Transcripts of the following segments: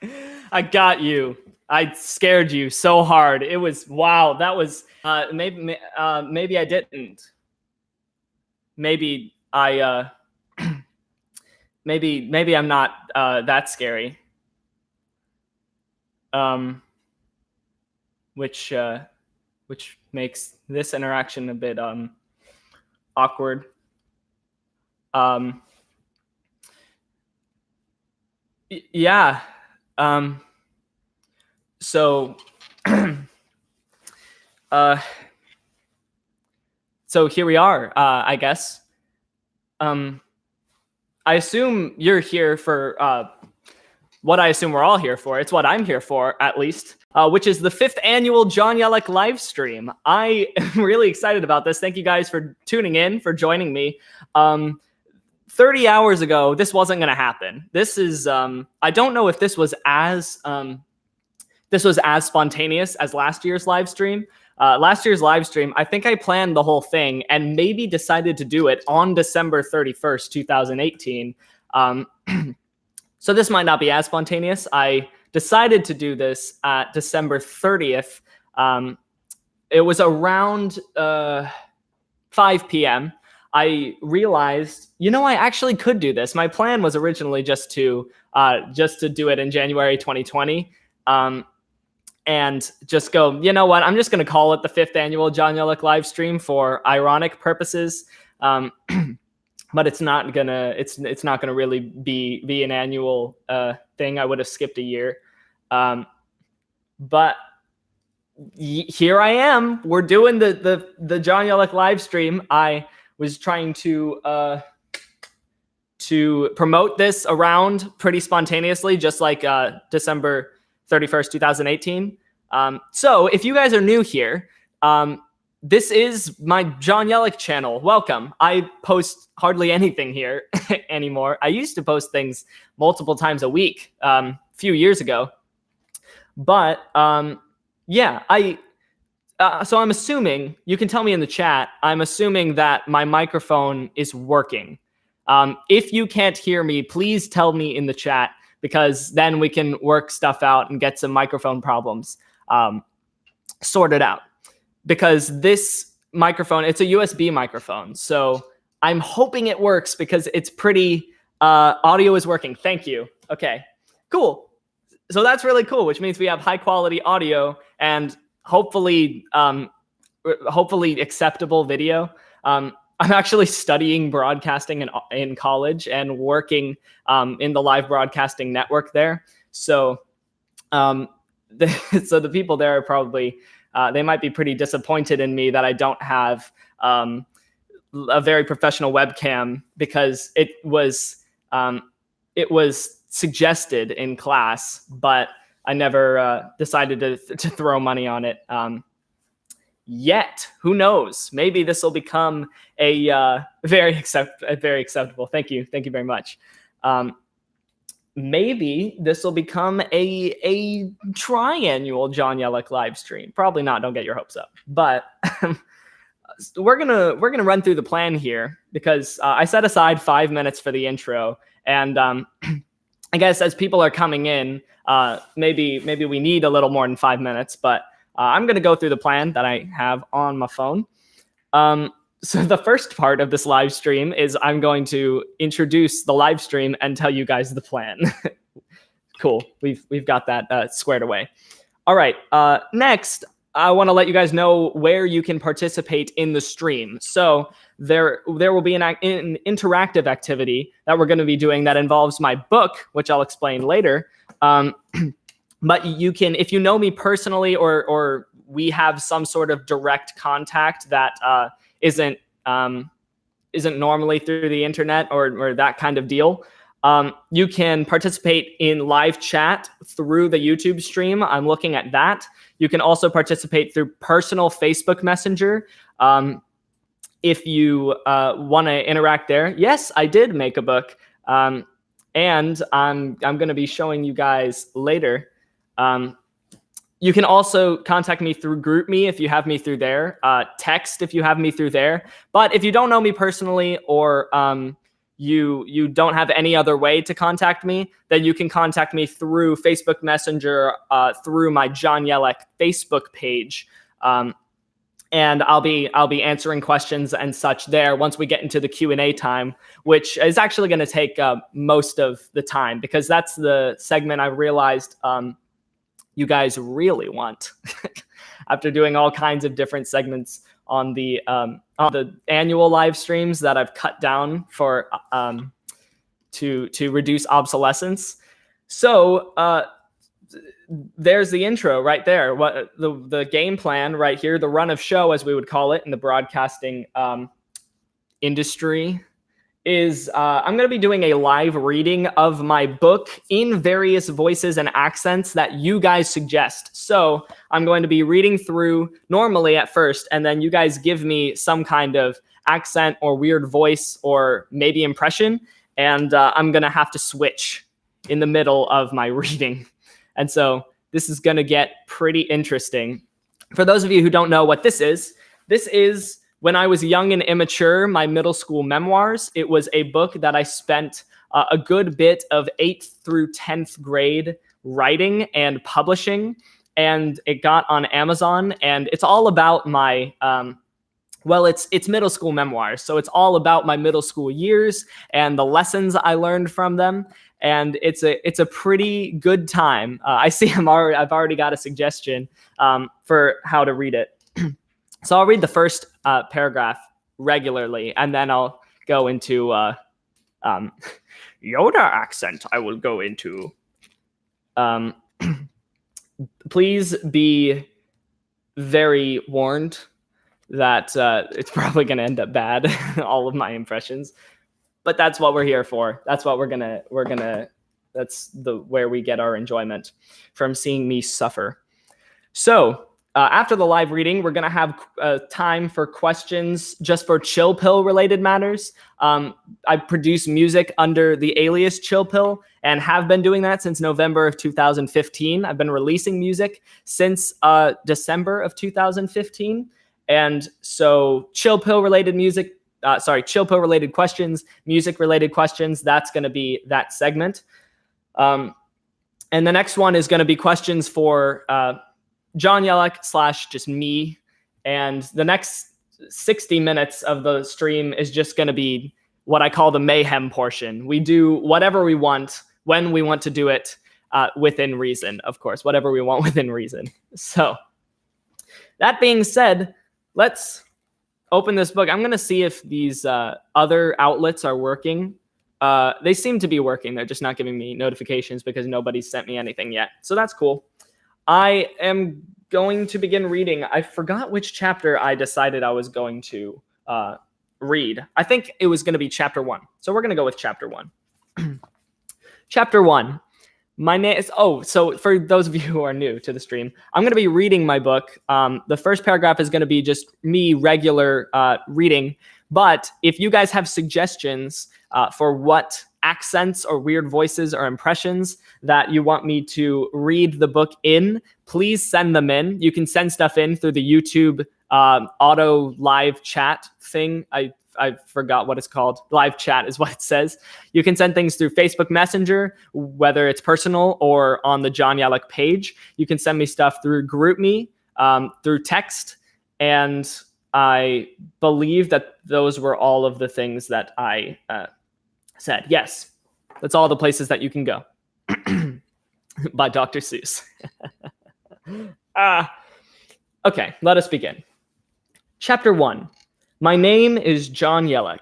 No! I got you. I scared you so hard. It was, wow, that was, maybe I didn't. Maybe I, maybe I'm not that scary. Which makes this interaction a bit awkward. Yeah. So so here we are, I guess. I assume you're here for what I assume we're all here for. It's what I'm here for, at least, which is the 5th annual John Yellek live stream. I am really excited about this. Thank you guys for tuning in, for joining me. 30 hours ago, this wasn't going to happen. This is, I don't know if this was as spontaneous as last year's live stream. Last year's live stream, I think I planned the whole thing and maybe decided to do it on December 31st, 2018. So this might not be as spontaneous. I decided to do this at December 30th. It was around 5 p.m. I realized, I actually could do this. My plan was originally just to do it in January 2020. And just go, you know what? I'm just going to call it the 5th annual John Yellek live stream for ironic purposes. But it's not gonna really be an annual thing. I would have skipped a year. But here I am. We're doing the John Yellek live stream. I was trying to promote this around pretty spontaneously, just like December 31st, 2018. So if you guys are new here, this is my John Yellek channel. Welcome. I post hardly anything here anymore. I used to post things multiple times a week a few years ago. But yeah, so I'm assuming, you can tell me in the chat, I'm assuming that my microphone is working. If you can't hear me, please tell me in the chat, because then we can work stuff out and get some microphone problems sorted out. Because this microphone, it's a USB microphone. So I'm hoping it works because it's pretty, audio is working. Thank you. Okay, cool. So that's really cool, which means we have high quality audio and hopefully acceptable video. I'm actually studying broadcasting in college and working in the live broadcasting network there. So, so the people there are probably, they might be pretty disappointed in me that I don't have a very professional webcam, because it was suggested in class, but I never decided to throw money on it yet. Who knows? Maybe this will become a very acceptable. Thank you very much. Maybe this will become a triannual John Yellek live stream. Probably not. Don't get your hopes up. But we're gonna run through the plan here, because I set aside 5 minutes for the intro, and I guess as people are coming in, maybe we need a little more than 5 minutes. But I'm gonna go through the plan that I have on my phone. So the first part of this live stream is I'm going to introduce the live stream and tell you guys the plan. Cool. We've got that squared away. All right. Next, I want to let you guys know where you can participate in the stream. So there will be an interactive activity that we're going to be doing that involves my book, which I'll explain later. But you can, if you know me personally, or we have some sort of direct contact that isn't normally through the internet or that kind of deal, you can participate in live chat through the YouTube stream. I'm looking at that. You can also participate through personal Facebook Messenger if you want to interact there. Yes, I did make a book, and I'm going to be showing you guys later. You can also contact me through GroupMe if you have me through there, text if you have me through there. But if you don't know me personally, or you don't have any other way to contact me, then you can contact me through Facebook Messenger, through my John Yellek Facebook page. And I'll be answering questions and such there once we get into the Q&A time, which is actually going to take most of the time, because that's the segment I realized you guys really want. After doing all kinds of different segments on the annual live streams that I've cut down for to reduce obsolescence. So there's the intro right there. What the game plan right here, the run of show, as we would call it in the broadcasting industry, is I'm going to be doing a live reading of my book in various voices and accents that you guys suggest. So I'm going to be reading through normally at first, and then you guys give me some kind of accent or weird voice or maybe impression, and I'm going to have to switch in the middle of my reading. And so this is going to get pretty interesting. For those of you who don't know what this is when I was young and immature, my middle school memoirs. It was a book that I spent a good bit of 8th through 10th grade writing and publishing, and it got on Amazon, and it's all about my it's middle school memoirs, so it's all about my middle school years and the lessons I learned from them, and it's a pretty good time. I see I've already got a suggestion for how to read it. So I'll read the first paragraph regularly, and then I'll go into Yoda accent. I will go into. Please be very warned that it's probably going to end up bad, all of my impressions. But that's what we're here for. That's what that's where we get our enjoyment from seeing me suffer. So after the live reading, we're going to have time for questions just for Chill Pill related matters. I produce music under the alias Chill Pill and have been doing that since November of 2015. I've been releasing music since December of 2015. And so Chill Pill related Chill Pill related questions, music related questions, that's going to be that segment. And the next one is going to be questions for John Yellek / just me. And the next 60 minutes of the stream is just going to be what I call the mayhem portion. We do whatever we want, when we want to do it, within reason, of course, whatever we want within reason. So that being said, let's open this book. I'm going to see if these other outlets are working. They seem to be working. They're just not giving me notifications because nobody's sent me anything yet. So that's cool. I am going to begin reading. I forgot which chapter I decided I was going to read. I think it was going to be chapter 1. So we're going to go with chapter 1. Chapter 1. My name is, so for those of you who are new to the stream, I'm going to be reading my book. The first paragraph is going to be just me regular reading. But if you guys have suggestions for what accents or weird voices or impressions that you want me to read the book in, please send them in. You can send stuff in through the YouTube auto live chat thing. I forgot what it's called. Live chat is what it says. You can send things through Facebook Messenger, whether it's personal or on the John Yellek page. You can send me stuff through GroupMe, through text, and I believe that those were all of the things that I said. Yes, that's all the places that you can go. By Dr. Seuss. Okay, let us begin. Chapter 1. My name is John Yellek.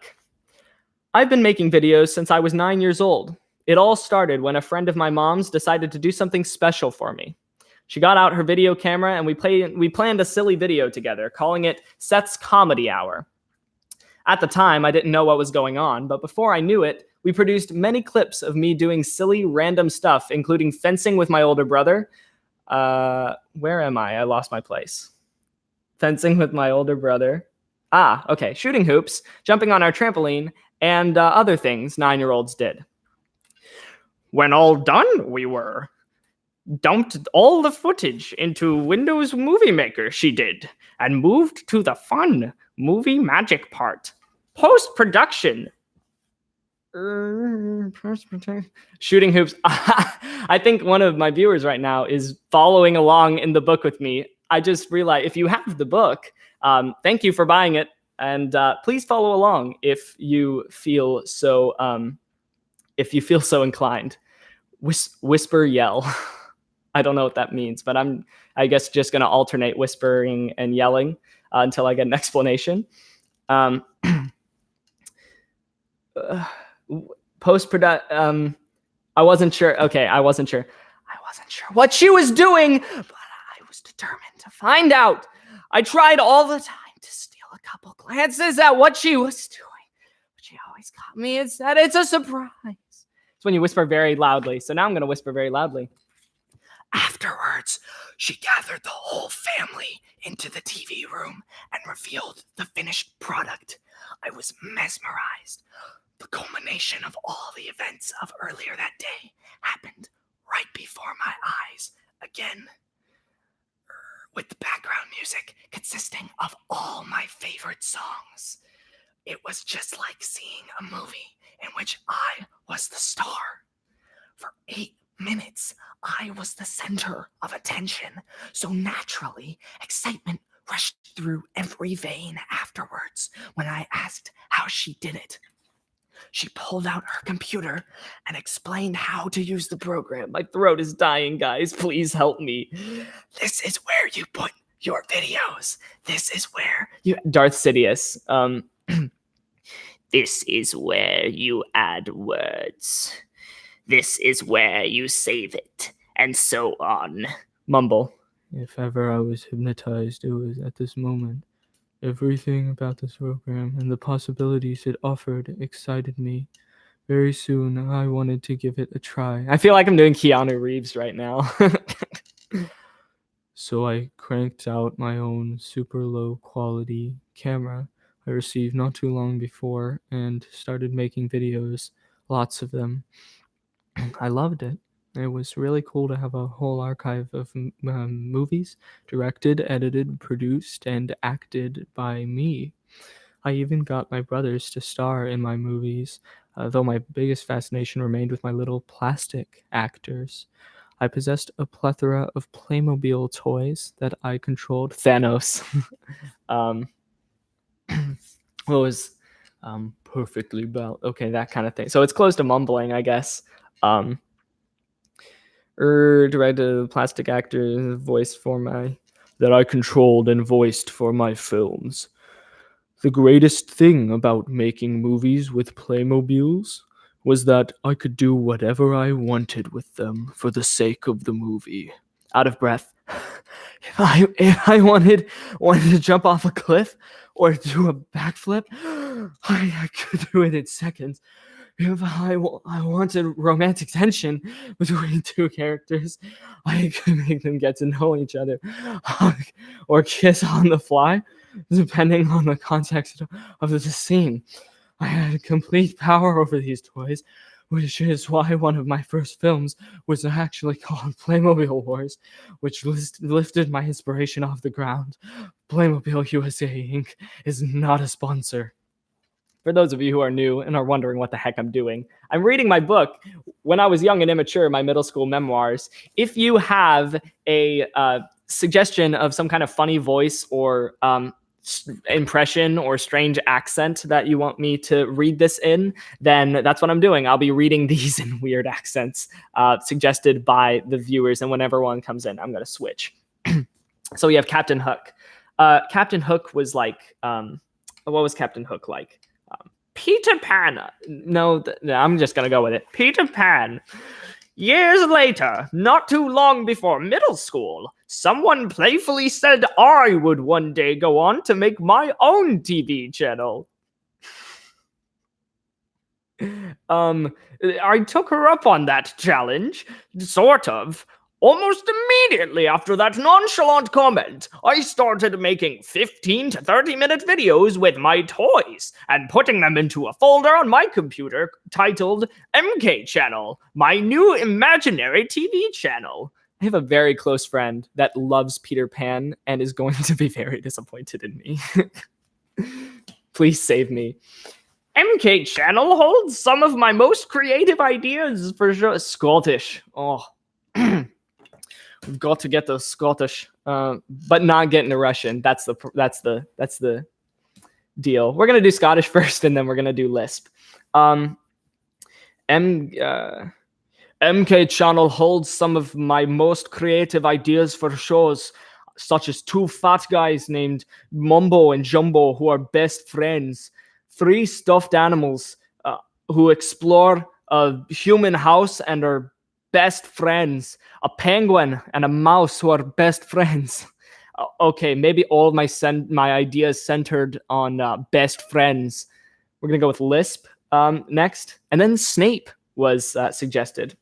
I've been making videos since I was 9 years old. It all started when a friend of my mom's decided to do something special for me. She got out her video camera and we planned a silly video together, calling it Seth's Comedy Hour. At the time, I didn't know what was going on, but before I knew it, we produced many clips of me doing silly, random stuff, including fencing with my older brother. Where am I? I lost my place. Fencing with my older brother. Okay. Shooting hoops, jumping on our trampoline, and other things 9-year-olds did. When all done, we dumped all the footage into Windows Movie Maker, she did, and moved to the fun movie magic part. Post-production. Shooting hoops. I think one of my viewers right now is following along in the book with me. I just realized if you have the book, thank you for buying it, and please follow along if you feel so inclined. Whisper, yell. I don't know what that means, but I guess just gonna alternate whispering and yelling until I get an explanation. Post-production. I wasn't sure. Okay, I wasn't sure what she was doing, but I was determined to find out. I tried all the time to steal a couple glances at what she was doing, but she always caught me and said, "It's a surprise." It's when you whisper very loudly. So now I'm going to whisper very loudly. Afterwards, she gathered the whole family into the TV room and revealed the finished product. I was mesmerized. The culmination of all the events of earlier that day happened right before my eyes again, with the background music consisting of all my favorite songs. It was just like seeing a movie in which I was the star. For 8 minutes, I was the center of attention, so naturally, excitement rushed through every vein afterwards when I asked how she did it. She pulled out her computer and explained how to use the program. My throat is dying, guys. Please help me. This is where you put your videos. This is where you... Darth Sidious. This is where you add words. This is where you save it. And so on. Mumble. If ever I was hypnotized, it was at this moment. Everything about this program and the possibilities it offered excited me. Very soon, I wanted to give it a try. I feel like I'm doing Keanu Reeves right now. So I cranked out my own super low quality camera I received not too long before and started making videos, lots of them. I loved it. It was really cool to have a whole archive of movies directed, edited, produced, and acted by me. I even got my brothers to star in my movies, though my biggest fascination remained with my little plastic actors. I possessed a plethora of Playmobil toys that I controlled. Thanos. What was perfectly balanced? Okay, that kind of thing. So it's close to mumbling, I guess. Directed plastic actor voice for my that I controlled and voiced for my films. The greatest thing about making movies with Playmobils was that I could do whatever I wanted with them for the sake of the movie. Out of breath. If I wanted to jump off a cliff or do a backflip, I could do it in seconds. If I wanted romantic tension between two characters, I could make them get to know each other or kiss on the fly, depending on the context of the scene. I had complete power over these toys, which is why one of my first films was actually called Playmobil Wars, which lifted my inspiration off the ground. Playmobil USA Inc. is not a sponsor. For those of you who are new and are wondering what the heck I'm doing, I'm reading my book, When I Was Young and Immature, my middle school memoirs. If you have a suggestion of some kind of funny voice or impression or strange accent that you want me to read this in, then that's what I'm doing. I'll be reading these in weird accents suggested by the viewers, and whenever one comes in, I'm going to switch. So we have Captain Hook. Captain Hook was like, what was Captain Hook like? Peter Pan. No, I'm just going to go with it. Peter Pan. Years later, not too long before middle school, someone playfully said I would one day go on to make my own TV channel. I took her up on that challenge, sort of. Almost immediately after that nonchalant comment, I started making 15 to 30-minute videos with my toys and putting them into a folder on my computer titled MK Channel, my new imaginary TV channel. I have a very close friend that loves Peter Pan and is going to be very disappointed in me. Please save me. MK channel holds some of my most creative ideas for sure. Scottish. Oh, we've got to get the Scottish, but not getting the Russian. That's the deal. We're gonna do Scottish first, and then we're gonna do Lisp. MK channel holds some of my most creative ideas for shows, such as two fat guys named Mumbo and Jumbo who are best friends, three stuffed animals who explore a human house and are best friends, a penguin and a mouse who are best friends. Okay, maybe all my ideas centered on best friends. We're gonna go with Lisp next, and then Snape was suggested.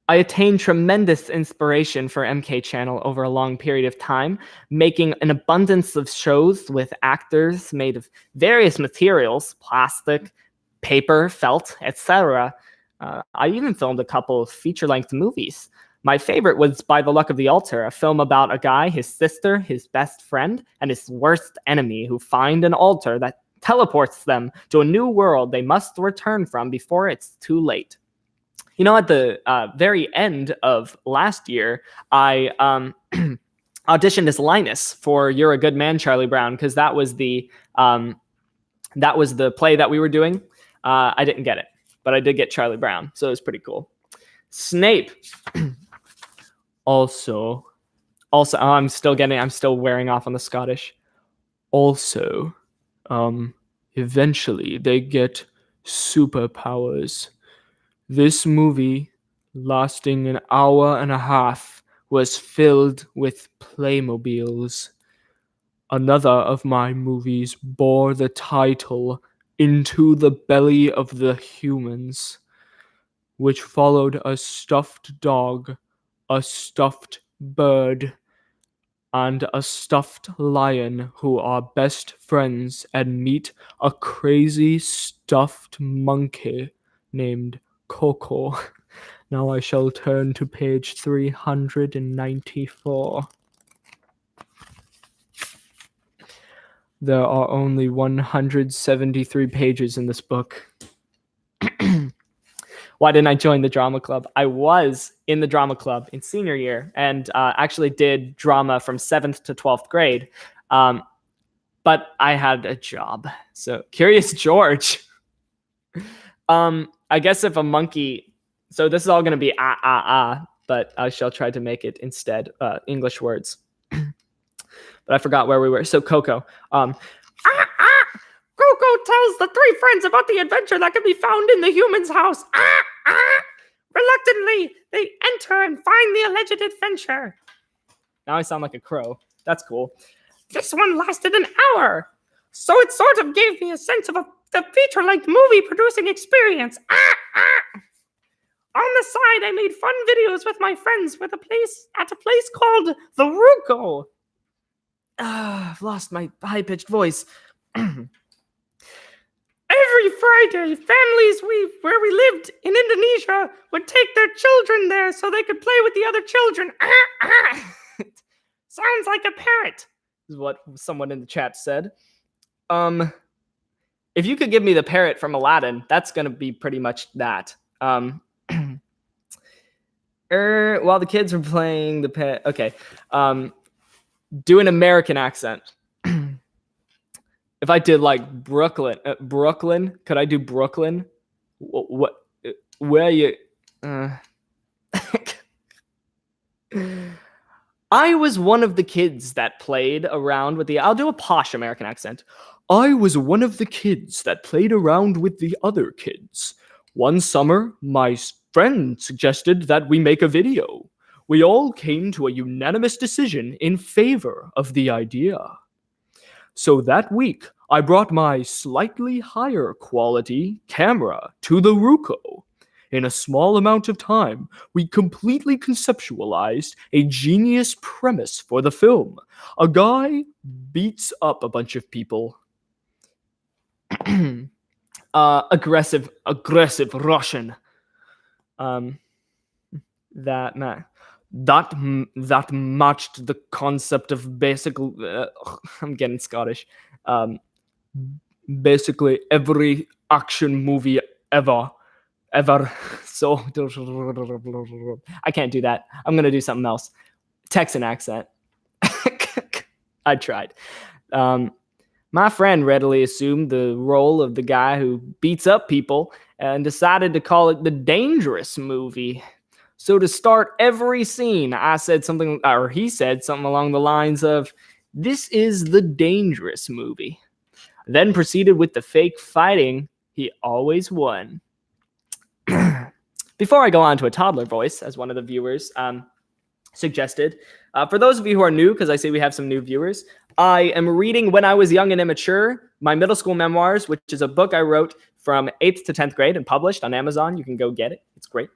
I attained tremendous inspiration for MK Channel over a long period of time, making an abundance of shows with actors made of various materials, plastic, paper, felt, etc. I even filmed a couple of feature-length movies. My favorite was By the Luck of the Altar, a film about a guy, his sister, his best friend, and his worst enemy who find an altar that teleports them to a new world they must return from before it's too late. You know, at the very end of last year, I auditioned as Linus for "You're a Good Man, Charlie Brown" because that was the play that we were doing. I didn't get it, but I did get Charlie Brown, so it was pretty cool. Snape. also, I'm still wearing off on the Scottish. Also, eventually they get superpowers. This movie, lasting an hour and a half, was filled with Playmobiles. Another of my movies bore the title Into the Belly of the Humans, which followed a stuffed dog, a stuffed bird, and a stuffed lion who are best friends and meet a crazy stuffed monkey named Coco. Now I shall turn to page 394. There are only 173 pages in this book. Why didn't I join the drama club? I was in the drama club in senior year and actually did drama from 7th to 12th grade. But I had a job. So, Curious George. I guess if a monkey... So this is all going to be but I shall try to make it instead English words. But I forgot where we were. So Coco. Coco tells the three friends about the adventure that can be found in the human's house. Reluctantly, they enter and find the alleged adventure. Now I sound like a crow. That's cool. This one lasted an hour, so it sort of gave me a sense of the feature-length movie-producing experience. On the side, I made fun videos with my friends at a place called The Ruko. I've lost my high-pitched voice. Every Friday, families where we lived in Indonesia would take their children there so they could play with the other children. Sounds like a parrot, is what someone in the chat said. If you could give me the parrot from Aladdin, that's going to be pretty much that. While the kids were playing the parrot. Okay. Do an American accent. If I did like Brooklyn, could I do Brooklyn? What? Where you? I was one of the kids that played around with the. I'll do a posh American accent. I was one of the kids that played around with the other kids. One summer, my friend suggested that we make a video. We all came to a unanimous decision in favor of the idea. So that week, I brought my slightly higher quality camera to the Ruko. In a small amount of time, we completely conceptualized a genius premise for the film. A guy beats up a bunch of people. Aggressive Russian. that matched the concept of basic. I'm getting Scottish. Basically every action movie ever. So I can't do that. I'm gonna do something else. Texan accent. I tried. My friend readily assumed the role of the guy who beats up people and decided to call it the dangerous movie. So to start every scene, I said something, or he said something along the lines of, "This is the dangerous movie." Then proceeded with the fake fighting. He always won. Before I go on to a toddler voice, as one of the viewers suggested, for those of you who are new, because I see we have some new viewers, I am reading When I Was Young and Immature, my middle school memoirs, which is a book I wrote from 8th to 10th grade and published on Amazon. You can go get it. It's great.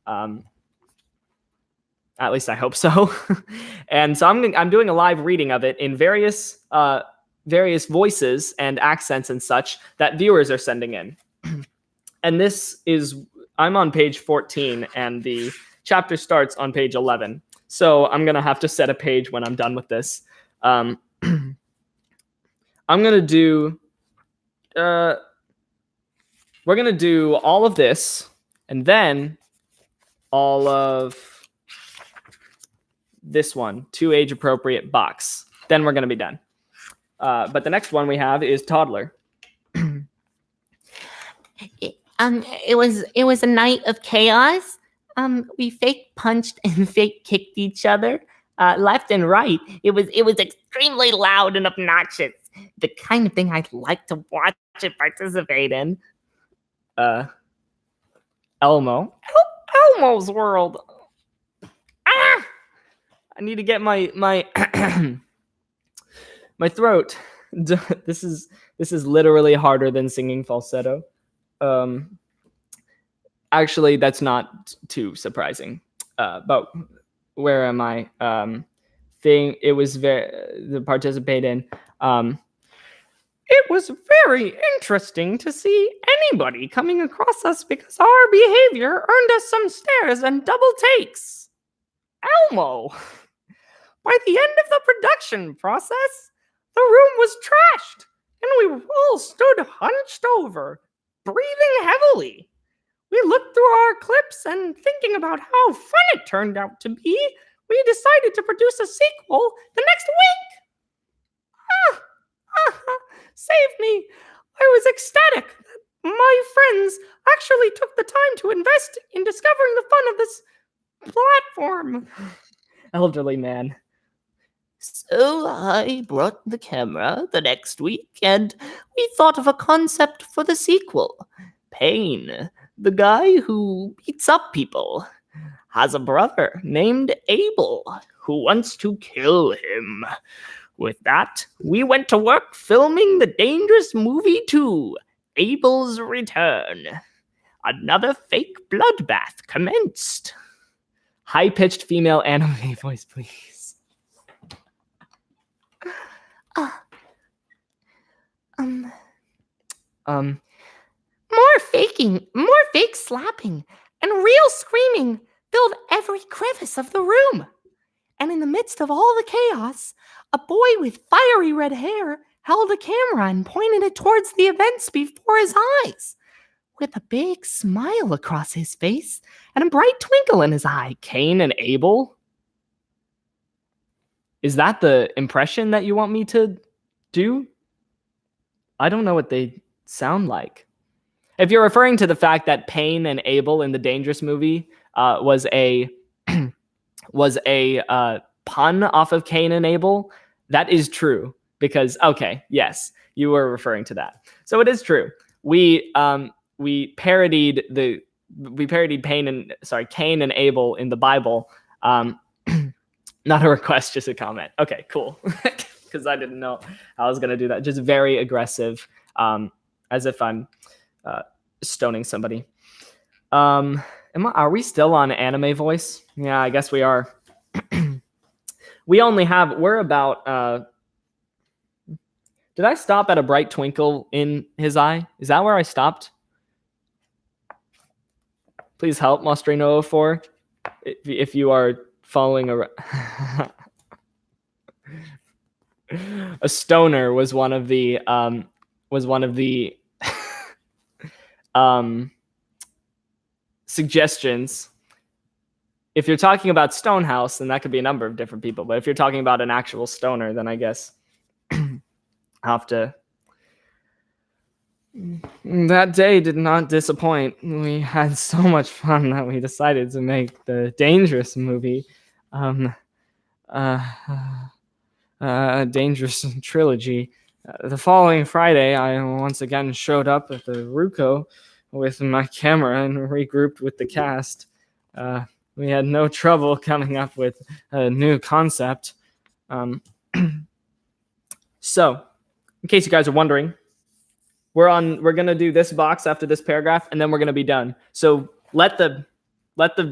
At least I hope so. And so I'm doing a live reading of it in various voices and accents and such that viewers are sending in. And I'm on page 14 and the chapter starts on page 11. So I'm going to have to set a page when I'm done with this. I'm going to do, we're going to do all of this and then all of this one, 2 age appropriate box. Then we're going to be done. But the next one we have is toddler. It was a night of chaos. We fake punched and fake kicked each other, left and right. It was extremely loud and obnoxious. The kind of thing I'd like to watch and participate in. Elmo's World. Ah! I need to get my my throat. This is literally harder than singing falsetto. Actually, that's not too surprising. But where am I? It was to participate in. It was very interesting to see anybody coming across us because our behavior earned us some stares and double takes. Elmo. By the end of the production process, the room was trashed, and we all stood hunched over, breathing heavily. We looked through our clips and thinking about how fun it turned out to be, we decided to produce a sequel the next week. Save me. I was ecstatic that my friends actually took the time to invest in discovering the fun of this platform. Elderly man. So I brought the camera the next week, and we thought of a concept for the sequel. Payne, the guy who beats up people, has a brother named Abel who wants to kill him. With that, we went to work filming the Dangerous Movie 2, Abel's Return. Another fake bloodbath commenced. High-pitched female anime voice, please. More faking, more fake slapping, and real screaming filled every crevice of the room. And in the midst of all the chaos, a boy with fiery red hair held a camera and pointed it towards the events before his eyes. With a big smile across his face and a bright twinkle in his eye. Cain and Abel? Is that the impression that you want me to do? I don't know what they sound like. If you're referring to the fact that Payne and Abel in the Dangerous movie was a pun off of Cain and Abel, that is true. Because, okay, yes, you were referring to that. So it is true. We parodied Cain and Abel in the Bible. Not a request, just a comment. Okay, cool. Because I didn't know how I was going to do that. Just very aggressive, as if I'm stoning somebody. Are we still on anime voice? Yeah, I guess we are. We're about... did I stop at a bright twinkle in his eye? Is that where I stopped? Please help, Mostrino04. if you are following a stoner was one of the suggestions. If you're talking about Stonehouse, then that could be a number of different people. But if you're talking about an actual stoner, then I guess I'll have to. That day did not disappoint. We had so much fun that we decided to make the Dangerous movie, Dangerous trilogy. The following Friday, I once again showed up at the Ruco with my camera and regrouped with the cast. We had no trouble coming up with a new concept. So, in case you guys are wondering, we're gonna do this box after this paragraph, and then we're gonna be done. So let the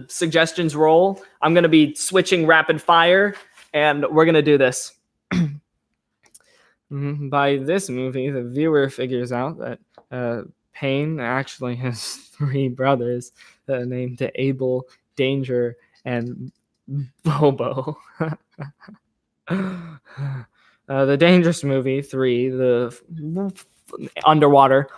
suggestions roll. I'm gonna be switching rapid fire, and we're gonna do this. By this movie, the viewer figures out that Payne actually has 3 brothers named Abel, Danger, and Bobo. The Dangerous movie 3, the underwater.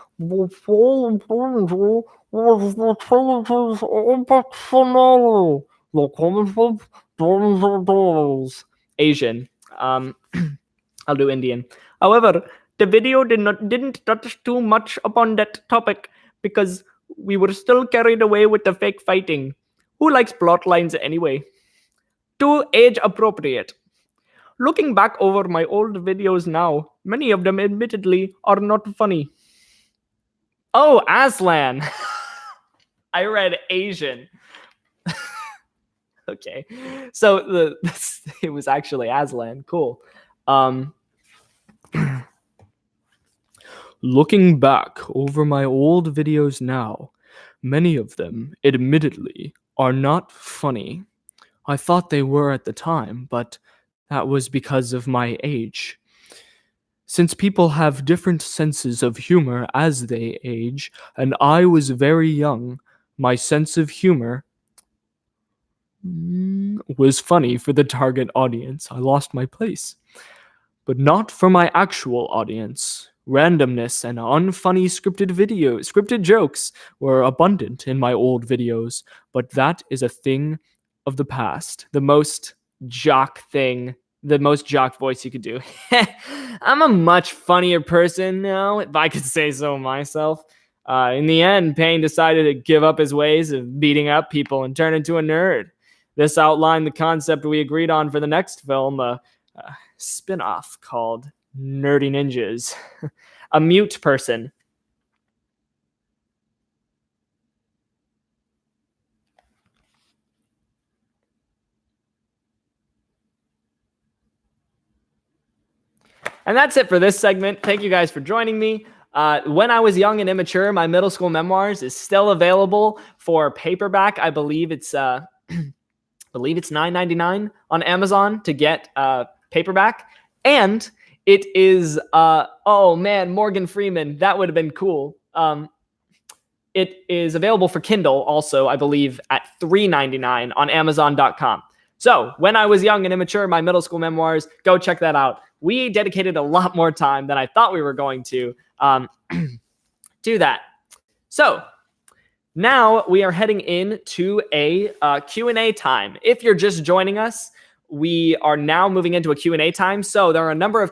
Asian. I'll do Indian. However, the video didn't touch too much upon that topic because we were still carried away with the fake fighting. Who likes plot lines anyway? Too age appropriate. Looking back over my old videos now, many of them admittedly are not funny. Oh, Aslan. I read Asian. Okay. So it was actually Aslan. Cool. Looking back over my old videos now, many of them, admittedly, are not funny. I thought they were at the time, but that was because of my age. Since people have different senses of humor as they age, and I was very young, my sense of humor was funny for the target audience. I lost my place. But not for my actual audience. Randomness and unfunny scripted jokes were abundant in my old videos, but that is a thing of the past. The most jock voice you could do. I'm a much funnier person now, if I could say so myself. In the end, Payne decided to give up his ways of beating up people and turn into a nerd. This outlined the concept we agreed on for the next film, a spin-off called Nerdy Ninjas. A mute person. And that's it for this segment. Thank you guys for joining me. When I Was Young and Immature, my middle school memoirs is still available for paperback. I believe it's $9.99 on Amazon to get paperback. And it is oh man, Morgan Freeman. That would have been cool. It is available for Kindle also, I believe, at $3.99 on Amazon.com. So, When I Was Young and Immature, my middle school memoirs, go check that out. We dedicated a lot more time than I thought we were going to do that. So, now we are heading into a Q&A time. If you're just joining us, we are now moving into a Q&A time. So there are a number of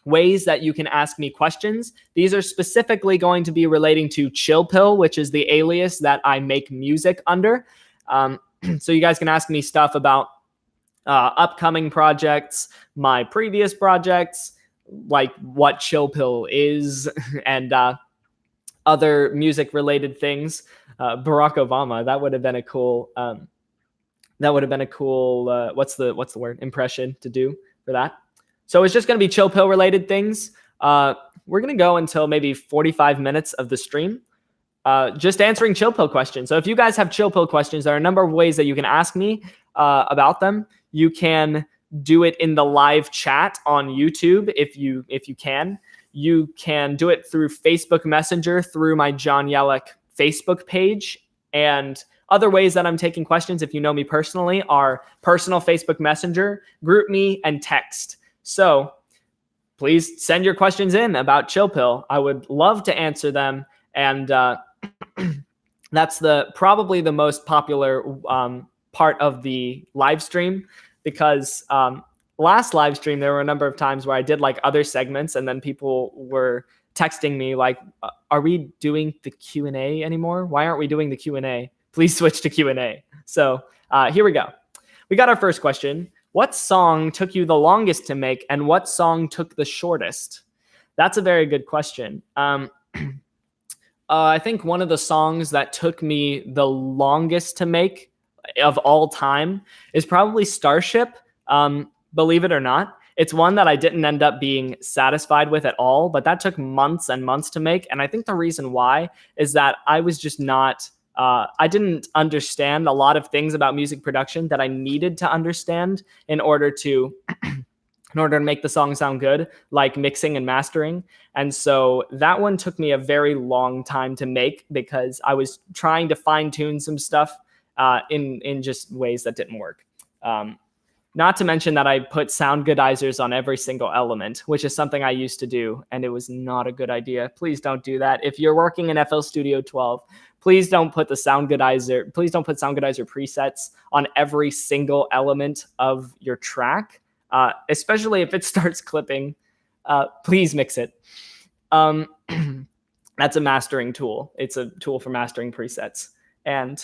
ways that you can ask me questions. These are specifically going to be relating to Chill Pill, which is the alias that I make music under. So you guys can ask me stuff about upcoming projects, my previous projects, like what Chill Pill is, and other music related things. Barack Obama, that would have been a cool what's the word, impression to do for that. So it's just going to be Chill Pill related things. We're going to go until maybe 45 minutes of the stream, just answering Chill Pill questions. So if you guys have Chill Pill questions, there are a number of ways that you can ask me about them. You can do it in the live chat on YouTube if you can. You can do it through Facebook Messenger through my John Yellek Facebook page. And other ways that I'm taking questions, if you know me personally, are personal Facebook Messenger, GroupMe, and text. So please send your questions in about Chill Pill. I would love to answer them. And that's probably the most popular part of the live stream, because last live stream, there were a number of times where I did like other segments, and then people were texting me like, are we doing the Q&A anymore? Why aren't we doing the Q&A? Please switch to Q&A. So here we go. We got our first question. What song took you the longest to make, and what song took the shortest? That's a very good question. I think one of the songs that took me the longest to make of all time is probably Starship. Believe it or not, it's one that I didn't end up being satisfied with at all, but that took months and months to make. And I think the reason why is that I was just not, I didn't understand a lot of things about music production that I needed to understand in order to make the song sound good, like mixing and mastering. And so that one took me a very long time to make, because I was trying to fine tune some stuff in just ways that didn't work. Not to mention that I put sound goodizers on every single element, which is something I used to do, and it was not a good idea. Please don't do that. If you're working in FL Studio 12, please don't put sound goodizer presets on every single element of your track, especially if it starts clipping. Please mix it. That's a mastering tool. It's a tool for mastering presets, and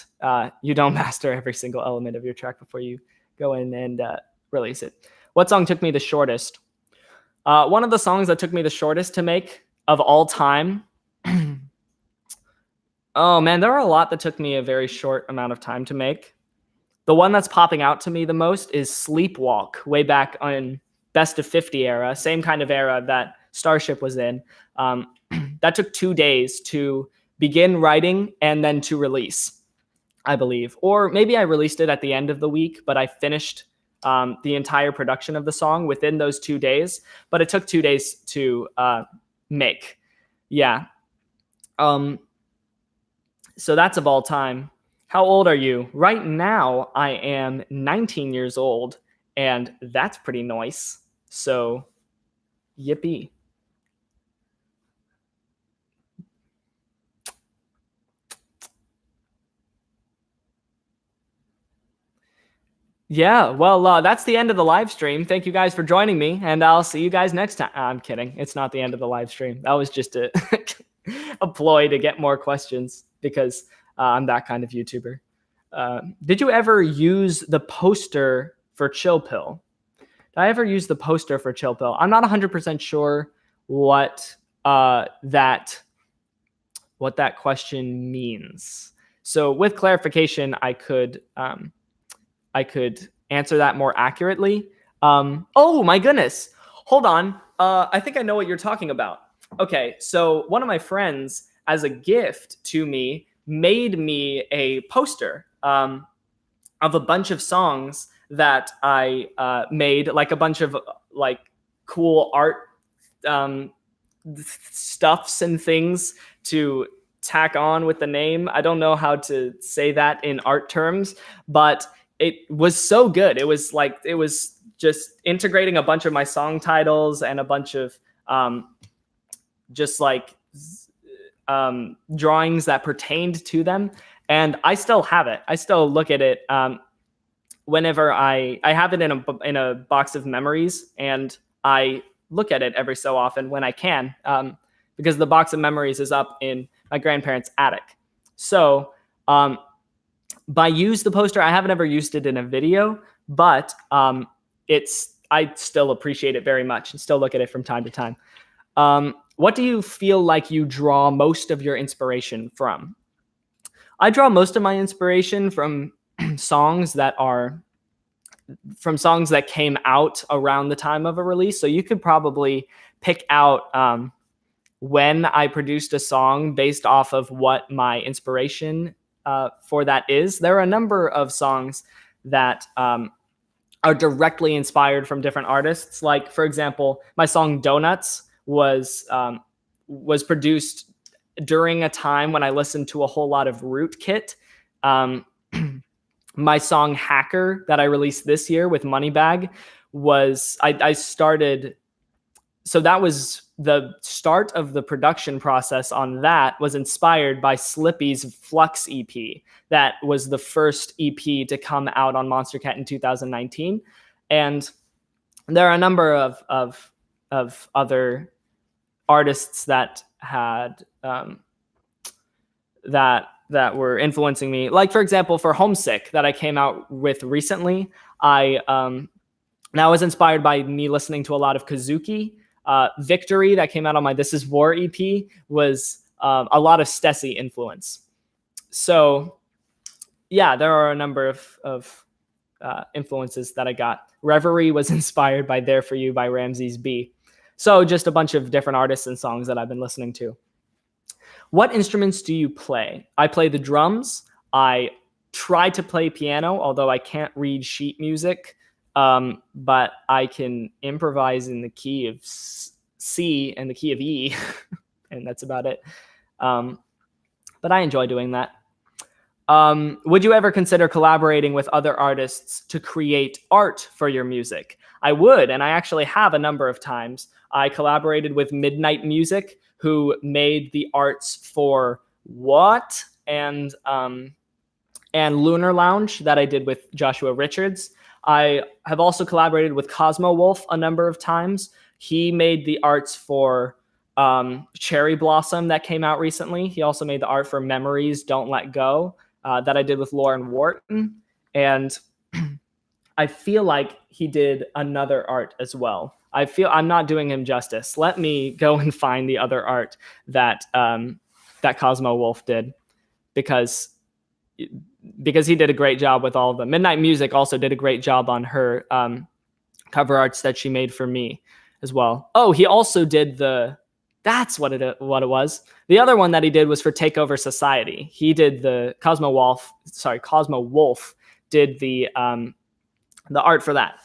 you don't master every single element of your track before you go in and release it. What song took me the shortest? One of the songs that took me the shortest to make of all time. Oh man, there are a lot that took me a very short amount of time to make. The one that's popping out to me the most is Sleepwalk, way back in Best of 50 era, same kind of era that Starship was in. That took 2 days to begin writing and then to release, I believe. Or maybe I released it at the end of the week, but I finished the entire production of the song within those 2 days. But it took 2 days to make. Yeah. So that's of all time. How old are you? Right now, I am 19 years old, and that's pretty nice. So, yippee. Yeah, well, that's the end of the live stream. Thank you guys for joining me, and I'll see you guys next time. I'm kidding. It's not the end of the live stream. That was just a ploy to get more questions, because I'm that kind of YouTuber. Did you ever use the poster for Chill Pill? Did I ever use the poster for Chill Pill? I'm not 100% sure what that question means. So with clarification, I could answer that more accurately. Oh my goodness. Hold on. I think I know what you're talking about. Okay, so one of my friends, as a gift to me, made me a poster of a bunch of songs that I made, like a bunch of like cool art stuffs and things to tack on with the name. I don't know how to say that in art terms, but it was so good. It was just integrating a bunch of my song titles and a bunch of just like drawings that pertained to them. And I still have it. I still look at it whenever I have it in a box of memories, and I look at it every so often when I can, because the box of memories is up in my grandparents' attic. So by use the poster, I haven't ever used it in a video, but I still appreciate it very much and still look at it from time to time. What do you feel like you draw most of your inspiration from? I draw most of my inspiration from songs that came out around the time of a release. So you could probably pick out when I produced a song based off of what my inspiration for that is. There are a number of songs that are directly inspired from different artists. Like, for example, my song Donuts was produced during a time when I listened to a whole lot of Rootkit, My song Hacker that I released this year with Moneybag was I started. So that was the start of the production process on that was inspired by Slippy's Flux EP. That was the first EP to come out on Monster Cat in 2019. And there are a number of other artists that had that were influencing me. Like, for example, for Homesick that I came out with recently, I was inspired by me listening to a lot of Kazuki. Victory that came out on my This Is War EP was a lot of Stessi influence. So yeah, there are a number of influences that I got. Reverie was inspired by There For You by Ramses B. So just a bunch of different artists and songs that I've been listening to. What instruments do you play? I play the drums. I try to play piano, although I can't read sheet music. But I can improvise in the key of C and the key of E, and that's about it. But I enjoy doing that. Would you ever consider collaborating with other artists to create art for your music? I would, and I actually have a number of times. I collaborated with Midnight Music, who made the arts for What and Lunar Lounge that I did with Joshua Richards. I have also collaborated with Cosmo Wolf a number of times. He made the arts for Cherry Blossom that came out recently. He also made the art for Memories, Don't Let Go that I did with Lauren Wharton. And I feel like he did another art as well. I feel I'm not doing him justice. Let me go and find the other art that Cosmo Wolf did, because he did a great job with all of them. Midnight Music also did a great job on her cover arts that she made for me as well. Oh, he also did that's what it was. The other one that he did was for Takeover Society. He did Cosmo Wolf did the art for that.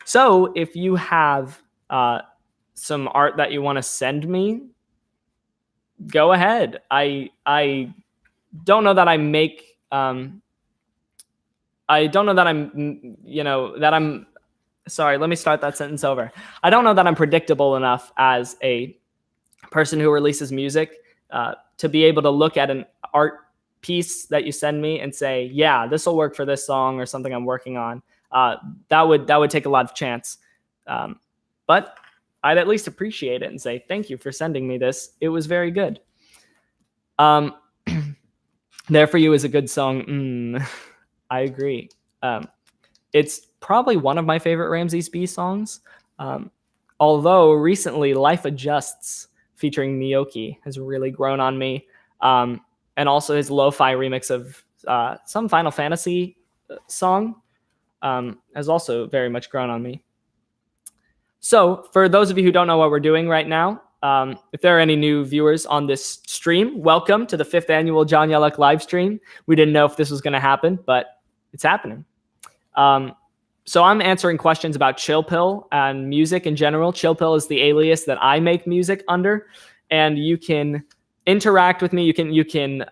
So if you have some art that you want to send me, go ahead. I don't know that I make sorry, let me start that sentence over. I don't know that I'm predictable enough as a person who releases music to be able to look at an art piece that you send me and say, yeah, this will work for this song or something I'm working on. That would take a lot of chance. But I'd at least appreciate it and say, thank you for sending me this. It was very good. There For You is a good song. I agree. It's probably one of my favorite Ramses B songs. Although recently Life Adjusts featuring Miyoki has really grown on me. And also his lo-fi remix of some Final Fantasy song has also very much grown on me. So for those of you who don't know what we're doing right now, if there are any new viewers on this stream, welcome to the 5th annual John Yellek live stream. We didn't know if this was going to happen, but it's happening. So I'm answering questions about Chill Pill and music in general. Chill Pill is the alias that I make music under, and you can interact with me. You can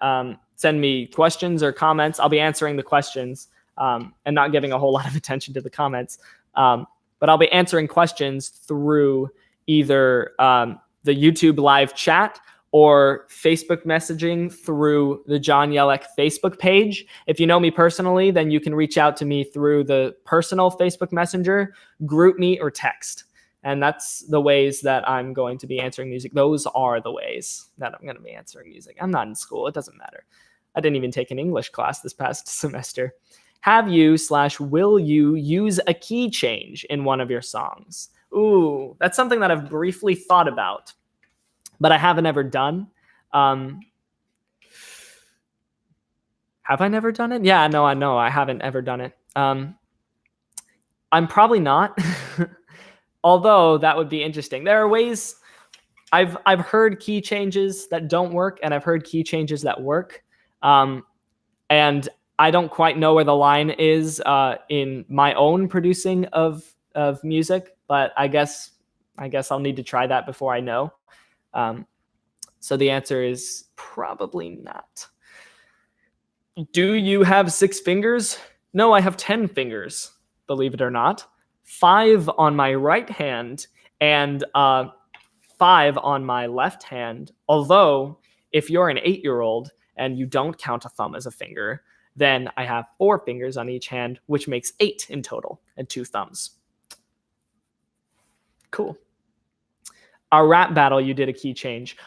send me questions or comments. I'll be answering the questions and not giving a whole lot of attention to the comments. But I'll be answering questions through either the YouTube live chat or Facebook messaging through the John Yellek Facebook page. If you know me personally, then you can reach out to me through the personal Facebook Messenger, GroupMe, or text. And that's the ways that I'm going to be answering music. Those are the ways that I'm going to be answering music. I'm not in school. It doesn't matter. I didn't even take an English class this past semester. Have you / will you use a key change in one of your songs? Ooh, that's something that I've briefly thought about, but I haven't ever done. Have I never done it? Yeah, no, I know. I haven't ever done it. I'm probably not. Although that would be interesting. There are ways. I've heard key changes that don't work, and I've heard key changes that work. And I don't quite know where the line is in my own producing of music, but I guess I'll need to try that before I know. So the answer is probably not. Do you have 6 fingers? No, I have 10 fingers, believe it or not. 5 on my right hand and 5 on my left hand. Although, if you're an 8-year-old and you don't count a thumb as a finger, then I have 4 fingers on each hand, which makes 8 in total, and 2 thumbs. Cool. Our rap battle, you did a key change.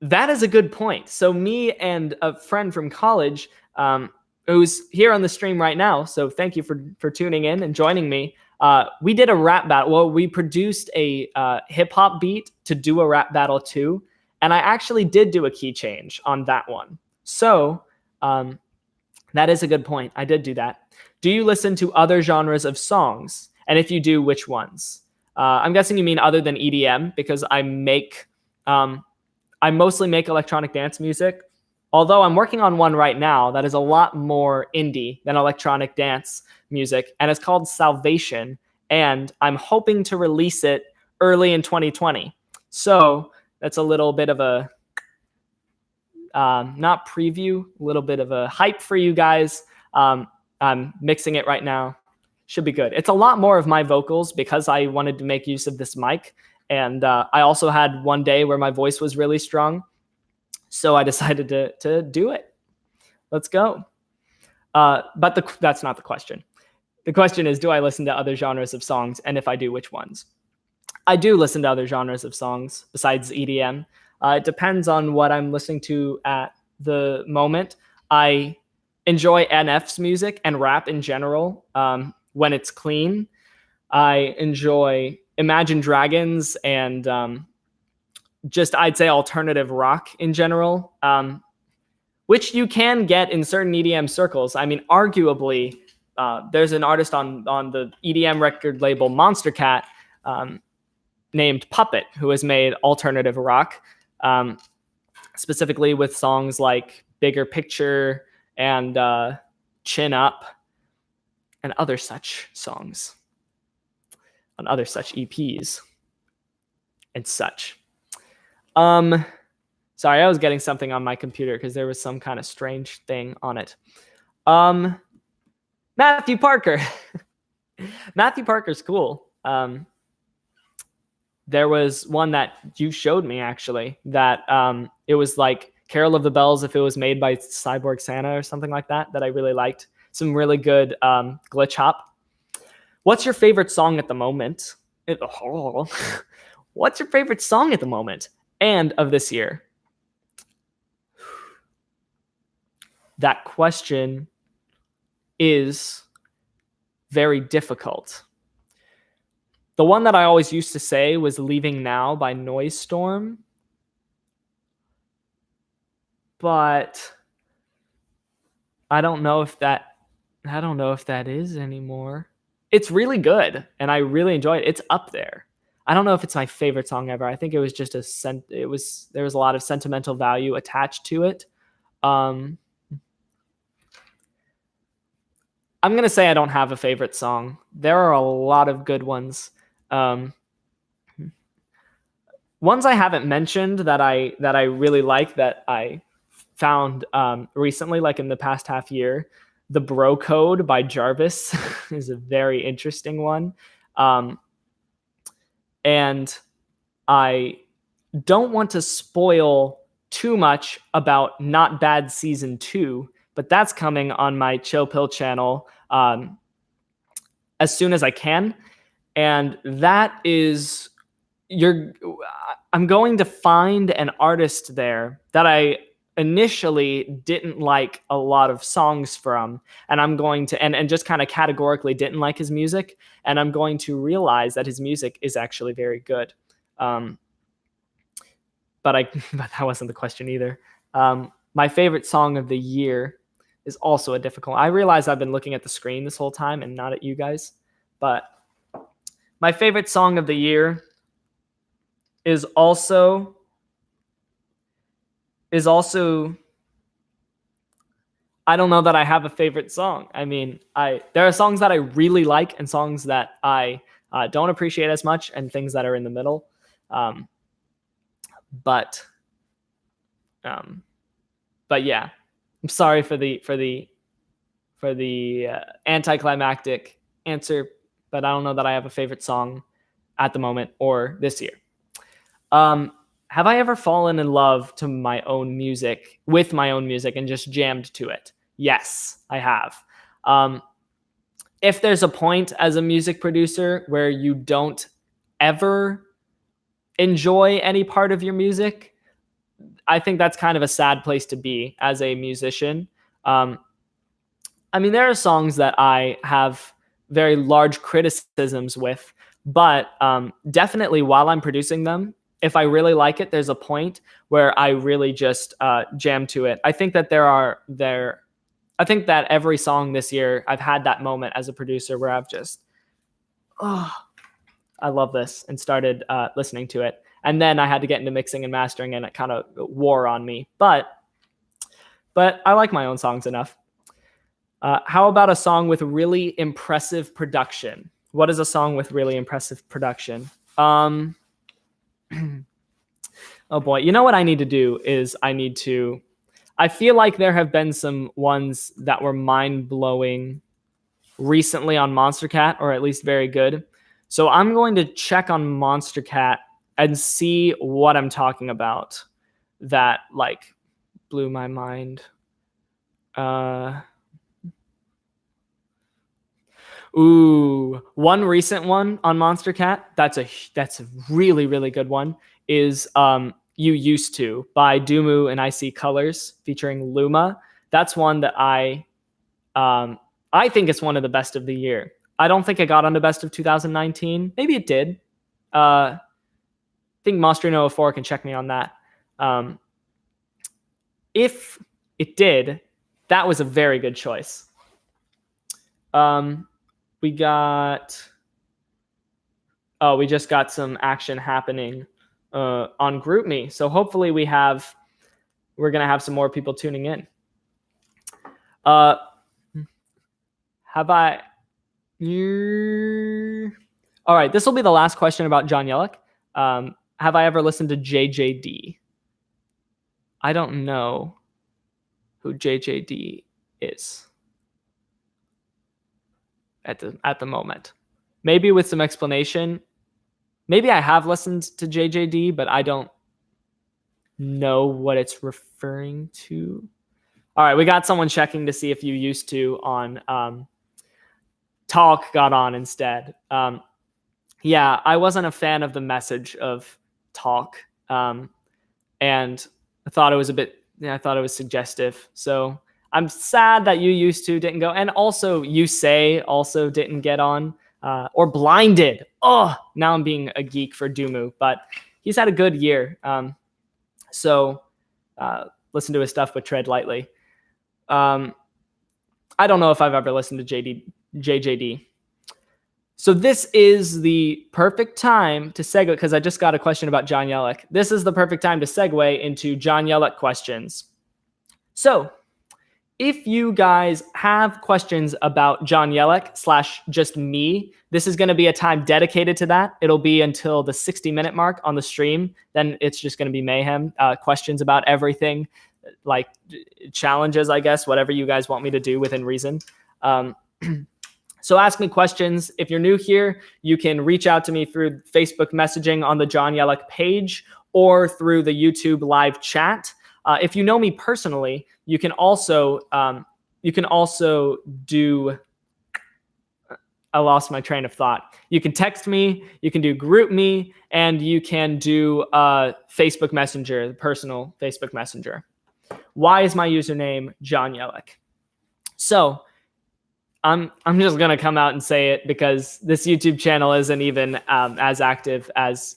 That is a good point. So me and a friend from college, who's here on the stream right now, so thank you for tuning in and joining me. We did a rap battle. Well, we produced a hip hop beat to do a rap battle too, and I actually did do a key change on that one. So that is a good point. I did do that. Do you listen to other genres of songs? And if you do, which ones? I'm guessing you mean other than EDM, because I mostly make electronic dance music. Although I'm working on one right now that is a lot more indie than electronic dance music, and it's called Salvation, and I'm hoping to release it early in 2020. So that's a little bit of a, not preview, a little bit of a hype for you guys. I'm mixing it right now. Should be good. It's a lot more of my vocals because I wanted to make use of this mic. And I also had one day where my voice was really strong. So I decided to do it. Let's go. But that's not the question. The question is, do I listen to other genres of songs? And if I do, which ones? I do listen to other genres of songs besides EDM. It depends on what I'm listening to at the moment. I enjoy NF's music and rap in general when it's clean. I enjoy Imagine Dragons and just, I'd say, alternative rock in general, which you can get in certain EDM circles. I mean, arguably, there's an artist on the EDM record label Monster Cat named Puppet who has made alternative rock, specifically with songs like Bigger Picture and Chin Up and other such songs on other such EPs and such. Sorry, I was getting something on my computer because there was some kind of strange thing on it. Matthew Parker. Matthew Parker's cool. There was one that you showed me, actually, that it was like Carol of the Bells if it was made by Cyborg Santa or something like that I really liked. Some really good glitch hop. What's your favorite song at the moment? What's your favorite song at the moment and of this year? That question is very difficult. The one that I always used to say was Leaving Now by Noise Storm. But I don't know if that is anymore. It's really good, and I really enjoy it. It's up there. I don't know if it's my favorite song ever. I think it was just there was a lot of sentimental value attached to it. I'm going to say I don't have a favorite song. There are a lot of good ones. Ones I haven't mentioned that I really like that I found recently, like in the past half year. The Bro Code by Jarvis is a very interesting one. And I don't want to spoil too much about Not Bad Season 2, but that's coming on my Chill Pill channel as soon as I can. And that is, I'm going to find an artist there that I initially didn't like a lot of songs from, and I'm going to and just kind of categorically didn't like his music, and I'm going to realize that his music is actually very good. But that wasn't the question either. My favorite song of the year is also a difficult one. I realize I've been looking at the screen this whole time and not at you guys, but my favorite song of the year is also I don't know that I have a favorite song. I mean, there are songs that I really like and songs that I don't appreciate as much, and things that are in the middle. But yeah, I'm sorry for the anticlimactic answer, but I don't know that I have a favorite song at the moment or this year. Have I ever fallen in love with my own music and just jammed to it? Yes, I have. If there's a point as a music producer where you don't ever enjoy any part of your music, I think that's kind of a sad place to be as a musician. I mean, there are songs that I have very large criticisms with, but definitely while I'm producing them, if I really like it, there's a point where I really just jam to it. I think that I think that every song this year, I've had that moment as a producer where I've just, I love this, and started listening to it. And then I had to get into mixing and mastering, and it kind of wore on me. But I like my own songs enough. How about a song with really impressive production? What is a song with really impressive production? Oh boy, you know what I need to do is I feel like there have been some ones that were mind-blowing recently on Monster Cat, or at least very good. So I'm going to check on Monster Cat and see what I'm talking about that like blew my mind. One recent one on Monster Cat that's a really, really good one is You Used To by Doomu and Icy Colors featuring Luma. That's one that I think it's one of the best of the year. I don't think it got on the best of 2019. Maybe it did. I think Mostrino04 can check me on that. If it did, that was a very good choice. We just got some action happening on GroupMe. So hopefully we're going to have some more people tuning in. Have I... All right, this will be the last question about John Yellek. Have I ever listened to JJD? I don't know who JJD is at the moment. Maybe with some explanation. Maybe I have listened to JJD, but I don't know what it's referring to. All right, we got someone checking to see if You Used To on Talk got on instead. Yeah, I wasn't a fan of the message of Talk, and I thought it was suggestive. So I'm sad that You Used To didn't go, and also You Say also didn't get on, or Blinded. Oh, now I'm being a geek for Doomu, but he's had a good year. So listen to his stuff, but tread lightly. I don't know if I've ever listened to JJD. So this is the perfect time to segue, because I just got a question about John Yellek. This is the perfect time to segue into John Yellek questions. So if you guys have questions about John Yellek / just me, this is going to be a time dedicated to that. It'll be until the 60-minute mark on the stream. Then it's just going to be mayhem. Questions about everything, like challenges, I guess, whatever you guys want me to do within reason. So ask me questions. If you're new here, you can reach out to me through Facebook messaging on the John Yellek page or through the YouTube live chat. If you know me personally, you can also do. I lost my train of thought. You can text me, you can do GroupMe, and you can do Facebook Messenger, the personal Facebook Messenger. Why is my username John Yellek? So I'm just gonna come out and say it, because this YouTube channel isn't even as active as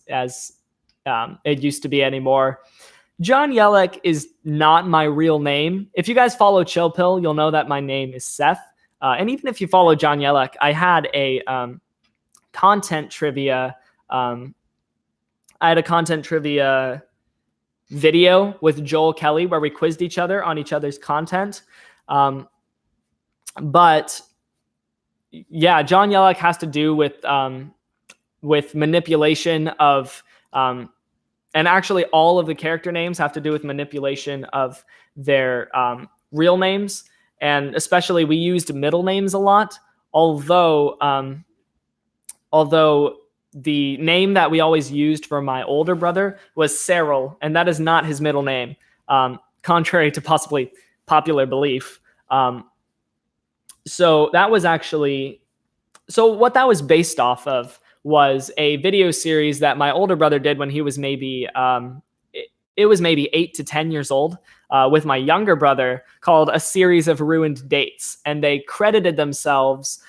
it used to be anymore. John Yellek is not my real name. If you guys follow Chill Pill, you'll know that my name is Seth. And even if you follow John Yellek, I had a content trivia. I had a content trivia video with Joel Kelly where we quizzed each other on each other's content. But yeah, John Yellek has to do with manipulation of, and actually all of the character names have to do with manipulation of their real names, and especially we used middle names a lot. Although the name that we always used for my older brother was Cyril, and that is not his middle name, contrary to possibly popular belief. So that was actually, so what that was based off of was a video series that my older brother did when he was maybe, it was maybe 8 to 10 years old, with my younger brother, called A Series of Ruined Dates. And they credited themselves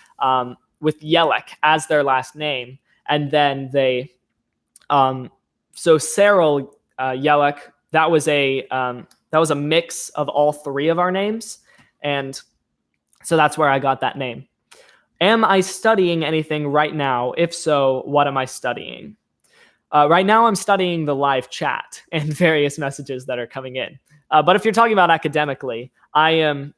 with Yellek as their last name. And then they, so Cyril Yellek, that was a mix of all three of our names. And so that's where I got that name. Am I studying anything right now? If so, what am I studying? Right now, I'm studying the live chat and various messages that are coming in. But if you're talking about academically, I am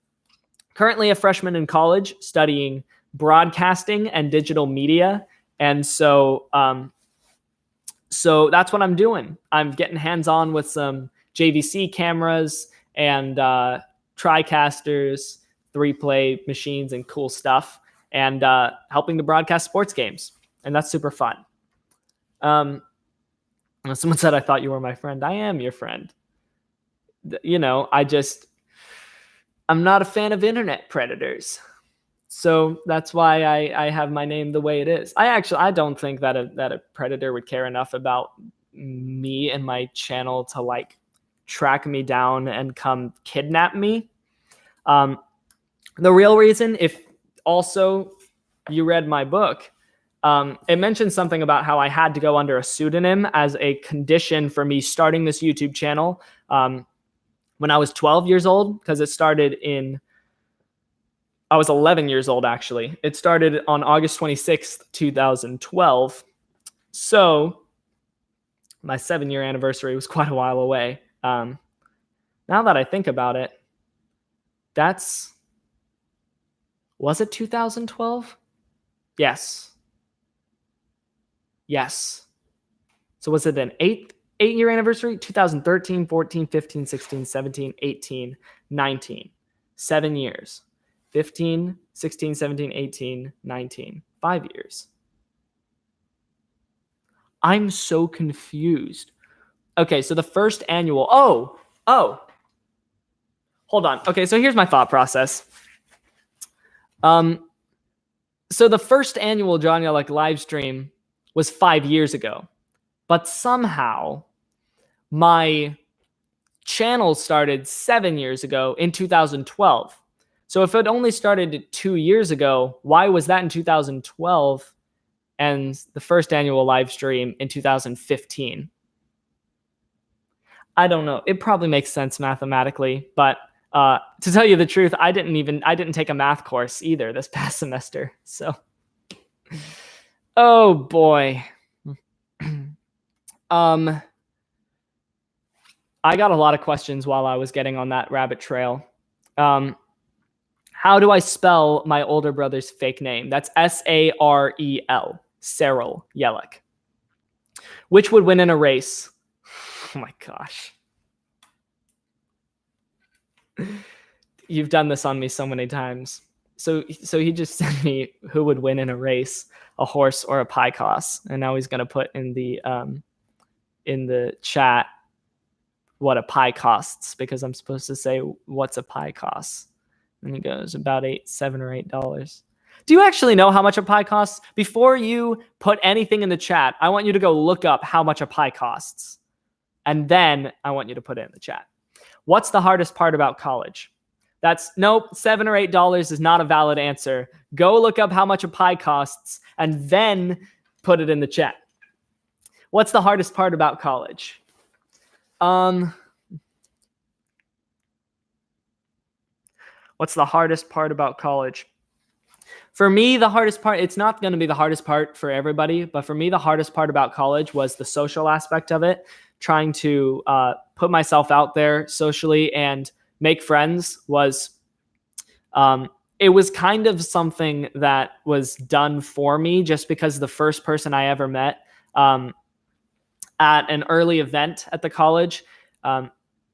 currently a freshman in college studying broadcasting and digital media. And so that's what I'm doing. I'm getting hands-on with some JVC cameras and TriCasters, 3-play machines, and cool stuff, and helping to broadcast sports games. And that's super fun. Someone said, I thought you were my friend. I am your friend. You know, I'm not a fan of internet predators. So that's why I have my name the way it is. I don't think that a predator would care enough about me and my channel to like track me down and come kidnap me. The real reason, if also you read my book, it mentioned something about how I had to go under a pseudonym as a condition for me starting this YouTube channel when I was 12 years old, because I was 11 years old, actually. It started on August 26th, 2012. So my 7-year anniversary was quite a while away. Now that I think about it, was it 2012? Yes. So was it an 8-year anniversary? 2013, 14, 15, 16, 17, 18, 19. 7 years. 15, 16, 17, 18, 19. 5 years. I'm so confused. Okay, so the first annual... Oh. Hold on. Okay, so here's my thought process. So the first annual John Yellek live stream was 5 years ago. But somehow my channel started 7 years ago in 2012. So if it only started 2 years ago, why was that in 2012 and the first annual live stream in 2015? I don't know. It probably makes sense mathematically, but to tell you the truth, I didn't take a math course either this past semester. So, oh boy. I got a lot of questions while I was getting on that rabbit trail. How do I spell my older brother's fake name? That's Sarel, Cyril Yellek. Which would win in a race? Oh my gosh. You've done this on me so many times. So he just sent me who would win in a race, a horse or a pie cost, and now he's gonna put in the chat what a pie costs, because I'm supposed to say what's a pie costs. And he goes about $7 or $8. Do you actually know how much a pie costs? Before you put anything in the chat, I want you to go look up how much a pie costs, and then I want you to put it in the chat. What's the hardest part about college? Nope, $7 or $8 is not a valid answer. Go look up how much a pie costs and then put it in the chat. What's the hardest part about college? What's the hardest part about college? For me, the hardest part, it's not going to be the hardest part for everybody, but for me, the hardest part about college was the social aspect of it. Trying to put myself out there socially and make friends was, it was kind of something that was done for me, just because the first person I ever met at an early event at the college,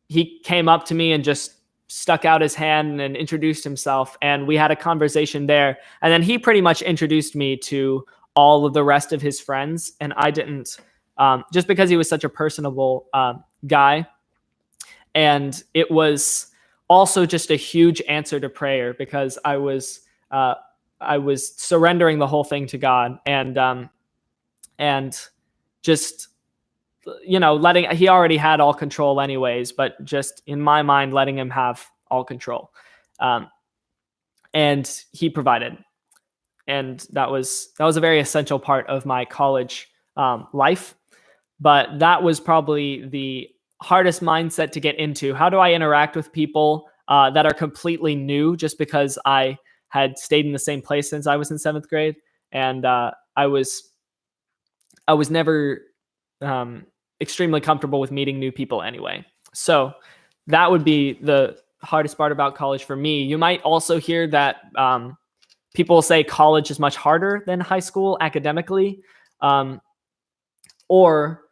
he came up to me and just stuck out his hand and introduced himself, and we had a conversation there. And then he pretty much introduced me to all of the rest of his friends, and I didn't, just because he was such a personable guy. And it was also just a huge answer to prayer, because I was surrendering the whole thing to God, and just, you know, he already had all control anyways, but just in my mind, letting him have all control. And he provided. And that was a very essential part of my college life. But that was probably the hardest mindset to get into. How do I interact with people that are completely new, just because I had stayed in the same place since I was in 7th grade? And I was never extremely comfortable with meeting new people anyway. So that would be the hardest part about college for me. You might also hear that people say college is much harder than high school academically, or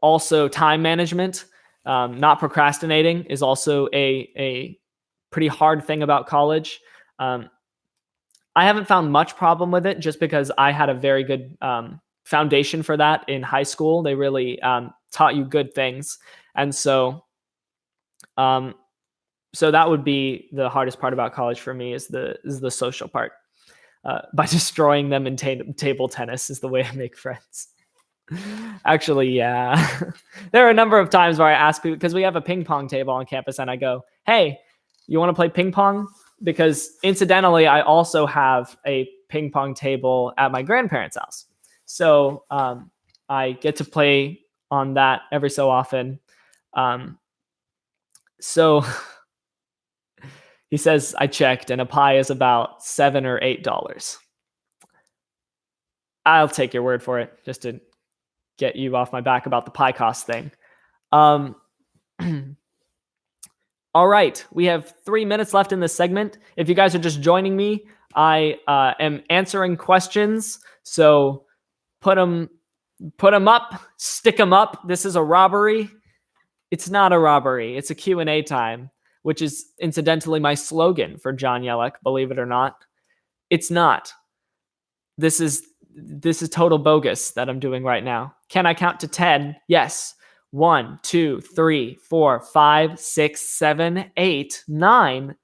also time management. Not procrastinating is also a pretty hard thing about college. I haven't found much problem with it, just because I had a very good foundation for that in high school. They really taught you good things. And so that would be the hardest part about college for me, is the social part. By destroying them in table tennis is the way I make friends. Actually, yeah. There are a number of times where I ask people, because we have a ping pong table on campus, and I go, hey, you want to play ping pong? Because incidentally, I also have a ping pong table at my grandparents' house. So I get to play on that every so often. So he says, I checked, and a pie is about $7 or $8. I'll take your word for it, just to get you off my back about the pie cost thing. All right, we have 3 minutes left in this segment. If you guys are just joining me, I am answering questions. So put them up, stick them up. This is a robbery. It's not a robbery. It's a Q&A time, which is incidentally my slogan for John Yellek, believe it or not. It's not. This is total bogus that I'm doing right now. Can I count to 10? Yes. 1, 2, 3, 4, 5, 6, 7, 8, 9,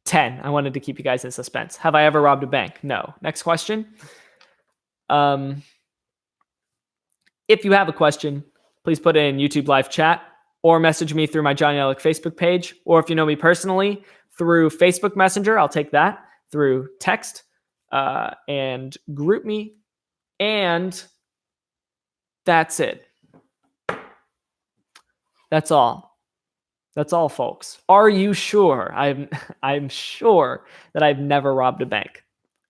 10. I wanted to keep you guys in suspense. Have I ever robbed a bank? No. Next question. If you have a question, please put it in YouTube live chat, or message me through my John Yellek Facebook page. Or if you know me personally, through Facebook Messenger, I'll take that. Through text, and group me. And that's it. That's all. That's all, folks. Are you sure? I'm sure that I've never robbed a bank.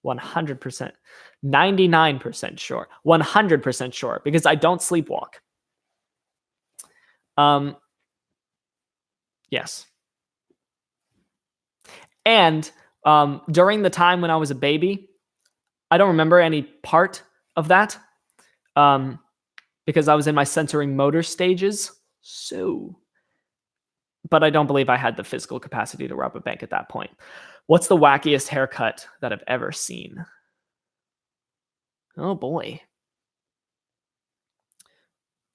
100%. 99% sure. 100% sure, because I don't sleepwalk. Yes. And during the time when I was a baby, I don't remember any part of that, because I was in my sensoring motor stages. So, but I don't believe I had the physical capacity to rob a bank at that point. What's the wackiest haircut that I've ever seen? Oh boy.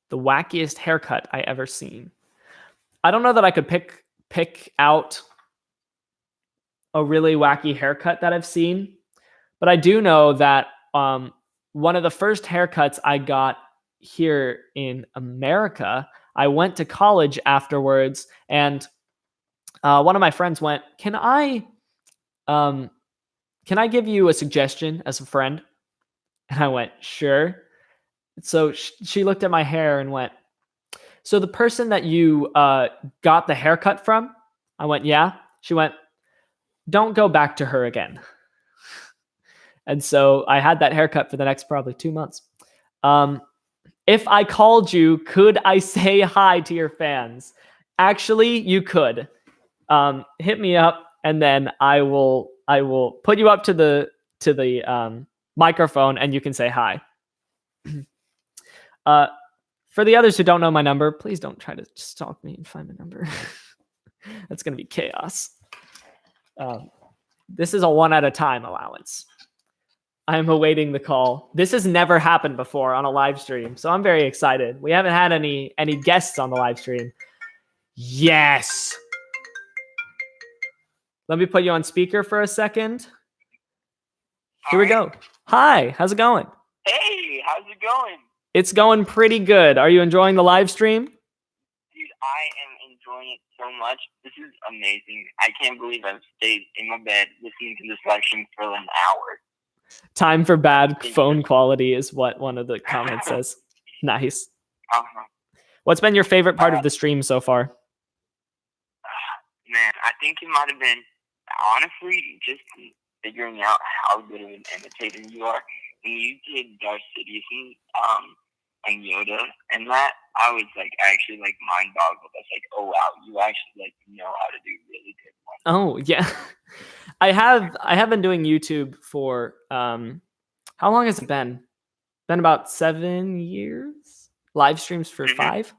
The wackiest haircut I ever seen. I don't know that I could pick out a really wacky haircut that I've seen, but I do know that one of the first haircuts I got here in America, I went to college afterwards, and one of my friends went, can I give you a suggestion as a friend? And I went, sure. So she looked at my hair and went, so the person that you got the haircut from? I went, yeah. She went, don't go back to her again. And so I had that haircut for the next probably 2 months. If I called you, could I say hi to your fans? Actually, you could. Hit me up, and then I will put you up to the microphone, and you can say hi. For the others who don't know my number, please don't try to stalk me and find my number. That's going to be chaos. This is a 1 at a time allowance. I'm awaiting the call. This has never happened before on a live stream, so I'm very excited. We haven't had any guests on the live stream. Yes. Let me put you on speaker for a second. Here we go. Hi, how's it going? Hey, how's it going? It's going pretty good. Are you enjoying the live stream? Dude, I am enjoying it so much. This is amazing. I can't believe I've stayed in my bed listening to this live stream for an hour. Time for bad phone quality is what one of the comments says. Nice. Uh-huh. What's been your favorite part of the stream so far? Man, I think it might have been, honestly, just figuring out how good of an imitator you are. When you did Darth Sidious and Yoda and that, I was like actually like mind boggled. I was like, oh wow, you actually like know how to do really good ones. Oh yeah. I have been doing YouTube for how long has it been? Been about 7 years. Live streams for 5.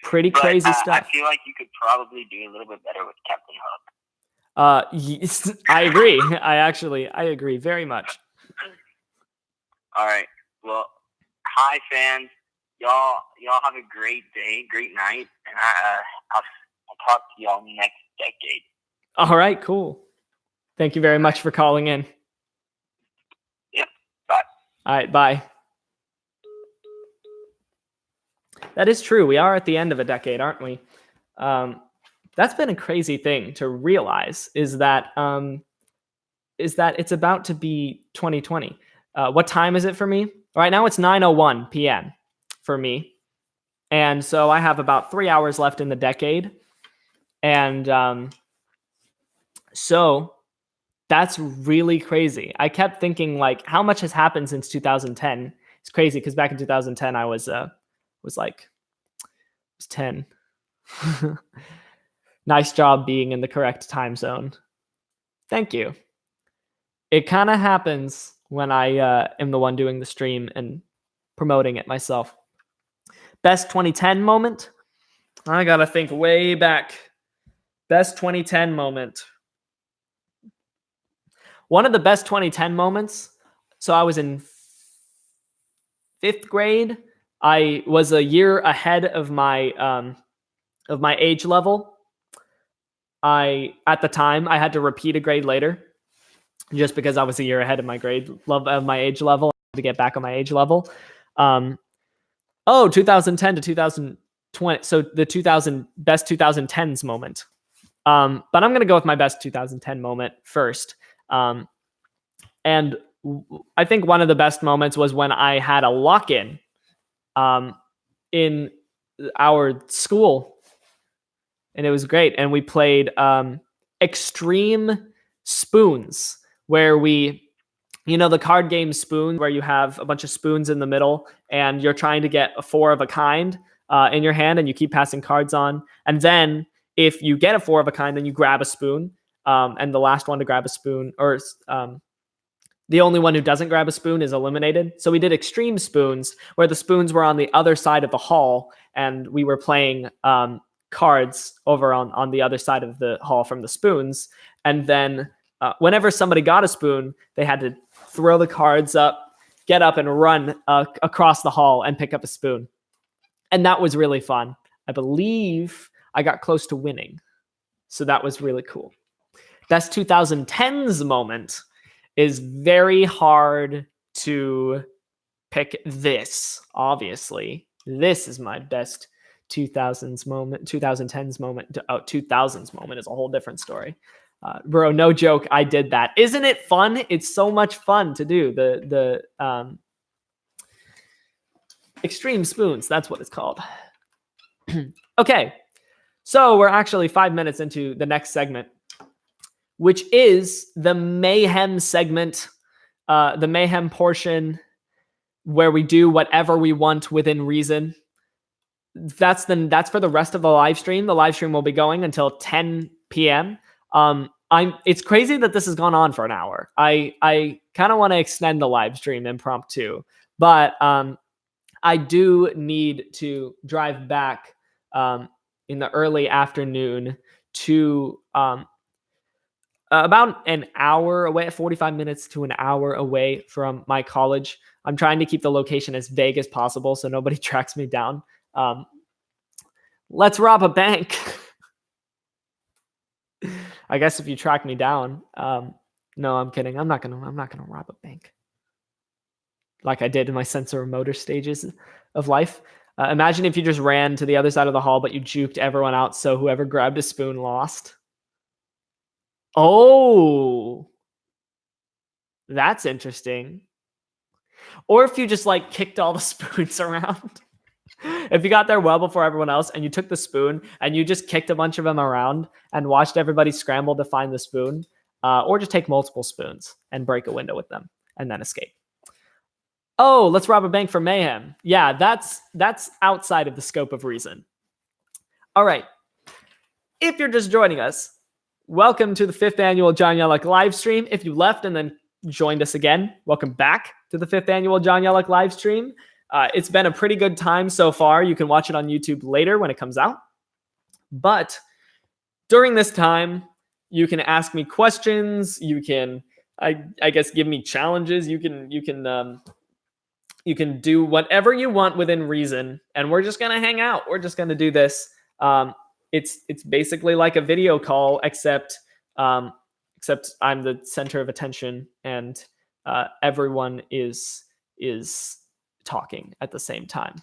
Pretty crazy stuff. I feel like you could probably do a little bit better with Captain Hook. Yes, I agree. I agree very much. All right. Well, hi fans. Y'all have a great day, great night, and I'll talk to y'all next decade. All right, cool. Thank you very much for calling in. Yep. Bye. All right, bye. That is true. We are at the end of a decade, aren't we? That's been a crazy thing to realize is that it's about to be 2020. What time is it for me? Right now it's 9:01 p.m. for me. And so I have about 3 hours left in the decade. And so that's really crazy. I kept thinking like how much has happened since 2010? It's crazy because back in 2010 I was 10. Nice job being in the correct time zone. Thank you. It kind of happens when I am the one doing the stream and promoting it myself. Best 2010 moment? I gotta think way back. Best 2010 moment. One of the best 2010 moments. So I was in 5th grade. I was a year ahead of my age level. At the time I had to repeat a grade later, just because I was a year ahead of my my age level. I had to get back on my age level. 2010 to 2020. So the best 2010s moment. But I'm gonna go with my best 2010 moment first. And I think one of the best moments was when I had a lock-in in our school, and it was great. And we played Extreme Spoons, where we, the card game Spoon, where you have a bunch of spoons in the middle and you're trying to get a 4 of a kind in your hand, and you keep passing cards on. And then if you get a 4 of a kind, then you grab a spoon, and the last one to grab a spoon, or the only one who doesn't grab a spoon is eliminated. So we did Extreme Spoons, where the spoons were on the other side of the hall, and we were playing cards over on the other side of the hall from the spoons. And then whenever somebody got a spoon, they had to throw the cards up, get up, and run across the hall and pick up a spoon. And that was really fun. I believe I got close to winning. So that was really cool. Best 2010s moment is very hard to pick this, obviously. This is my best 2000s moment. 2010s moment. 2000s moment is a whole different story. Bro, no joke, I did that. Isn't it fun? It's so much fun to do. The Extreme Spoons, that's what it's called. Okay, so we're actually 5 minutes into the next segment, which is the mayhem segment, the mayhem portion, where we do whatever we want within reason. That's for the rest of the live stream. The live stream will be going until 10 p.m. It's crazy that this has gone on for an hour. I kind of want to extend the live stream impromptu, but I do need to drive back in the early afternoon to about an hour away, 45 minutes to an hour away from my college. I'm trying to keep the location as vague as possible so nobody tracks me down. Let's rob a bank. I guess if you track me down. No, I'm kidding. I'm not gonna rob a bank like I did in my sensor motor stages of life. Imagine if you just ran to the other side of the hall, but you juked everyone out, so whoever grabbed a spoon lost. Oh, that's interesting. Or if you just like kicked all the spoons around. If you got there well before everyone else and you took the spoon and you just kicked a bunch of them around and watched everybody scramble to find the spoon, or just take multiple spoons and break a window with them and then escape. Oh, let's rob a bank for mayhem. Yeah, that's outside of the scope of reason. All right. If you're just joining us, welcome to the 5th annual John Yellek live stream. If you left and then joined us again, welcome back to the 5th annual John Yellek live stream. It's been a pretty good time so far. You can watch it on YouTube later when it comes out. But during this time, you can ask me questions. You can, I guess, give me challenges. You can do whatever you want within reason, and we're just gonna hang out. We're just gonna do this. It's basically like a video call, except I'm the center of attention, and everyone is talking at the same time.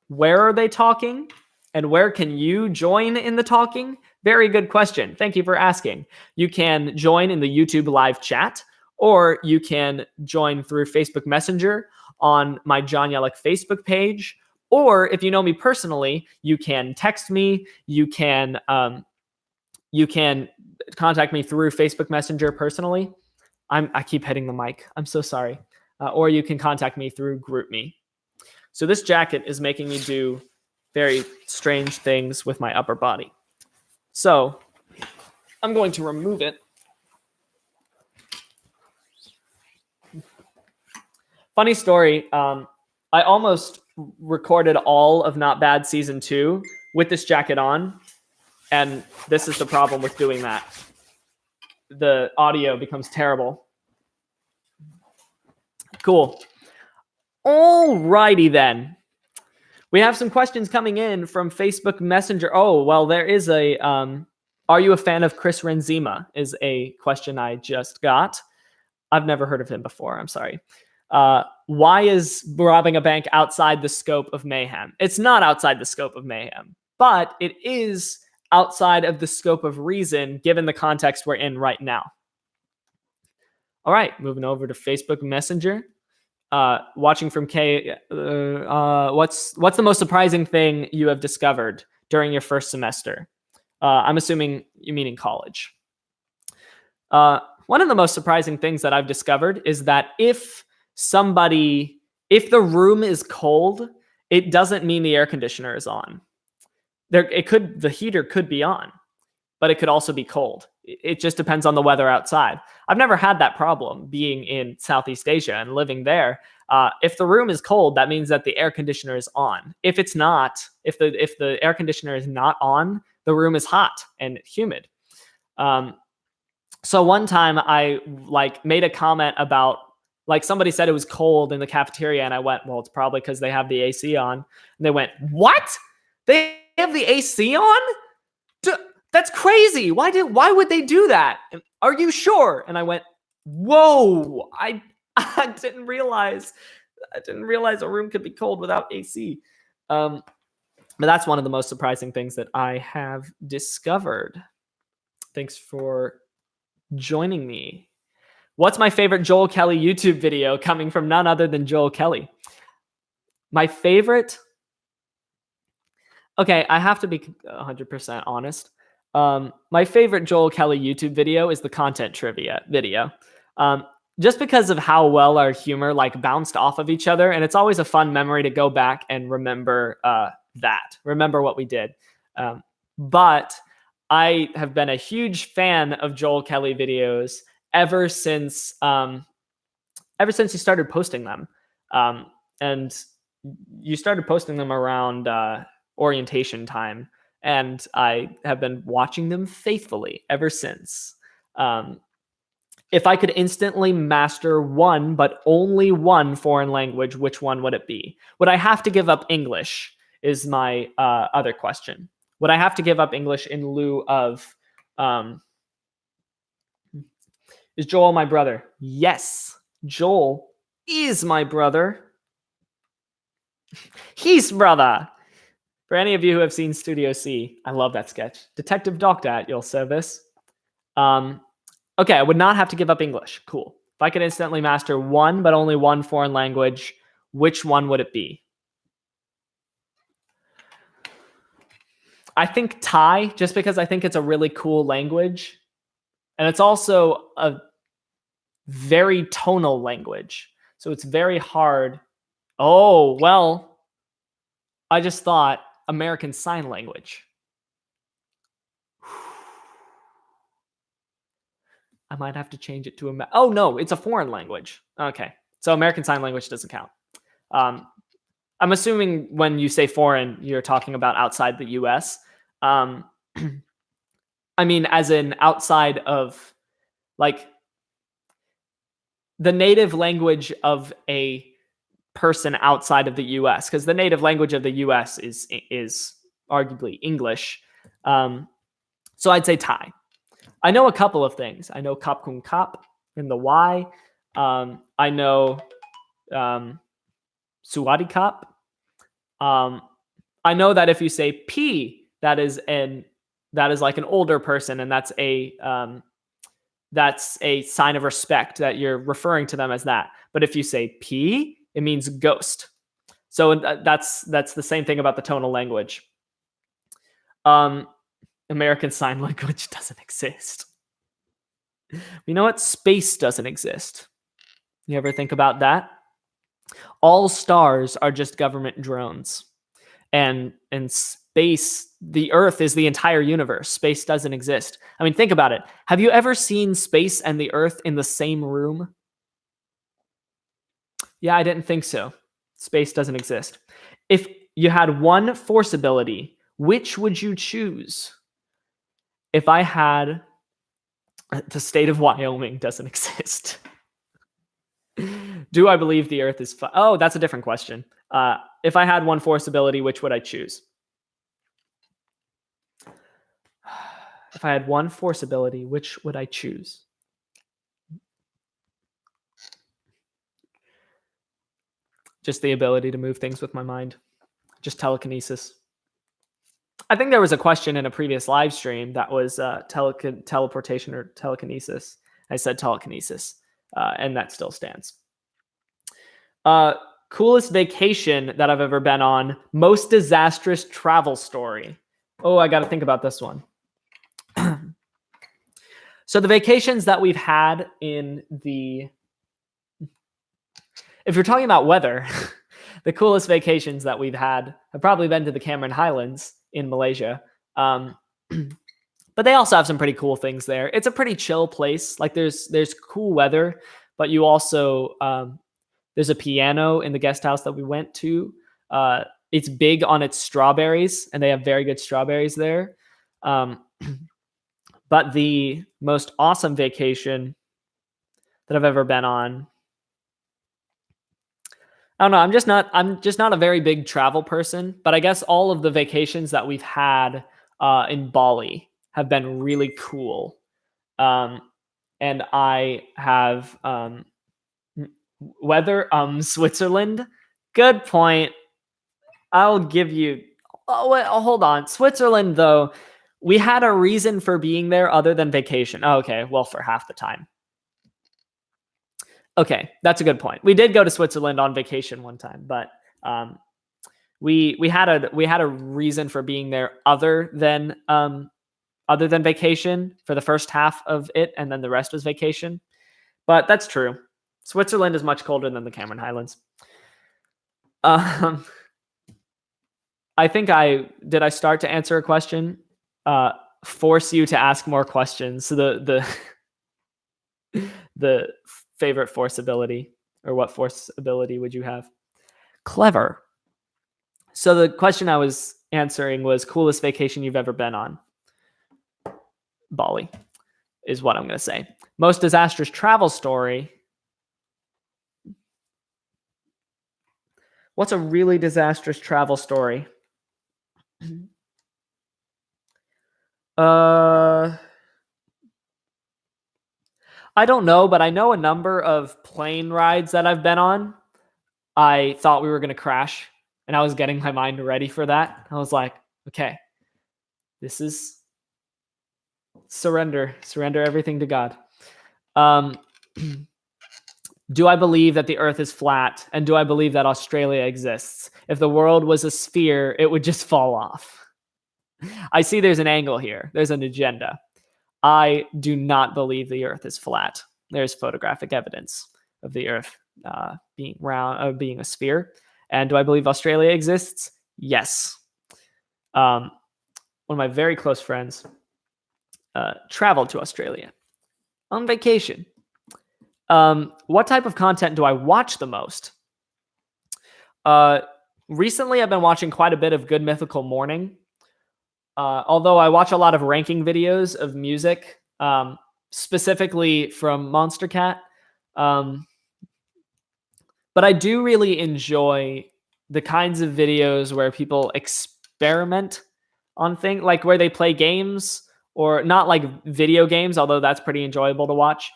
Where are they talking, and where can you join in the talking? Very good question. Thank you for asking. You can join in the YouTube live chat, or you can join through Facebook Messenger on my John Yellek Facebook page. Or if you know me personally, you can text me. You can contact me through Facebook Messenger personally. I keep hitting the mic. I'm so sorry. Or you can contact me through GroupMe. So this jacket is making me do very strange things with my upper body. So I'm going to remove it. Funny story. I almost recorded all of Not Bad Season 2 with this jacket on. And this is the problem with doing that. The audio becomes terrible. Cool. Alrighty then. We have some questions coming in from Facebook Messenger. Oh, well, there is a, are you a fan of Chris Renzema? Is a question I just got. I've never heard of him before. I'm sorry. Why is robbing a bank outside the scope of mayhem? It's not outside the scope of mayhem, but it is outside of the scope of reason given the context we're in right now. All right, moving over to Facebook Messenger. Watching from K, what's the most surprising thing you have discovered during your first semester? I'm assuming you mean in college. One of the most surprising things that I've discovered is that if the room is cold, it doesn't mean the air conditioner is on. The heater could be on, but it could also be cold. It just depends on the weather outside. I've never had that problem being in Southeast Asia and living there. If the room is cold, that means that the air conditioner is on. If it's not, if the air conditioner is not on, the room is hot and humid. So one time I made a comment about somebody said it was cold in the cafeteria, and I went, well, it's probably because they have the AC on. And they went, what? They have the AC on? That's crazy. Why would they do that? Are you sure? And I went, whoa, I didn't realize a room could be cold without AC. But that's one of the most surprising things that I have discovered. Thanks for joining me. What's my favorite Joel Kelly YouTube video, coming from none other than Joel Kelly? My favorite? Okay, I have to be 100% honest. My favorite Joel Kelly YouTube video is the content trivia video. Just because of how well our humor bounced off of each other. And it's always a fun memory to go back and remember remember what we did. But I have been a huge fan of Joel Kelly videos ever since he started posting them. And you started posting them around orientation time, and I have been watching them faithfully ever since. If I could instantly master one, but only one foreign language, which one would it be? Would I have to give up English? Is my other question. Would I have to give up English in lieu of? Is Joel my brother? Yes, Joel is my brother. He's brother. For any of you who have seen Studio C, I love that sketch. Detective Doctor at your service. Okay, I would not have to give up English. Cool. If I could instantly master one, but only one foreign language, which one would it be? I think Thai, just because I think it's a really cool language. And it's also a very tonal language. So it's very hard. Oh, well, I just thought American Sign Language. I might have to change it to oh no, it's a foreign language. Okay, so American Sign Language doesn't count. I'm assuming when you say foreign, you're talking about outside the U.S. I mean, as in outside of, like, the native language of a person outside of the U.S. Because the native language of the U.S. is arguably English. So I'd say Thai. I know a couple of things. I know Kap Kun Kap in the Y. I know Suwadi Kap. I know that if you say P, that is like an older person, and that's a sign of respect that you're referring to them as that. But if you say P, it means ghost. So that's the same thing about the tonal language. American Sign Language doesn't exist. You know what? Space doesn't exist. You ever think about that? All stars are just government drones. And space, the Earth is the entire universe. Space doesn't exist. I mean, think about it. Have you ever seen space and the Earth in the same room? Yeah, I didn't think so. Space doesn't exist. If you had one force ability, which would you choose? If I had... The state of Wyoming doesn't exist. Do I believe the Earth is... Oh, that's a different question. If I had one force ability, which would I choose? If I had one force ability, which would I choose? Just the ability to move things with my mind. Just telekinesis. I think there was a question in a previous live stream that was teleportation or telekinesis. I said telekinesis, and that still stands. Coolest vacation that I've ever been on. Most disastrous travel story. Oh, I got to think about this one. So the vacations that we've had in the... If you're talking about weather, the coolest vacations that we've had have probably been to the Cameron Highlands in Malaysia. But they also have some pretty cool things there. It's a pretty chill place. Like there's cool weather, but you also... there's a piano in the guest house that we went to. It's big on its strawberries, and they have very good strawberries there. But the most awesome vacation that I've ever been on, I don't know. I'm just not a very big travel person, but I guess all of the vacations that we've had in Bali have been really cool. And I have weather, Switzerland. Good point. I'll give you... Oh, wait, hold on. Switzerland, though, we had a reason for being there other than vacation. Oh, okay, well, for half the time. Okay, that's a good point. We did go to Switzerland on vacation one time, but we had a reason for being there other than vacation for the first half of it, and then the rest was vacation. But that's true. Switzerland is much colder than the Cameron Highlands. I think did I start to answer a question? Force you to ask more questions. So the favorite force ability, or what force ability would you have? Clever. So the question I was answering was coolest vacation you've ever been on. Bali is what I'm going to say. Most disastrous travel story. What's a really disastrous travel story? I don't know, but I know a number of plane rides that I've been on. I thought we were going to crash, and I was getting my mind ready for that. I was like, okay, this is surrender everything to God. Do I believe that the earth is flat? And do I believe that Australia exists? If the world was a sphere, it would just fall off. I see there's an angle here. There's an agenda. I do not believe the earth is flat. There's photographic evidence of the earth being round, being a sphere. And do I believe Australia exists? Yes. One of my very close friends traveled to Australia on vacation. What type of content do I watch the most? Recently, I've been watching quite a bit of Good Mythical Morning. Although I watch a lot of ranking videos of music, specifically from Monster Cat. But I do really enjoy the kinds of videos where people experiment on things, like where they play games, or not like video games, although that's pretty enjoyable to watch.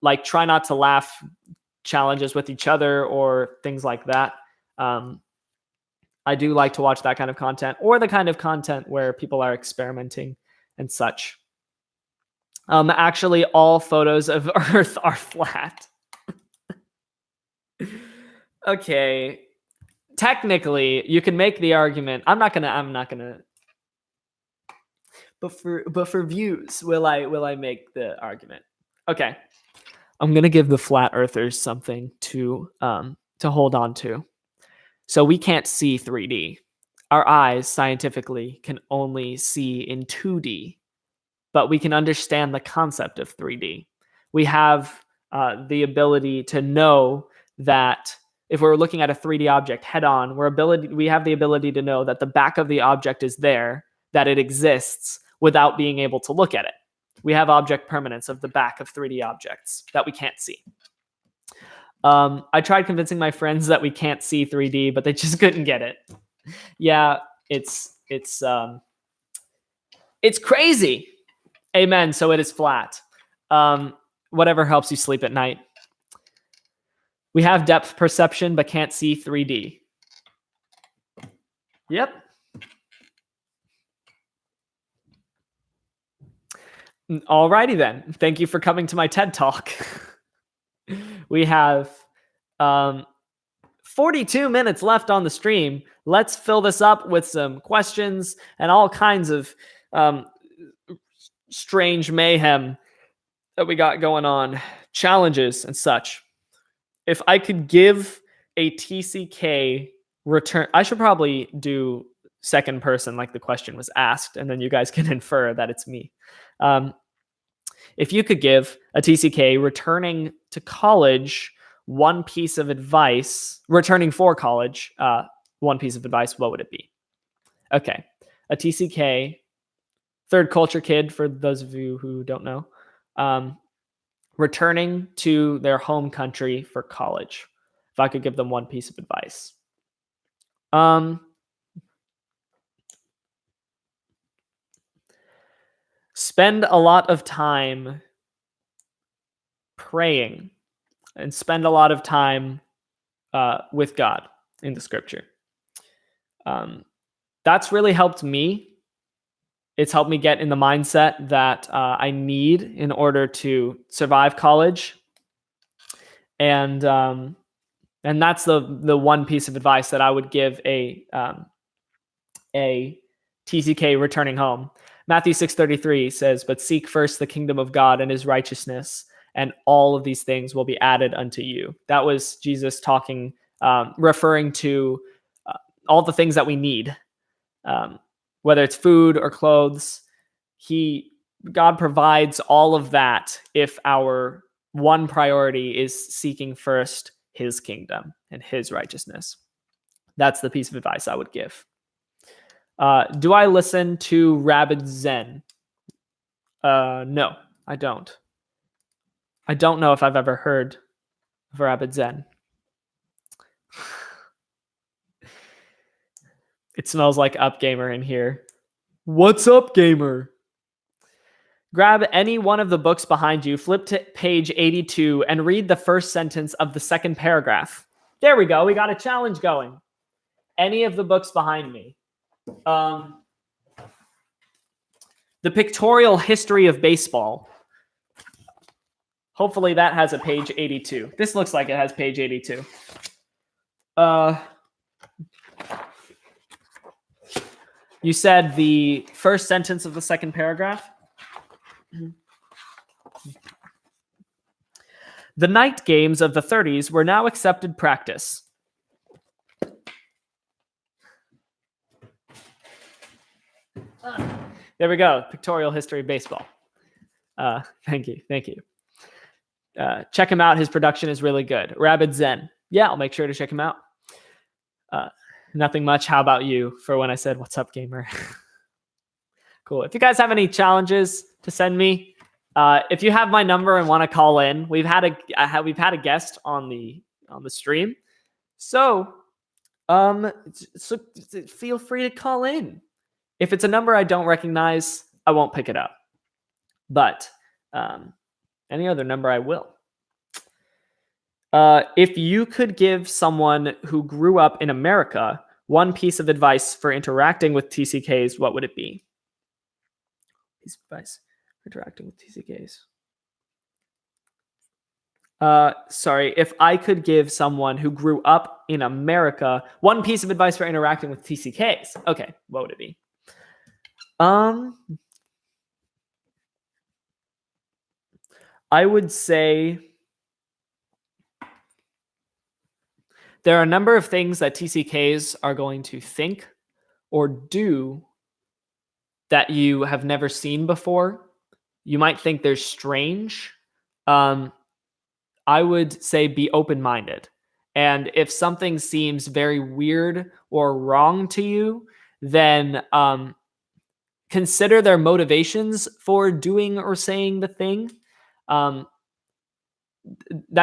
Like try not to laugh challenges with each other or things like that. I do like to watch that kind of content, or the kind of content where people are experimenting and such. Actually, all photos of Earth are flat. Okay. Technically, you can make the argument. I'm not gonna. But for views, will I make the argument? Okay. I'm gonna give the flat earthers something to hold on to. So we can't see 3D. Our eyes scientifically can only see in 2D, but we can understand the concept of 3D. We have the ability to know that if we're looking at a 3D object head on, we have the ability to know that the back of the object is there, that it exists without being able to look at it. We have object permanence of the back of 3D objects that we can't see. I tried convincing my friends that we can't see 3D, but they just couldn't get it. Yeah, it's crazy. Amen. So it is flat. Whatever helps you sleep at night. We have depth perception, but can't see 3D. Yep. Alrighty then. Thank you for coming to my TED Talk. We have 42 minutes left on the stream. Let's fill this up with some questions and all kinds of strange mayhem that we got going on, challenges and such. If I could give a TCK return, I should probably do second person like the question was asked, and then you guys can infer that it's me. If you could give a TCK returning to college one piece of advice, returning for college, one piece of advice, what would it be? Okay. A TCK, third culture kid, for those of you who don't know, returning to their home country for college. If I could give them one piece of advice. Spend a lot of time praying and spend a lot of time with God in the scripture. That's really helped me. It's helped me get in the mindset that I need in order to survive college. And that's the one piece of advice that I would give a TCK returning home. Matthew 6:33 says, "But seek first the kingdom of God and his righteousness, and all of these things will be added unto you." That was Jesus talking, referring to all the things that we need, whether it's food or clothes. God provides all of that if our one priority is seeking first his kingdom and his righteousness. That's the piece of advice I would give. Do I listen to Rabid Zen? No, I don't. I don't know if I've ever heard of Rabid Zen. It smells like Up Gamer in here. What's up, gamer? Grab any one of the books behind you, flip to page 82, and read the first sentence of the second paragraph. There we go. We got a challenge going. Any of the books behind me. The Pictorial History of Baseball. Hopefully that has a page 82. This looks like it has page 82. You said the first sentence of the second paragraph? The night games of the 30s were now accepted practice. There we go. Pictorial History of Baseball. Thank you. Check him out. His production is really good. Rabid Zen. Yeah, I'll make sure to check him out. Nothing much. How about you for when I said, what's up, gamer? Cool. If you guys have any challenges to send me, if you have my number and want to call in, we've had a guest on the stream. So feel free to call in. If it's a number I don't recognize, I won't pick it up. But any other number, I will. If you could give someone who grew up in America one piece of advice for interacting with TCKs, what would it be? Piece of advice for interacting with TCKs. Sorry, if I could give someone who grew up in America one piece of advice for interacting with TCKs. Okay, what would it be? I would say there are a number of things that TCKs are going to think or do that you have never seen before. You might think they're strange. I would say be open-minded. And if something seems very weird or wrong to you, then consider their motivations for doing or saying the thing. That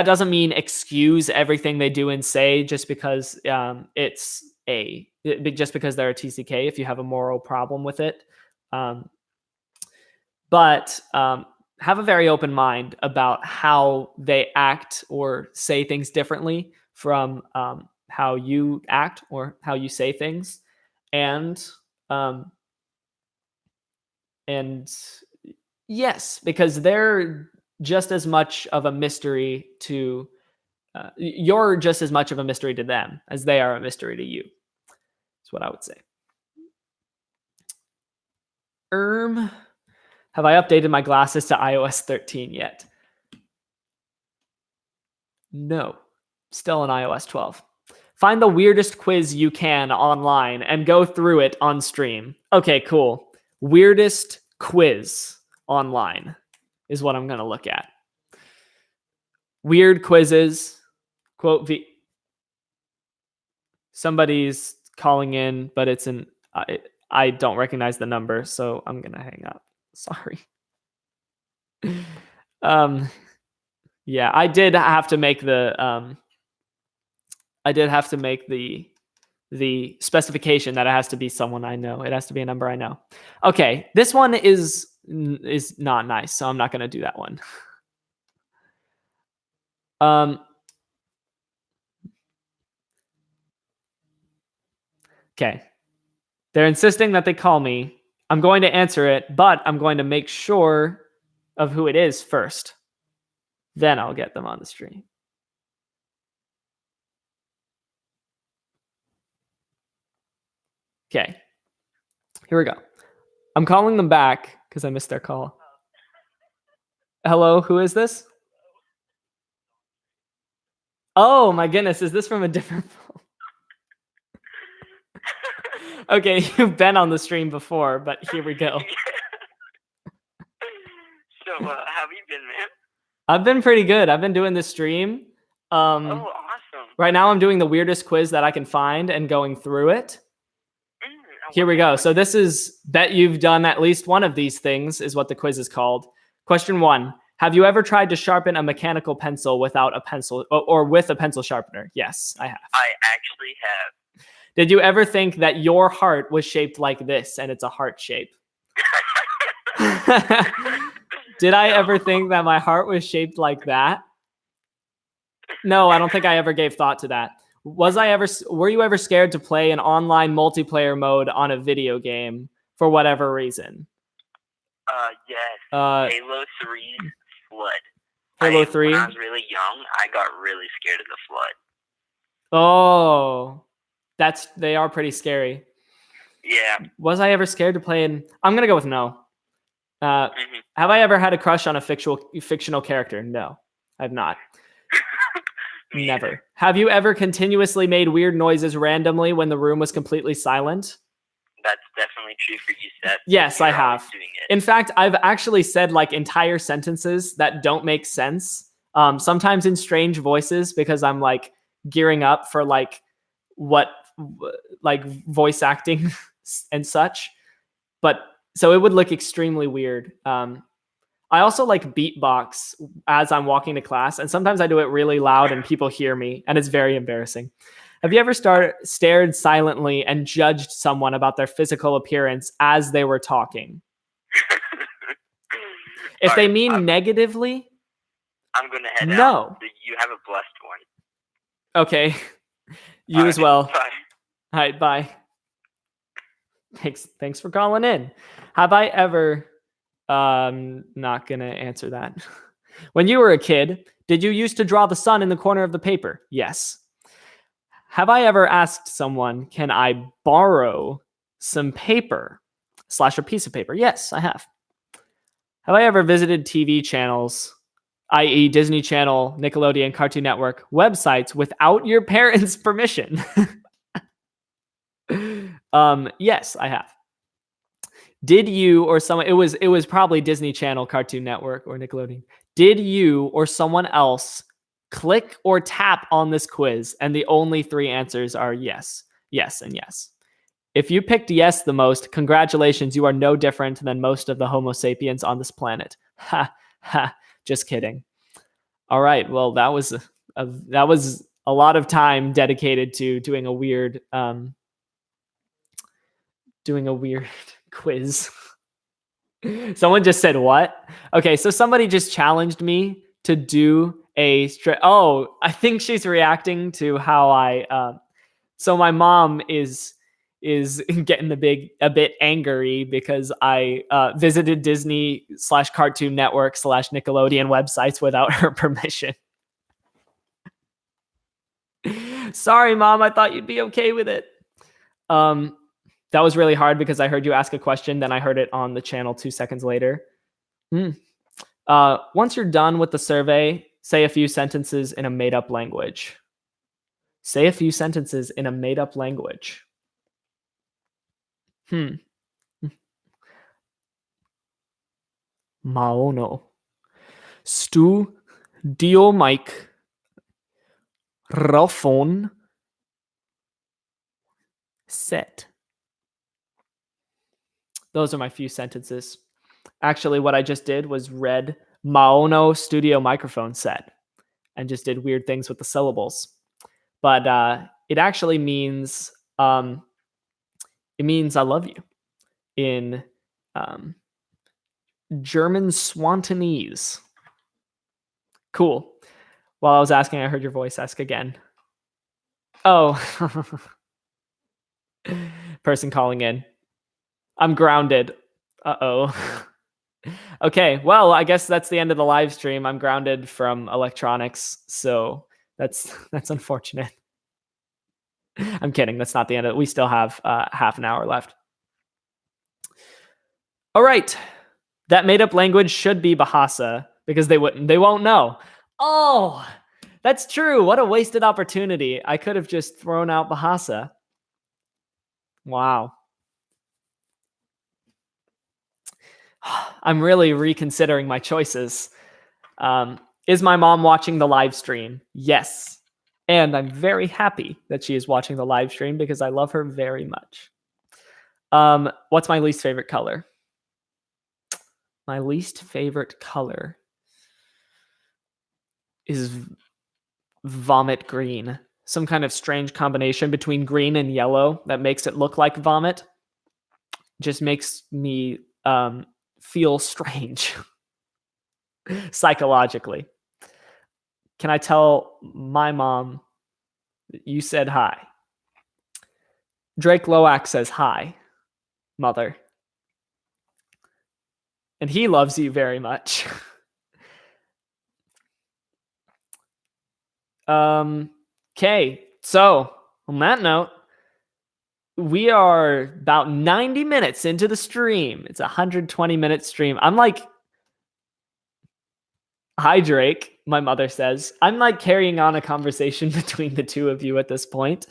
doesn't mean excuse everything they do and say just because just because they're a TCK if you have a moral problem with it. But have a very open mind about how they act or say things differently from how you act or how you say things. And yes, because they're just as much of a mystery to you're just as much of a mystery to them as they are a mystery to you. That's what I would say. Have I updated my glasses to iOS 13 yet? No, still on iOS 12. Find the weirdest quiz you can online and go through it on stream. Okay, cool. Weirdest quiz online is what I'm going to look at. Weird quizzes. Quote somebody's calling in, but it's I don't recognize the number, so I'm going to hang up. Sorry. Yeah, I did have to make the specification that it has to be someone I know. It has to be a number I know. Okay, this one is not nice, so I'm not going to do that one. Okay. They're insisting that they call me. I'm going to answer it, but I'm going to make sure of who it is first. Then I'll get them on the stream. Okay. Here we go. I'm calling them back because I missed their call. Hello, who is this? Oh my goodness, is this from a different phone? Okay, you've been on the stream before, but here we go. So, how have you been, man? I've been pretty good. I've been doing the stream. Oh, awesome. Right now I'm doing the weirdest quiz that I can find and going through it. Here we go. So this is bet you've done at least one of these things is what the quiz is called. Question 1. Have you ever tried to sharpen a mechanical pencil without a pencil or with a pencil sharpener? Yes, I have. I actually have. Did you ever think that your heart was shaped like this and it's a heart shape? Did I ever think that my heart was shaped like that? No, I don't think I ever gave thought to that. Were you ever scared to play an online multiplayer mode on a video game for whatever reason? Yes. Halo 3 Flood. Halo 3? When I was really young, I got really scared of the flood. Oh, they are pretty scary. Yeah. Was I ever scared to play in? I'm gonna go with no. Have I ever had a crush on a fictional character? No, I've not. Never. Have you ever continuously made weird noises randomly when the room was completely silent? That's definitely true for you, Seth. Yes, I have. Doing it. In fact, I've actually said like entire sentences that don't make sense. Sometimes in strange voices because I'm like gearing up for like voice acting and such. But so it would look extremely weird. I also like beatbox as I'm walking to class, and sometimes I do it really loud and people hear me, and it's very embarrassing. Have you ever stared silently and judged someone about their physical appearance as they were talking? If they mean negatively, I'm going to head no. out. You have a blessed one. Okay. You as well. Bye. All right, bye. Thanks for calling in. Have I ever... not gonna answer that. When you were a kid, did you used to draw the sun in the corner of the paper? Yes. Have I ever asked someone, can I borrow some paper / a piece of paper? Yes, I have. Have I ever visited TV channels, i.e. Disney Channel, Nickelodeon, Cartoon Network, websites without your parents' permission? Yes, I have. Did you or someone, it was probably Disney Channel, Cartoon Network, or Nickelodeon. Did you or someone else click or tap on this quiz? And the only 3 answers are yes, yes, and yes. If you picked yes the most, congratulations, you are no different than most of the Homo sapiens on this planet. Ha, ha, just kidding. All right, well, that was a lot of time dedicated to doing a weird quiz. Someone just said what? Okay, so somebody just challenged me to do I think she's reacting to how I so my mom is getting a bit angry because I visited Disney / Cartoon Network / Nickelodeon websites without her permission. Sorry, Mom, I thought you'd be okay with it. That was really hard because I heard you ask a question, then I heard it on the channel 2 seconds later. Once you're done with the survey, say a few sentences in a made-up language. Say a few sentences in a made-up language. Maono. Stu dio Mike. Ralphon. Set. Those are my few sentences. Actually, what I just did was read Maono studio microphone set and just did weird things with the syllables. But it actually means I love you in German Swantonese. Cool. While I was asking, I heard your voice. Ask again. Oh. Person calling in. I'm grounded. Uh-oh. Okay, well, I guess that's the end of the live stream. I'm grounded from electronics, so that's unfortunate. I'm kidding. That's not the end of it. We still have half an hour left. All right. That made-up language should be Bahasa because they won't know. Oh, that's true. What a wasted opportunity. I could have just thrown out Bahasa. Wow. I'm really reconsidering my choices. Is my mom watching the live stream? Yes. And I'm very happy that she is watching the live stream because I love her very much. What's my least favorite color? My least favorite color is vomit green. Some kind of strange combination between green and yellow that makes it look like vomit. Just makes me feel strange psychologically. Can I tell my mom that you said hi? Drake Loak says hi, mother. And he loves you very much. Okay, so on that note, we are about 90 minutes into the stream. It's a 120-minute stream. I'm like, hi, Drake, my mother says. I'm like carrying on a conversation between the two of you at this point.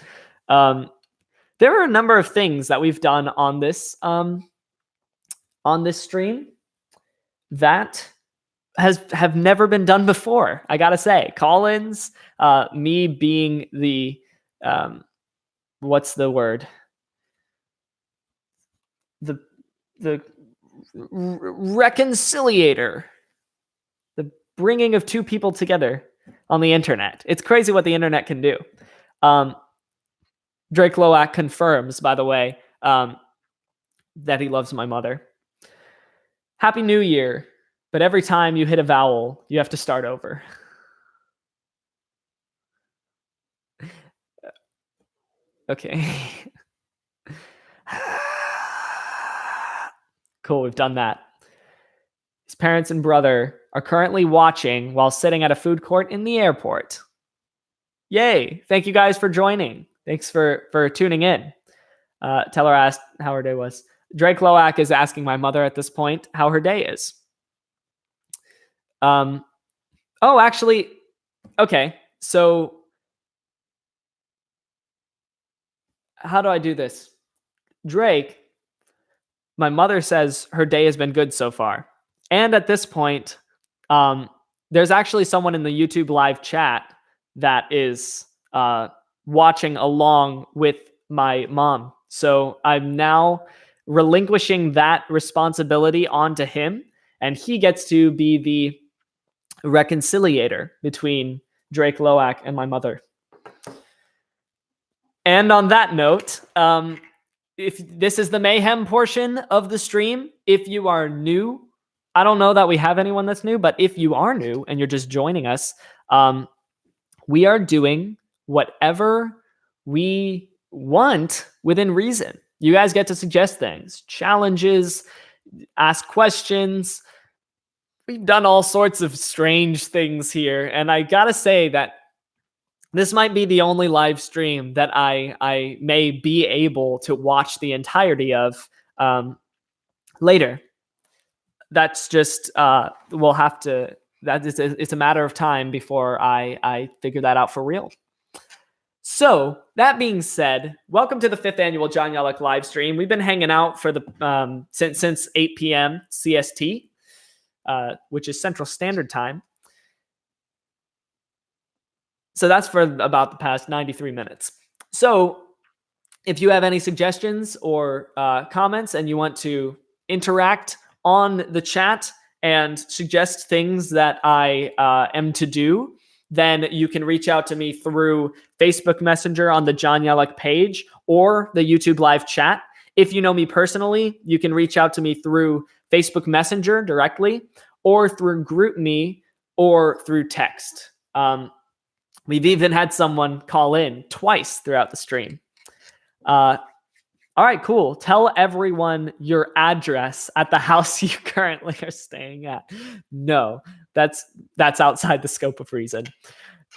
There are a number of things that we've done on this stream that have never been done before. I gotta say, Collins, me being the what's the word? The reconciliator, the bringing of two people together on the internet. It's crazy what the internet can do. Drake Loak confirms, by the way, that he loves my mother. Happy New Year. But every time you hit a vowel, you have to start over. Okay. Cool, we've done that. His parents and brother are currently watching while sitting at a food court in the airport. Yay! Thank you guys for joining. Thanks for tuning in. Teller asked how her day was. Drake Loak is asking my mother at this point how her day is. Oh, actually, okay. So how do I do this? Drake, my mother says her day has been good so far. And at this point, there's actually someone in the YouTube live chat that is watching along with my mom. So I'm now relinquishing that responsibility onto him, and he gets to be the reconciliator between Drake Loak and my mother. And on that note, if this is the mayhem portion of the stream, if you are new, I don't know that we have anyone that's new, but if you are new and you're just joining us, we are doing whatever we want within reason. You guys get to suggest things, challenges, ask questions. We've done all sorts of strange things here. And I gotta say that this might be the only live stream that I may be able to watch the entirety of later. That's just, we'll have to, it's a matter of time before I figure that out for real. So that being said, welcome to the 5th annual John Yellek live stream. We've been hanging out for the since 8 p.m. CST, which is Central Standard Time. So that's for about the past 93 minutes. So if you have any suggestions or comments and you want to interact on the chat and suggest things that I am to do, then you can reach out to me through Facebook Messenger on the John Yellek page or the YouTube live chat. If you know me personally, you can reach out to me through Facebook Messenger directly or through GroupMe or through text. We've even had someone call in twice throughout the stream. All right, cool. Tell everyone your address at the house you currently are staying at. No, that's outside the scope of reason.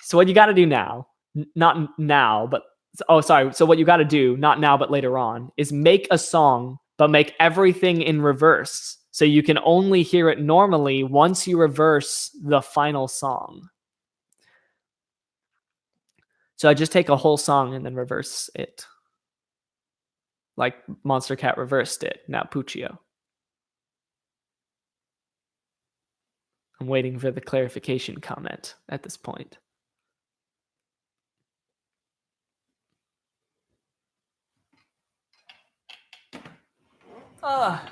So what you got to do now, not now, but So what you got to do, not now, but later on, is make a song, but make everything in reverse. So you can only hear it normally once you reverse the final song. So I just take a whole song and then reverse it. Like Monster Cat reversed it, now Puccio. I'm waiting for the clarification comment at this point. Got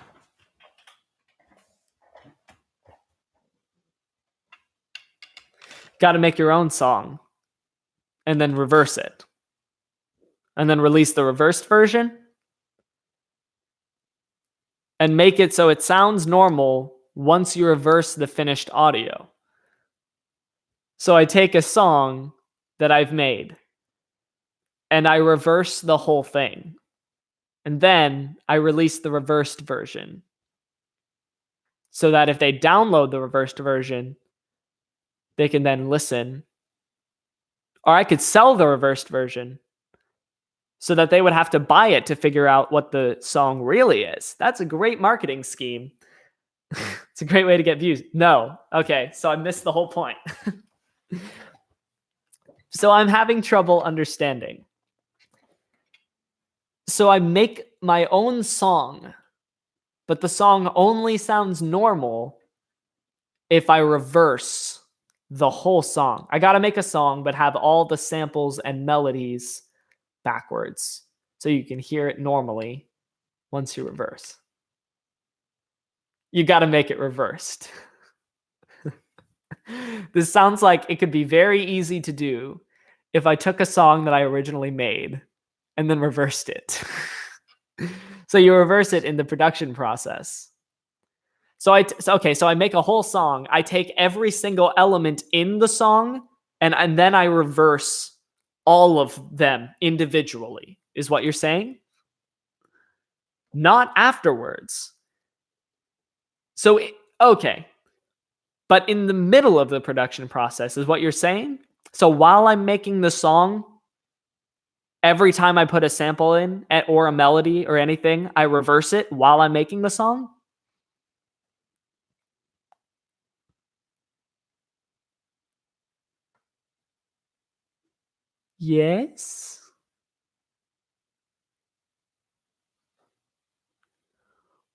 to make your own song and then reverse it. And then release the reversed version and make it so it sounds normal once you reverse the finished audio. So I take a song that I've made and I reverse the whole thing. And then I release the reversed version so that if they download the reversed version, they can then listen. Or I could sell the reversed version so that they would have to buy it to figure out what the song really is. That's a great marketing scheme. It's a great way to get views. No. Okay, so I missed the whole point. So I'm having trouble understanding. So I make my own song, but the song only sounds normal if I reverse the whole song. I got to make a song, but have all the samples and melodies backwards so you can hear it normally once you reverse. You got to make it reversed. This sounds like it could be very easy to do if I took a song that I originally made and then reversed it. So you reverse it in the production process. So I make a whole song. I take every single element in the song and then I reverse all of them individually, is what you're saying? Not afterwards. So, okay. But in the middle of the production process is what you're saying? So while I'm making the song, every time I put a sample in or a melody or anything, I reverse it while I'm making the song? Yes.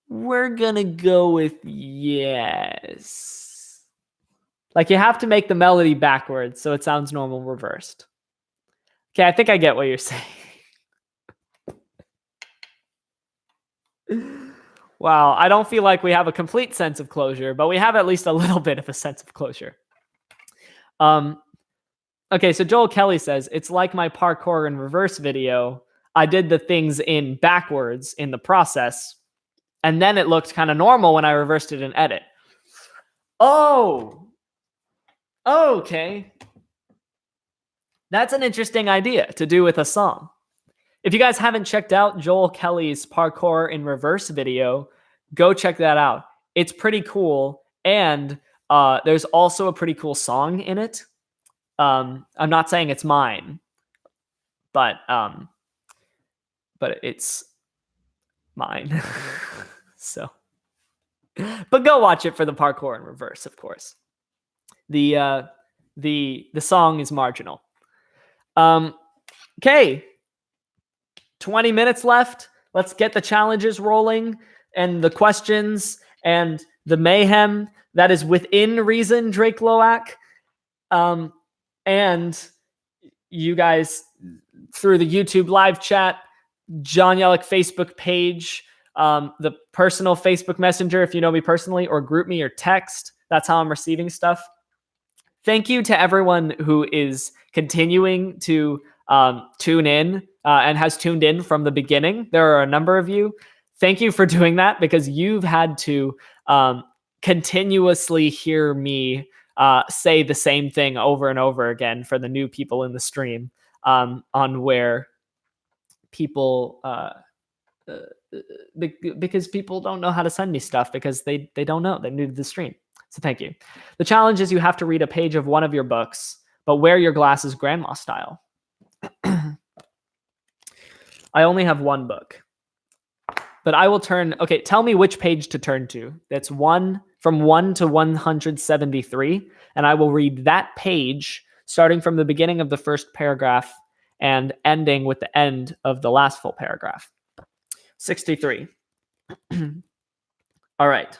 We're gonna go with yes. Like you have to make the melody backwards so it sounds normal reversed. Okay, I think I get what you're saying. Wow, I don't feel like we have a complete sense of closure, but we have at least a little bit of a sense of closure. Okay, so Joel Kelly says, it's like my parkour in reverse video. I did the things in backwards in the process, and then it looked kind of normal when I reversed it in edit. Oh, okay. That's an interesting idea to do with a song. If you guys haven't checked out Joel Kelly's parkour in reverse video, go check that out. It's pretty cool, and there's also a pretty cool song in it. I'm not saying it's mine, but it's mine. So, but go watch it for the parkour in reverse, of course. The song is marginal. Okay, 20 minutes left. Let's get the challenges rolling and the questions and the mayhem that is within reason, Drake Loack. And you guys through the YouTube live chat, John Yellek Facebook page, the personal Facebook Messenger, if you know me personally, or group me or text. That's how I'm receiving stuff. Thank you to everyone who is continuing to tune in and has tuned in from the beginning. There are a number of you. Thank you for doing that because you've had to continuously hear me say the same thing over and over again for the new people in the stream on where people because people don't know how to send me stuff because they don't know. They're new to the stream. So thank you. The challenge is you have to read a page of one of your books, but wear your glasses grandma style. I only have one book, but I will turn. Okay, tell me which page to turn to. That's from 1 to 173, and I will read that page starting from the beginning of the first paragraph and ending with the end of the last full paragraph. 63. All right.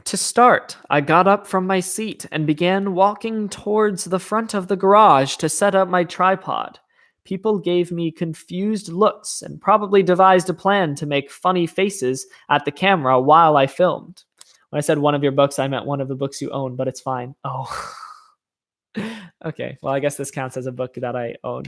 To start, I got up from my seat and began walking towards the front of the garage to set up my tripod. People gave me confused looks and probably devised a plan to make funny faces at the camera while I filmed. When I said one of your books, I meant one of the books you own, but it's fine. Oh. Okay, well, I guess this counts as a book that I own.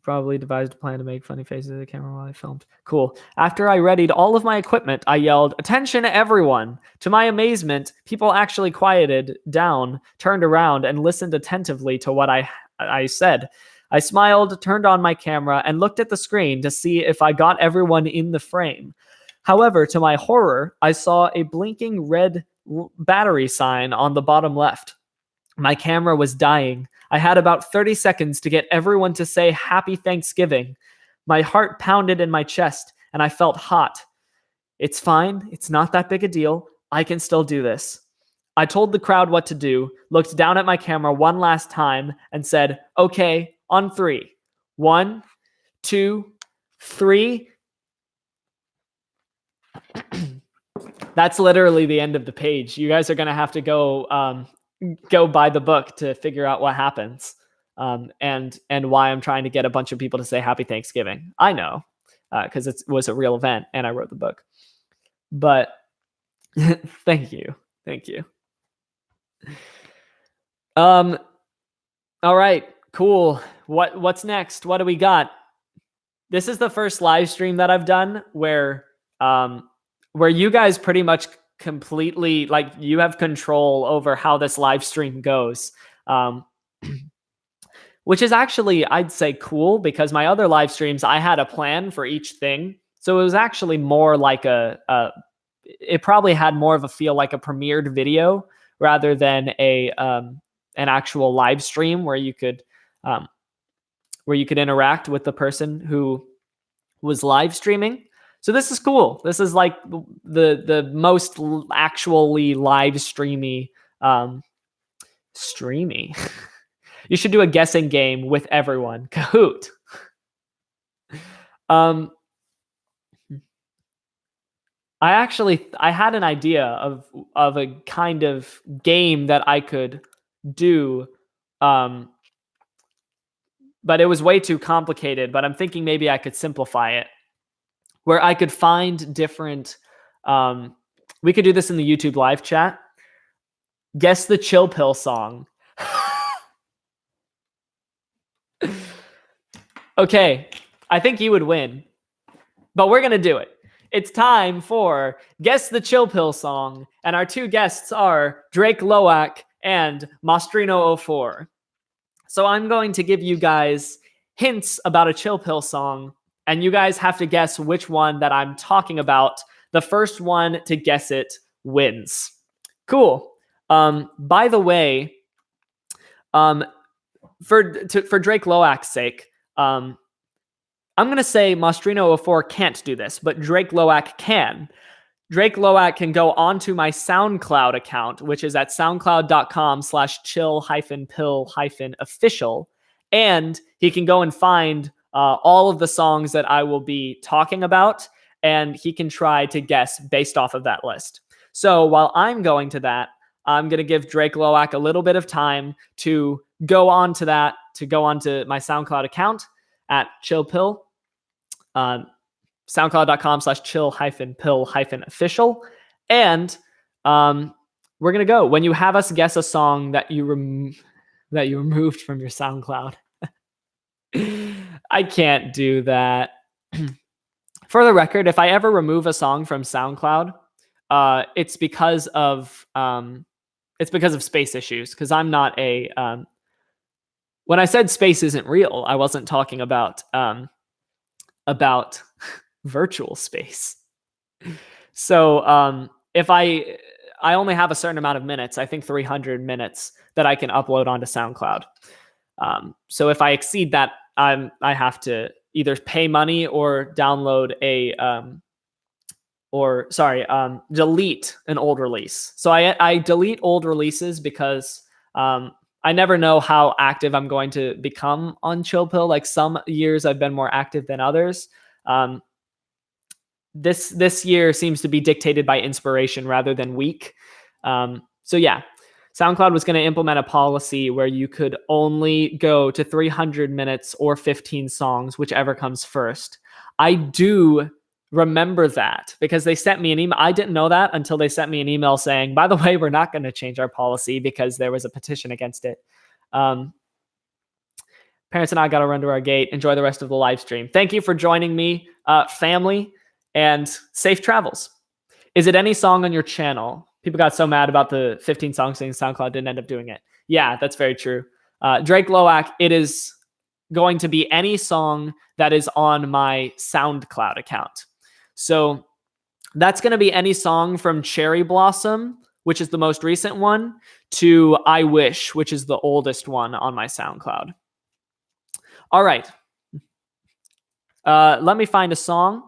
Probably devised a plan to make funny faces at the camera while I filmed. Cool. After I readied all of my equipment, I yelled, "Attention, everyone!" To my amazement, people actually quieted down, turned around, and listened attentively to what I said. I smiled, turned on my camera, and looked at the screen to see if I got everyone in the frame. However, to my horror, I saw a blinking red battery sign on the bottom left. My camera was dying. I had about 30 seconds to get everyone to say Happy Thanksgiving. My heart pounded in my chest, and I felt hot. It's fine. It's not that big a deal. I can still do this. I told the crowd what to do, looked down at my camera one last time, and said, "Okay, on 3. 1, 2, 3. That's literally the end of the page. You guys are going to have to go buy the book to figure out what happens, and why I'm trying to get a bunch of people to say Happy Thanksgiving. I know, because it was a real event and I wrote the book. But thank you. All right, cool. What's next? What do we got? This is the first live stream that I've done where you guys pretty much completely, like, you have control over how this live stream goes, which is actually, I'd say, cool, because my other live streams, I had a plan for each thing, so it was actually more like it probably had more of a feel like a premiered video rather than an actual live stream where you could interact with the person who was live streaming. So this is cool. This is like the most actually live streamy. You should do a guessing game with everyone. Kahoot. I had an idea of a kind of game that I could do, but it was way too complicated. But I'm thinking maybe I could simplify it, where I could find different. We could do this in the YouTube live chat. Guess the Chill Pill song. Okay, I think you would win, but we're gonna do it. It's time for Guess the Chill Pill song, and our two guests are Drake Loak and Mostrino04. So I'm going to give you guys hints about a Chill Pill song, and you guys have to guess which one that I'm talking about. The first one to guess it wins. Cool. By the way, for Drake Loak's sake, I'm going to say Mostrino04 can't do this, but Drake Loak can. Drake Loak can go onto my SoundCloud account, which is at soundcloud.com/chill-pill-official, and he can go and find all of the songs that I will be talking about, and he can try to guess based off of that list. So while I'm going to that, I'm going to give Drake Loak a little bit of time to go on to that, to go onto my SoundCloud account at chillpill, soundcloud.com/chill-pill-official. And we're going to go. When you have us guess a song that you removed from your SoundCloud. I can't do that. For the record, if I ever remove a song from SoundCloud, it's because of space issues. Because I'm not a when I said space isn't real, I wasn't talking about virtual space. So if I only have a certain amount of minutes, I think 300 minutes that I can upload onto SoundCloud. So if I exceed that, I have to either pay money or download delete an old release. So I delete old releases because I never know how active I'm going to become on Chill Pill. Like, some years I've been more active than others. This year seems to be dictated by inspiration rather than week. So yeah. SoundCloud was going to implement a policy where you could only go to 300 minutes or 15 songs, whichever comes first. I do remember that because they sent me an email. I didn't know that until they sent me an email saying, by the way, we're not going to change our policy because there was a petition against it. Parents and I got to run to our gate. Enjoy the rest of the live stream. Thank you for joining me, family, and safe travels. Is it any song on your channel? People got so mad about the 15 songs saying SoundCloud didn't end up doing it. Yeah, that's very true. Drake Loak, it is going to be any song that is on my SoundCloud account. So that's going to be any song from Cherry Blossom, which is the most recent one, to I Wish, which is the oldest one on my SoundCloud. All right. Let me find a song.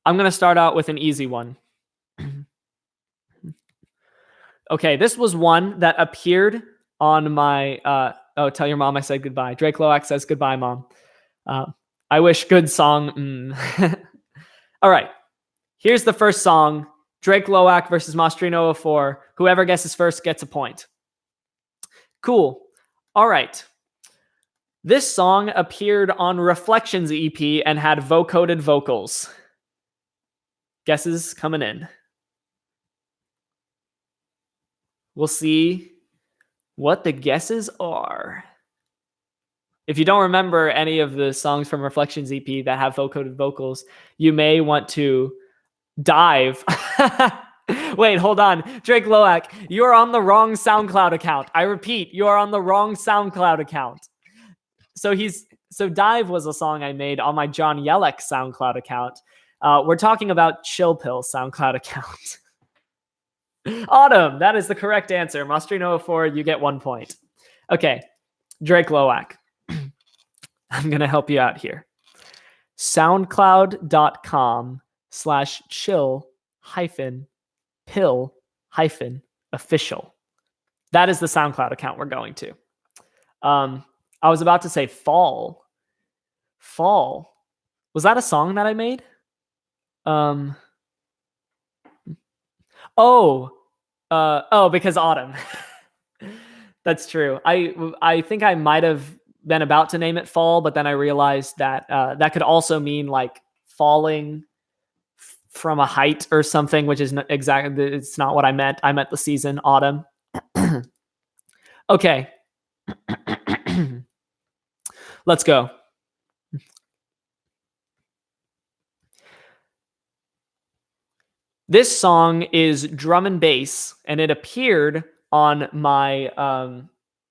I'm going to start out with an easy one. Okay, this was one that appeared on my... tell your mom I said goodbye. Drake Loak says goodbye, Mom. I wish good song. All right, here's the first song. Drake Loak versus Mostrino04. Whoever guesses first gets a point. Cool. All right. This song appeared on Reflections EP and had vocoded vocals. Guesses coming in. We'll see what the guesses are. If you don't remember any of the songs from Reflections EP that have vocoded vocals, you may want to dive. Wait, hold on. Drake Loak, you are on the wrong SoundCloud account. I repeat, you are on the wrong SoundCloud account. So Dive was a song I made on my John Yellek SoundCloud account. We're talking about Chill Pill SoundCloud account. Autumn, that is the correct answer. Mostrino04, you get 1 point. Okay, Drake Loak. I'm going to help you out here. SoundCloud.com/chill-pill-official. That is the SoundCloud account we're going to. I was about to say Fall. Fall. Was that a song that I made? Because Autumn. That's true. I think I might have been about to name it Fall, but then I realized that that could also mean like falling from a height or something, which is exactly, it's not what I meant. I meant the season, Autumn. Okay. Let's go. This song is drum and bass, and it appeared on my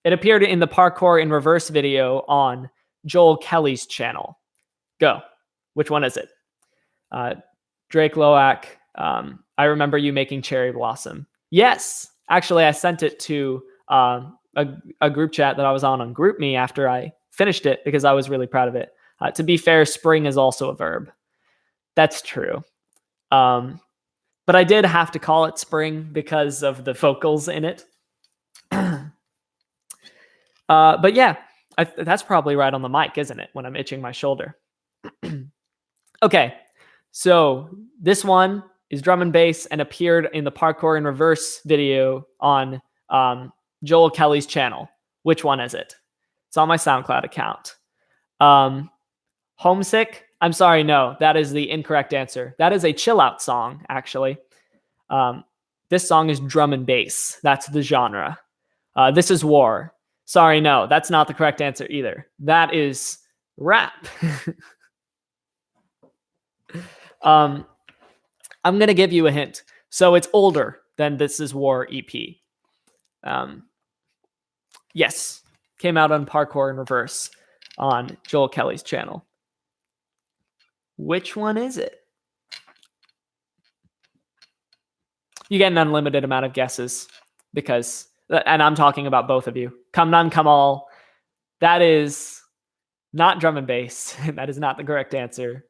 it appeared in the Parkour in Reverse video on Joel Kelly's channel. Go. Which one is it? Drake Loak, I remember you making Cherry Blossom. Yes. Actually, I sent it to a group chat that I was on GroupMe after I finished it because I was really proud of it. To be fair, spring is also a verb. That's true. But I did have to call it spring because of the vocals in it. But yeah, that's probably right on the mic, isn't it? When I'm itching my shoulder. Okay, so this one is drum and bass and appeared in the Parkour in Reverse video on Joel Kelly's channel. Which one is it? It's on my SoundCloud account. Homesick? I'm sorry, no, that is the incorrect answer. That is a chill out song, actually. This song is drum and bass. That's the genre. This is War. Sorry, no, that's not the correct answer either. That is rap. I'm going to give you a hint. So it's older than This Is War EP. Yes, came out on Parkour in Reverse on Joel Kelly's channel. Which one is it? You get an unlimited amount of guesses because, and I'm talking about both of you. Come none, come all. That is not drum and bass. That is not the correct answer.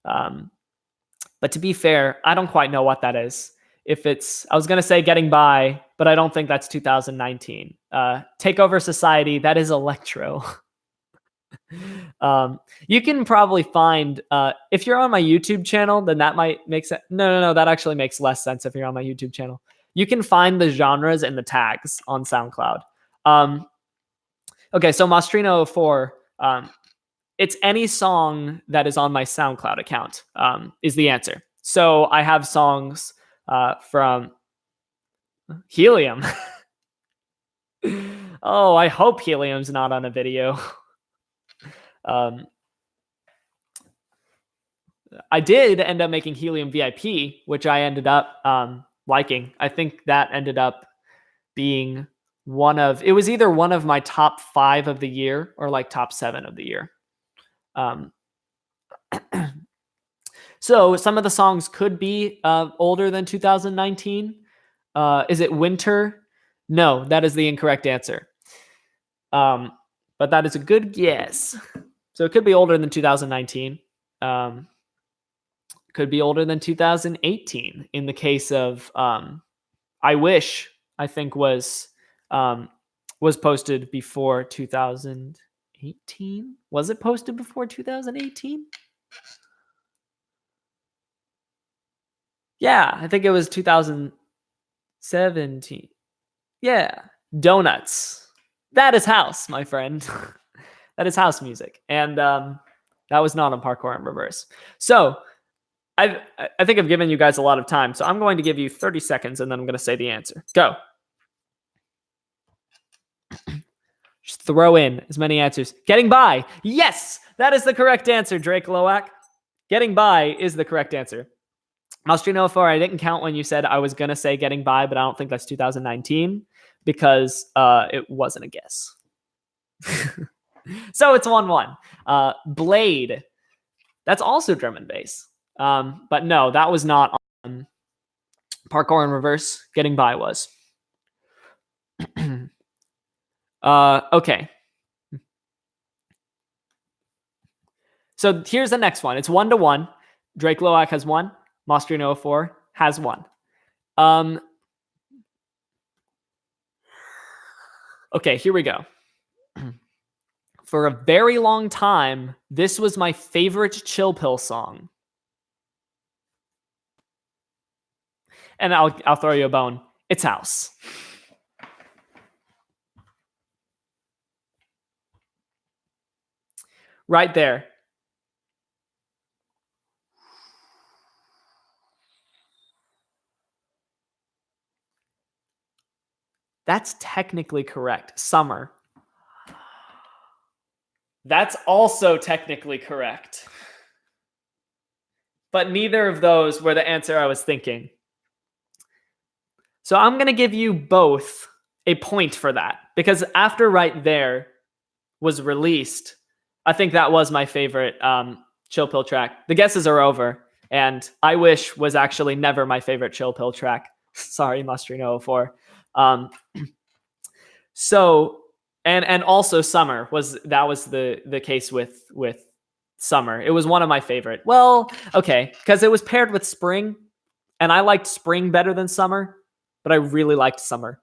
But to be fair, I don't quite know what that is. If it's, I was going to say Getting By, but I don't think that's 2019. Take Over Society, that is electro. You can probably find if you're on my YouTube channel, then that might make sense. No, that actually makes less sense if you're on my YouTube channel. You can find the genres and the tags on SoundCloud. Okay, so Mastrino04, it's any song that is on my SoundCloud account is the answer. So I have songs from Helium. Oh, I hope Helium's not on a video. I did end up making Helium VIP, which I ended up liking. I think that ended up being it was either one of my top 5 of the year or like top 7 of the year. So some of the songs could be older than 2019. Is it Winter? No, that is the incorrect answer. But that is a good guess. So it could be older than 2019. Could be older than 2018 in the case of I Wish, I think was posted before 2018. Was it posted before 2018? Yeah, I think it was 2017. Yeah, Donuts. That is house, my friend. That is house music. And that was not on Parkour in Reverse. So I think I've given you guys a lot of time. So I'm going to give you 30 seconds and then I'm going to say the answer. Go. Just throw in as many answers. Getting By. Yes, that is the correct answer, Drake Loak. Getting By is the correct answer. Mastrino04, I didn't count when you said I was going to say Getting By, but I don't think that's 2019 because it wasn't a guess. So it's 1-1. Blade. That's also drum and bass. But no, that was not on Parkour in Reverse. Getting By was. Okay. So here's the next one. It's 1-1. Drake Loak has 1. Mastrino04 has 1. Okay, here we go. For a very long time, this was my favorite Chill Pill song. And I'll throw you a bone. It's House. Right there. That's technically correct. Summer. That's also technically correct. But neither of those were the answer I was thinking. So I'm going to give you both a point for that. Because after Right There was released, I think that was my favorite Chill Pill track. The guesses are over. And I Wish was actually never my favorite Chill Pill track. Sorry, Mastrino04. So, and also Summer was the case with Summer. It was one of my favorite. Well, okay, because it was paired with Spring, and I liked Spring better than Summer, but I really liked Summer.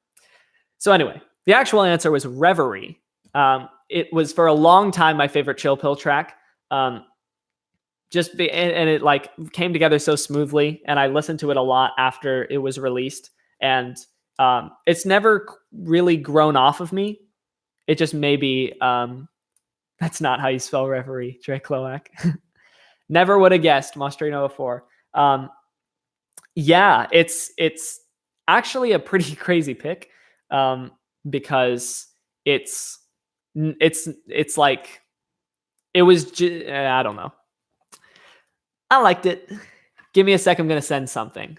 So anyway, the actual answer was Reverie. It was for a long time my favorite Chill Pill track. And it like came together so smoothly, and I listened to it a lot after it was released, and it's never really grown off of me. It just maybe that's not how you spell Reverie, Drake Loak. Never would have guessed, Mastrino04. Yeah, it's actually a pretty crazy pick because it's like it was. I don't know. I liked it. Give me a sec. I'm gonna send something.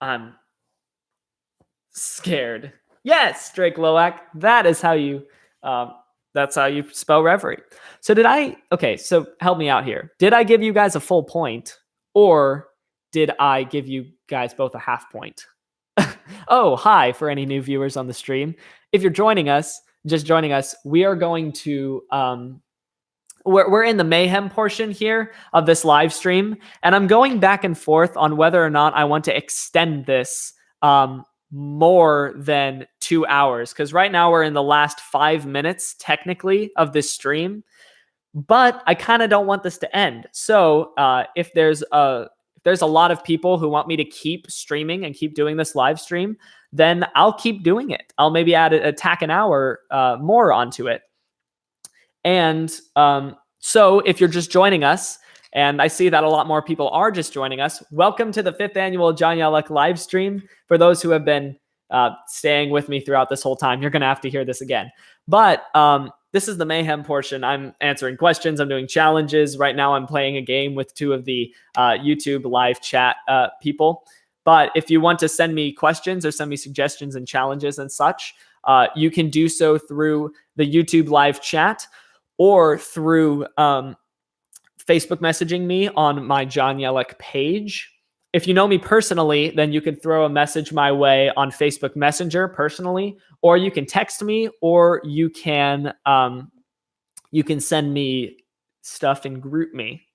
I'm scared. Yes, Drake Loak. That is how you. That's how you spell Reverie. So so help me out here. Did I give you guys a full point, or did I give you guys both a half point? Oh, hi for any new viewers on the stream. If you're just joining us, we are going to we're in the mayhem portion here of this live stream, and I'm going back and forth on whether or not I want to extend this more than 2 hours, because right now we're in the last 5 minutes technically of this stream, but I kind of don't want this to end. So if there's a lot of people who want me to keep streaming and keep doing this live stream, then I'll keep doing it. I'll maybe tack an hour more onto it. And so if you're just joining us, and I see that a lot more people are just joining us, welcome to the 5th annual John Yellek live stream. For those who have been staying with me throughout this whole time, you're going to have to hear this again. But this is the mayhem portion. I'm answering questions. I'm doing challenges. Right now I'm playing a game with 2 of the YouTube live chat people. But if you want to send me questions or send me suggestions and challenges and such, you can do so through the YouTube live chat or through Facebook messaging me on my John Yellek page. If you know me personally, then you can throw a message my way on Facebook Messenger personally, or you can text me, or you can send me stuff and group me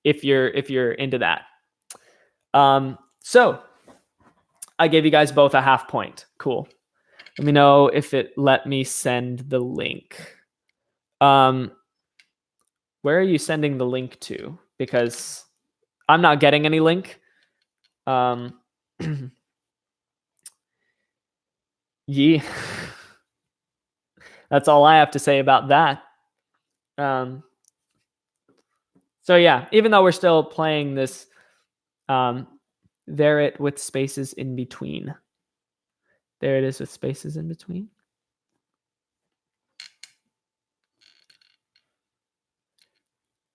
if you're into that. So I gave you guys both a half point. Cool. Let me know if it let me send the link. Where are you sending the link to? Because I'm not getting any link. Yeah. That's all I have to say about that. So yeah, even though we're still playing this, there it with spaces in between. There it is with spaces in between.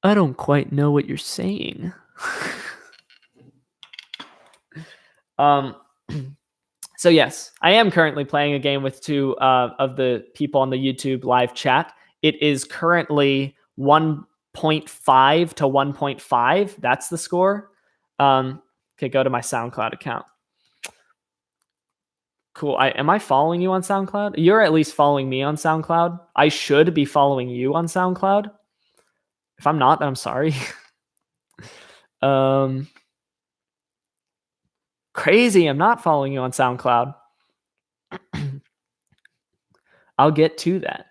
I don't quite know what you're saying. So yes, I am currently playing a game with 2 of the people on the YouTube live chat. It is currently 1.5 to 1.5. That's the score. Okay, go to my SoundCloud account. Cool. Am I following you on SoundCloud? You're at least following me on SoundCloud. I should be following you on SoundCloud. If I'm not, then I'm sorry. Crazy. I'm not following you on SoundCloud. I'll get to that.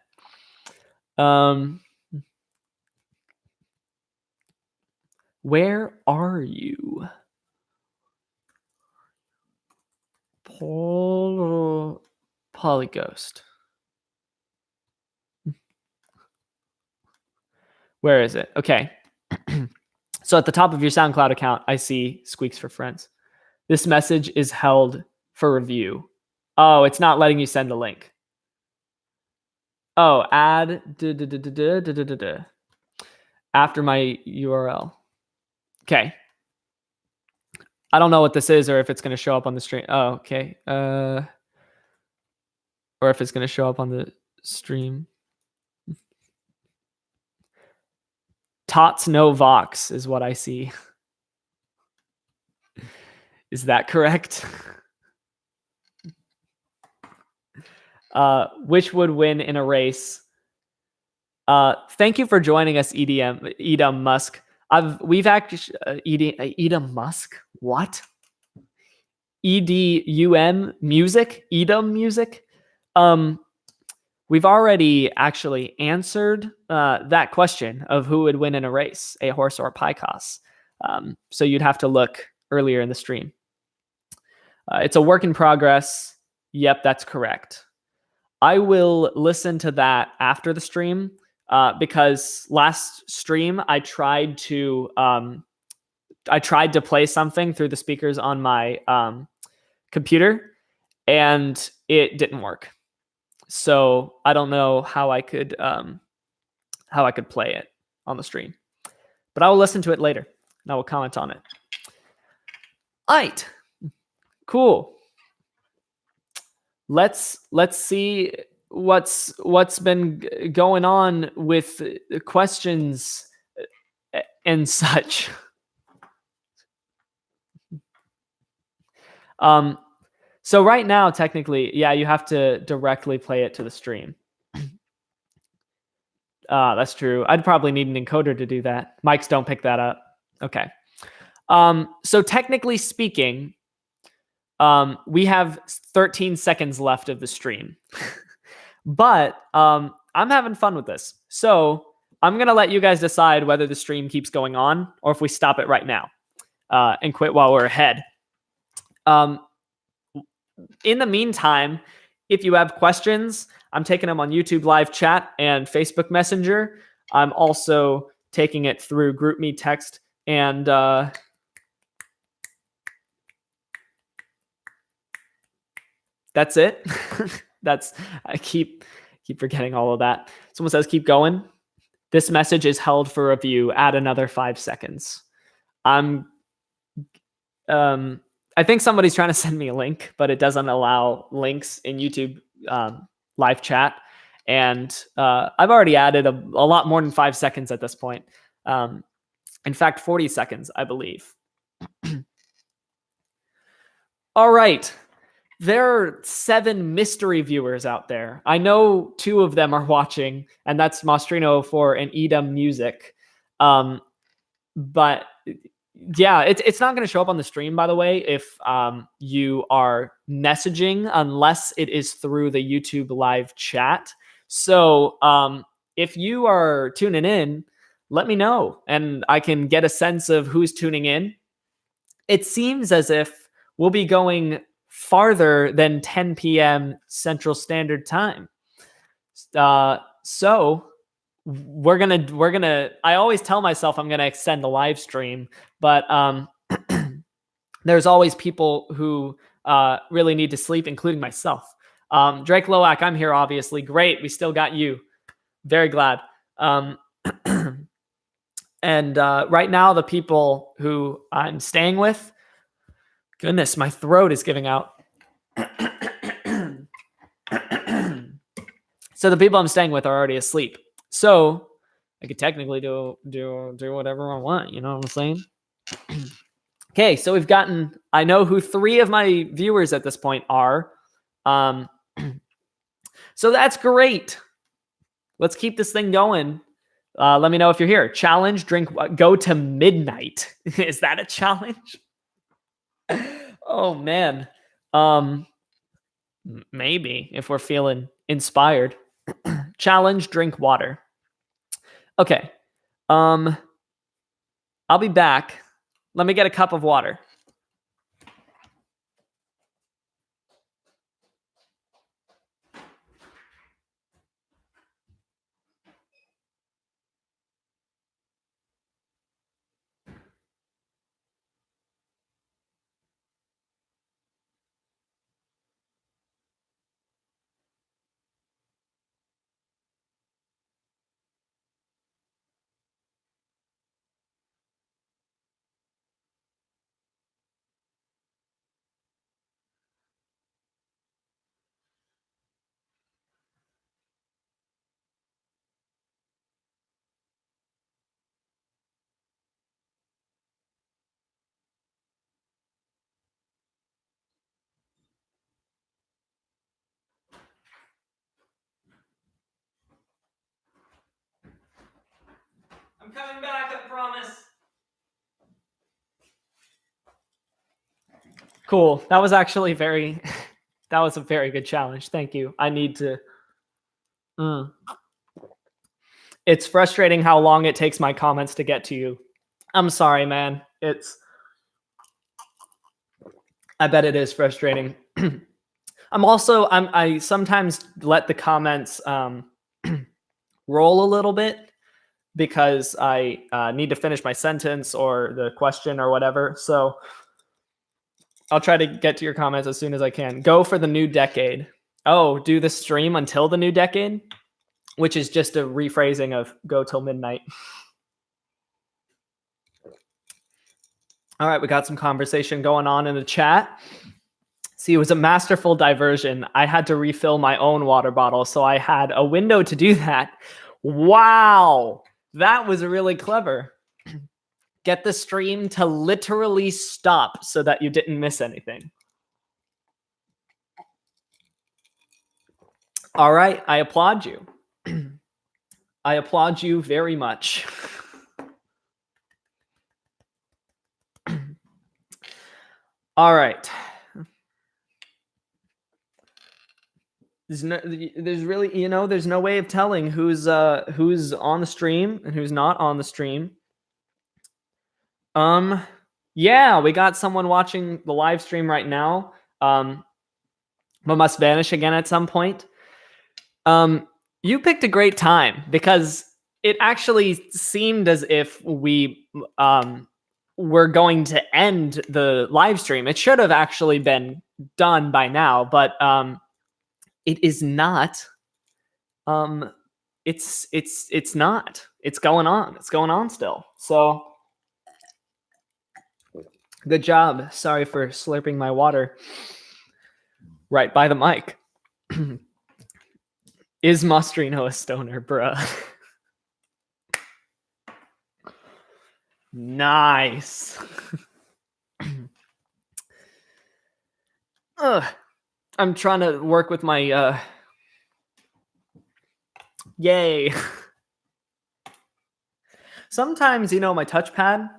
Where are you? Polyghost. Where is it? Okay. So at the top of your SoundCloud account, I see Squeaks for Friends. This message is held for review. Oh, it's not letting you send the link. Oh, add after my URL. Okay. I don't know what this is or if it's going to show up on the stream. Oh, okay. Or if it's going to show up on the stream. Tots no Vox is what I see. Is that correct? Which would win in a race? Thank you for joining us, Edom Musk. We've actually Edom Musk. What? EDUM music? Edom music? We've already actually answered that question of who would win in a race, a horse or a Picos. So you'd have to look earlier in the stream. It's a work in progress. Yep, that's correct. I will listen to that after the stream because last stream I tried to play something through the speakers on my computer and it didn't work. So I don't know how I could play it on the stream, but I will listen to it later and I will comment on it. Alright, cool. Let's see what's been going on with questions and such. So right now, technically, yeah, you have to directly play it to the stream. That's true. I'd probably need an encoder to do that. Mics don't pick that up. Okay. So technically speaking, We have 13 seconds left of the stream. But I'm having fun with this. So I'm going to let you guys decide whether the stream keeps going on or if we stop it right now and quit while we're ahead. In the meantime, if you have questions, I'm taking them on YouTube live chat and Facebook Messenger. I'm also taking it through GroupMe text and that's it. I keep forgetting all of that. Someone says keep going. This message is held for review. Add another 5 seconds. I think somebody's trying to send me a link, but it doesn't allow links in YouTube live chat. And I've already added a lot more than 5 seconds at this point. In fact, 40 seconds, I believe. All right. There are 7 mystery viewers out there. I know 2 of them are watching, and that's Mostrino04 and Edom Music. But yeah, it's not going to show up on the stream, by the way, if you are messaging, unless it is through the YouTube live chat. So if you are tuning in, let me know, and I can get a sense of who's tuning in. It seems as if we'll be going farther than 10 p.m. Central Standard Time. So we're gonna I always tell myself I'm gonna extend the live stream, but there's always people who really need to sleep, including myself. Drake Loak, I'm here, obviously. Great, we still got you. Very glad. And right now, the people who I'm staying with, goodness, my throat is giving out. So the people I'm staying with are already asleep. So I could technically do whatever I want. You know what I'm saying? Okay, so we've gotten, I know who 3 of my viewers at this point are. So that's great. Let's keep this thing going. Let me know if you're here. Challenge, drink, go to midnight. Is that a challenge? Oh, man. Maybe if we're feeling inspired. Challenge, drink water. Okay. I'll be back. Let me get a cup of water. I'm coming back, I promise. Cool. That was actually that was a very good challenge. Thank you. I need to. It's frustrating how long it takes my comments to get to you. I'm sorry, man. I bet it is frustrating. I sometimes let the comments roll a little bit because I need to finish my sentence or the question or whatever. So I'll try to get to your comments as soon as I can. Go for the new decade. Oh, do the stream until the new decade, which is just a rephrasing of go till midnight. All right, we got some conversation going on in the chat. See, it was a masterful diversion. I had to refill my own water bottle, so I had a window to do that. Wow, that was really clever. Get the stream to literally stop so that you didn't miss anything. All right, I applaud you. I applaud you very much. All right. there's really, there's no way of telling who's on the stream and who's not on the stream. Yeah, we got someone watching the live stream right now. But must vanish again at some point. You picked a great time because it actually seemed as if we were going to end the live stream. It should have actually been done by now, but it is not. It's not. It's going on. It's going on still. So good job. Sorry for slurping my water right by the mic. Is Mostrino a stoner, bruh? Nice. I'm trying to work with my yay. Sometimes, my touchpad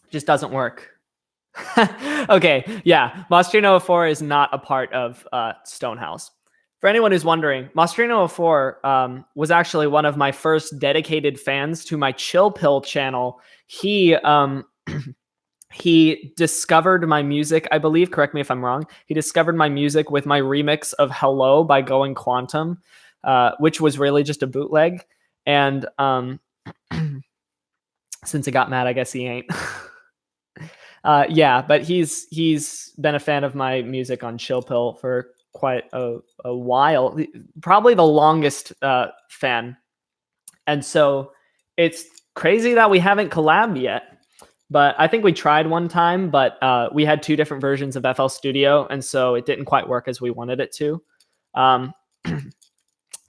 just doesn't work. Okay, yeah. Mostrino 04 is not a part of Stonehouse. For anyone who's wondering, Mostrino 04 was actually one of my first dedicated fans to my Chill Pill channel. He he discovered my music, I believe, correct me if I'm wrong. He discovered my music with my remix of Hello by Going Quantum, which was really just a bootleg. And since it got mad, I guess he ain't. Yeah, but he's been a fan of my music on Chill Pill for quite a while, probably the longest fan. And so it's crazy that we haven't collabed yet. But I think we tried one time, but we had two different versions of FL Studio, and so it didn't quite work as we wanted it to.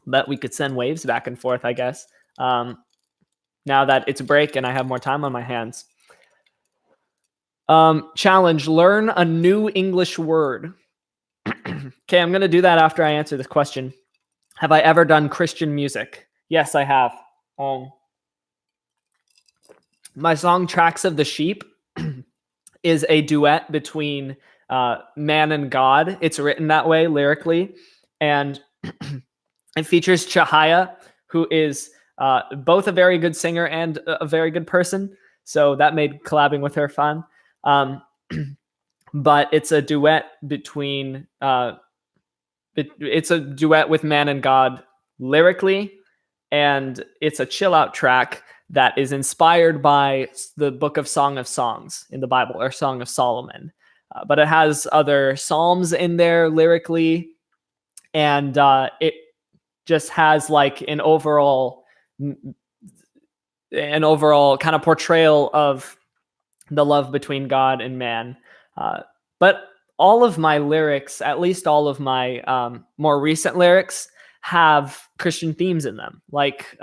But we could send waves back and forth, I guess. Now that it's a break and I have more time on my hands. Challenge, learn a new English word. Okay, I'm going to do that after I answer this question. Have I ever done Christian music? Yes, I have. My song Tracks of the Sheep is a duet between man and God. It's written that way lyrically. And it features Chahaya, who is both a very good singer and a very good person. So that made collabing with her fun. But it's a duet between it's a duet with man and God lyrically, and it's a chill out track that is inspired by the book of Song of Songs in the Bible, or Song of Solomon. But it has other psalms in there lyrically, and it just has like an overall kind of portrayal of the love between God and man. But all of my lyrics, at least all of my more recent lyrics, have Christian themes in them. Like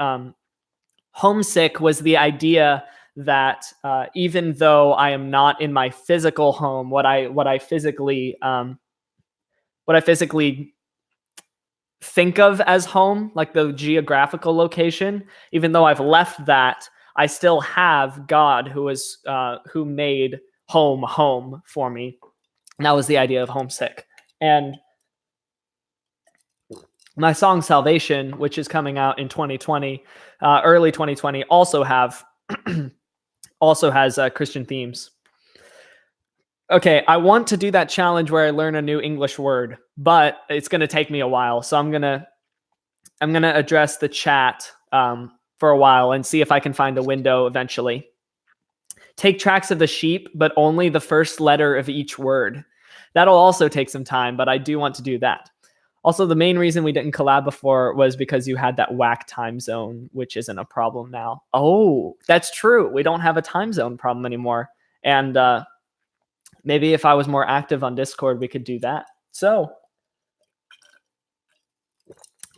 homesick was the idea that even though I am not in my physical home, what I physically think of as home, like the geographical location, even though I've left that, I still have God who made home for me. And that was the idea of homesick. And my song Salvation, which is coming out in 2020, early 2020, also has Christian themes. Okay, I want to do that challenge where I learn a new English word, but it's going to take me a while. So I'm gonna address the chat for a while and see if I can find a window eventually. Take Tracks of the Sheep, but only the first letter of each word. That'll also take some time, but I do want to do that. Also, the main reason we didn't collab before was because you had that whack time zone, which isn't a problem now. Oh, that's true. We don't have a time zone problem anymore. And maybe if I was more active on Discord, we could do that. So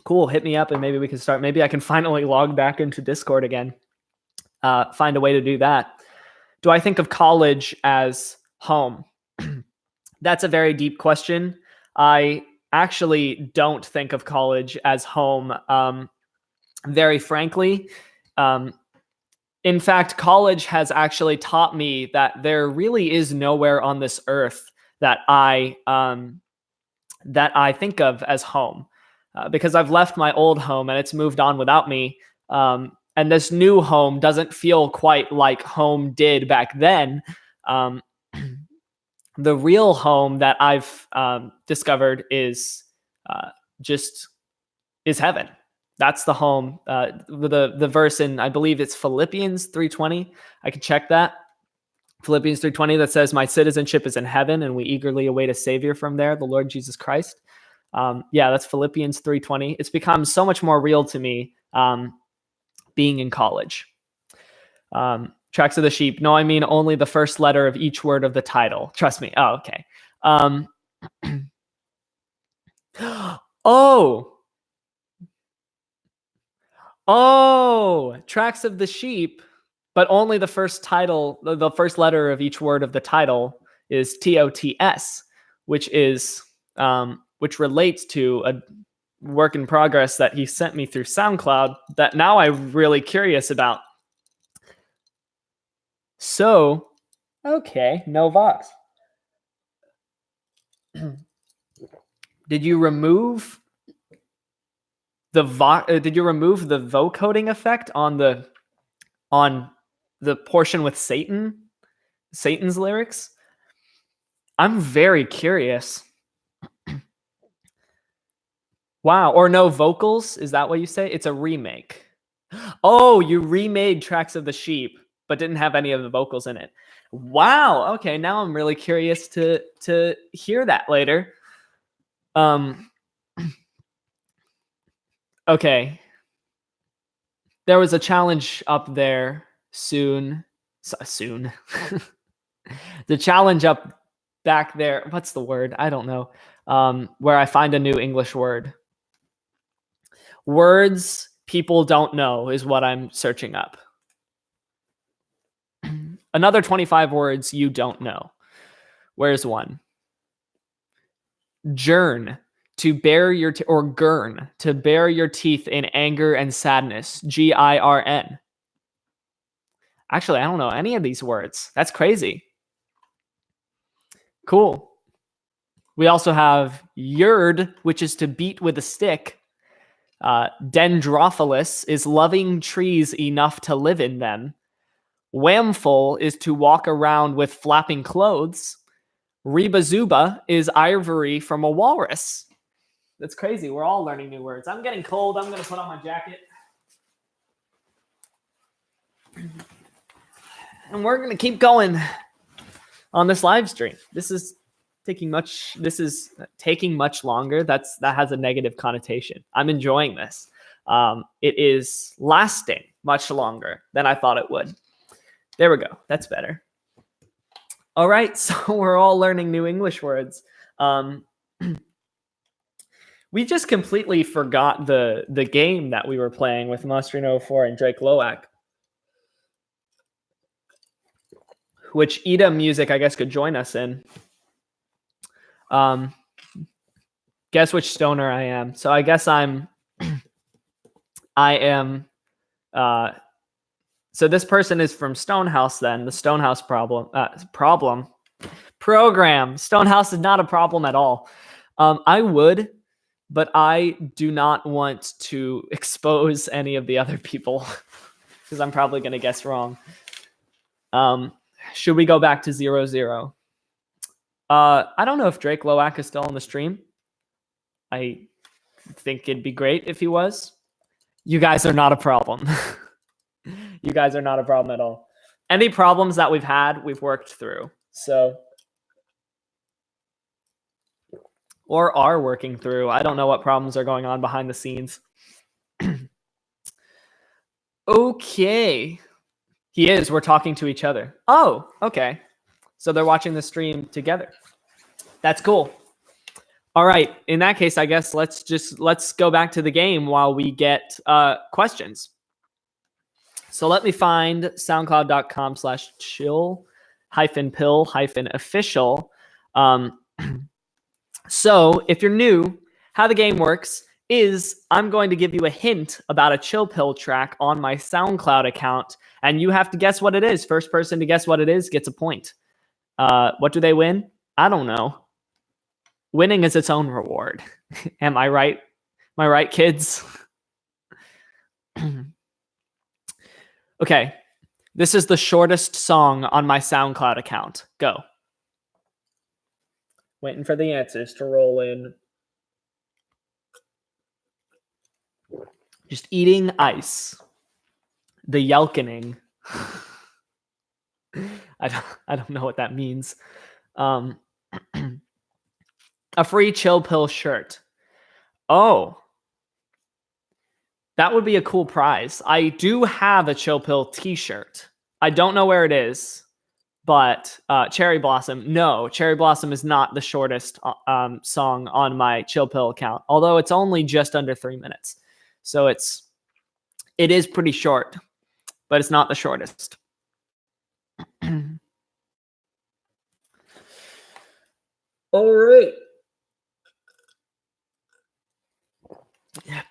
cool. Hit me up and maybe we can start. Maybe I can finally log back into Discord again. Find a way to do that. Do I think of college as home? That's a very deep question. I actually don't think of college as home, very frankly. In fact, college has actually taught me that there really is nowhere on this earth that I that I think of as home, because I've left my old home and it's moved on without me. And this new home doesn't feel quite like home did back then. The real home that I've discovered is just is heaven. That's the home. The verse in, I believe it's Philippians 3:20. I can check that. Philippians 3:20 that says, "My citizenship is in heaven, and we eagerly await a Savior from there, the Lord Jesus Christ." Yeah, that's Philippians 3:20. It's become so much more real to me being in college. Tracks of the sheep. No, I mean only the first letter of each word of the title. Trust me. Oh, okay. Tracks of the sheep, but only the first title, the first letter of each word of the title is TOTS, which is which relates to a work in progress that he sent me through SoundCloud that now I'm really curious about. So, okay, no Vox. Did you remove the vocoding effect on the portion with Satan's lyrics? I'm very curious. Wow, or no vocals? Is that what you say? It's a remake. Oh, you remade Tracks of the Sheep, but didn't have any of the vocals in it. Wow. Okay, now I'm really curious to hear that later. Okay. There was a challenge up there soon. The challenge up back there. What's the word? I don't know. Where I find a new English word. Words people don't know is what I'm searching up. Another 25 words you don't know. Where's one? Gurn, to bare your or gurn, to bare your teeth in anger and sadness. GIRN. Actually, I don't know any of these words. That's crazy. Cool. We also have yurd, which is to beat with a stick. Dendrophilus is loving trees enough to live in them. Whamful is to walk around with flapping clothes. Rebazuba is ivory from a walrus. That's crazy. We're all learning new words. I'm getting cold. I'm going to put on my jacket. And we're going to keep going on this live stream. This is taking much longer. That has a negative connotation. I'm enjoying this. It is lasting much longer than I thought it would. There we go. That's better. All right, so we're all learning new English words. We just completely forgot the game that we were playing with Mostrino04 and Drake Loak, which Ida Music, I guess, could join us in. Guess which stoner I am. So I guess I am. So this person is from Stonehouse then, the Stonehouse program. Stonehouse is not a problem at all. I would, but I do not want to expose any of the other people because I'm probably going to guess wrong. Should we go back to 0-0? I don't know if Drake Loak is still on the stream. I think it'd be great if he was. You guys are not a problem. You guys are not a problem at all. Any problems that we've had, we've worked through. So, or are working through. I don't know what problems are going on behind the scenes. Okay. He is. We're talking to each other. Oh, okay. So they're watching the stream together. That's cool. All right. In that case, I guess let's go back to the game while we get questions. So let me find soundcloud.com/chill-pill-official. So if you're new, how the game works is I'm going to give you a hint about a Chill Pill track on my SoundCloud account, and you have to guess what it is. First person to guess what it is gets a point. What do they win? I don't know. winning is its own reward. Am I right? Am I right, kids? Okay. This is the shortest song on my SoundCloud account. Go. Waiting for the answers to roll in. Just eating ice. The yelkening. I don't know what that means. A free chill pill shirt. Oh. That would be a cool prize. I do have a chill pill t-shirt. I don't know where it is, but Cherry Blossom. No, Cherry Blossom is not the shortest song on my chill pill account, although it's only just under 3 minutes. So it is pretty short, but it's not the shortest. All right.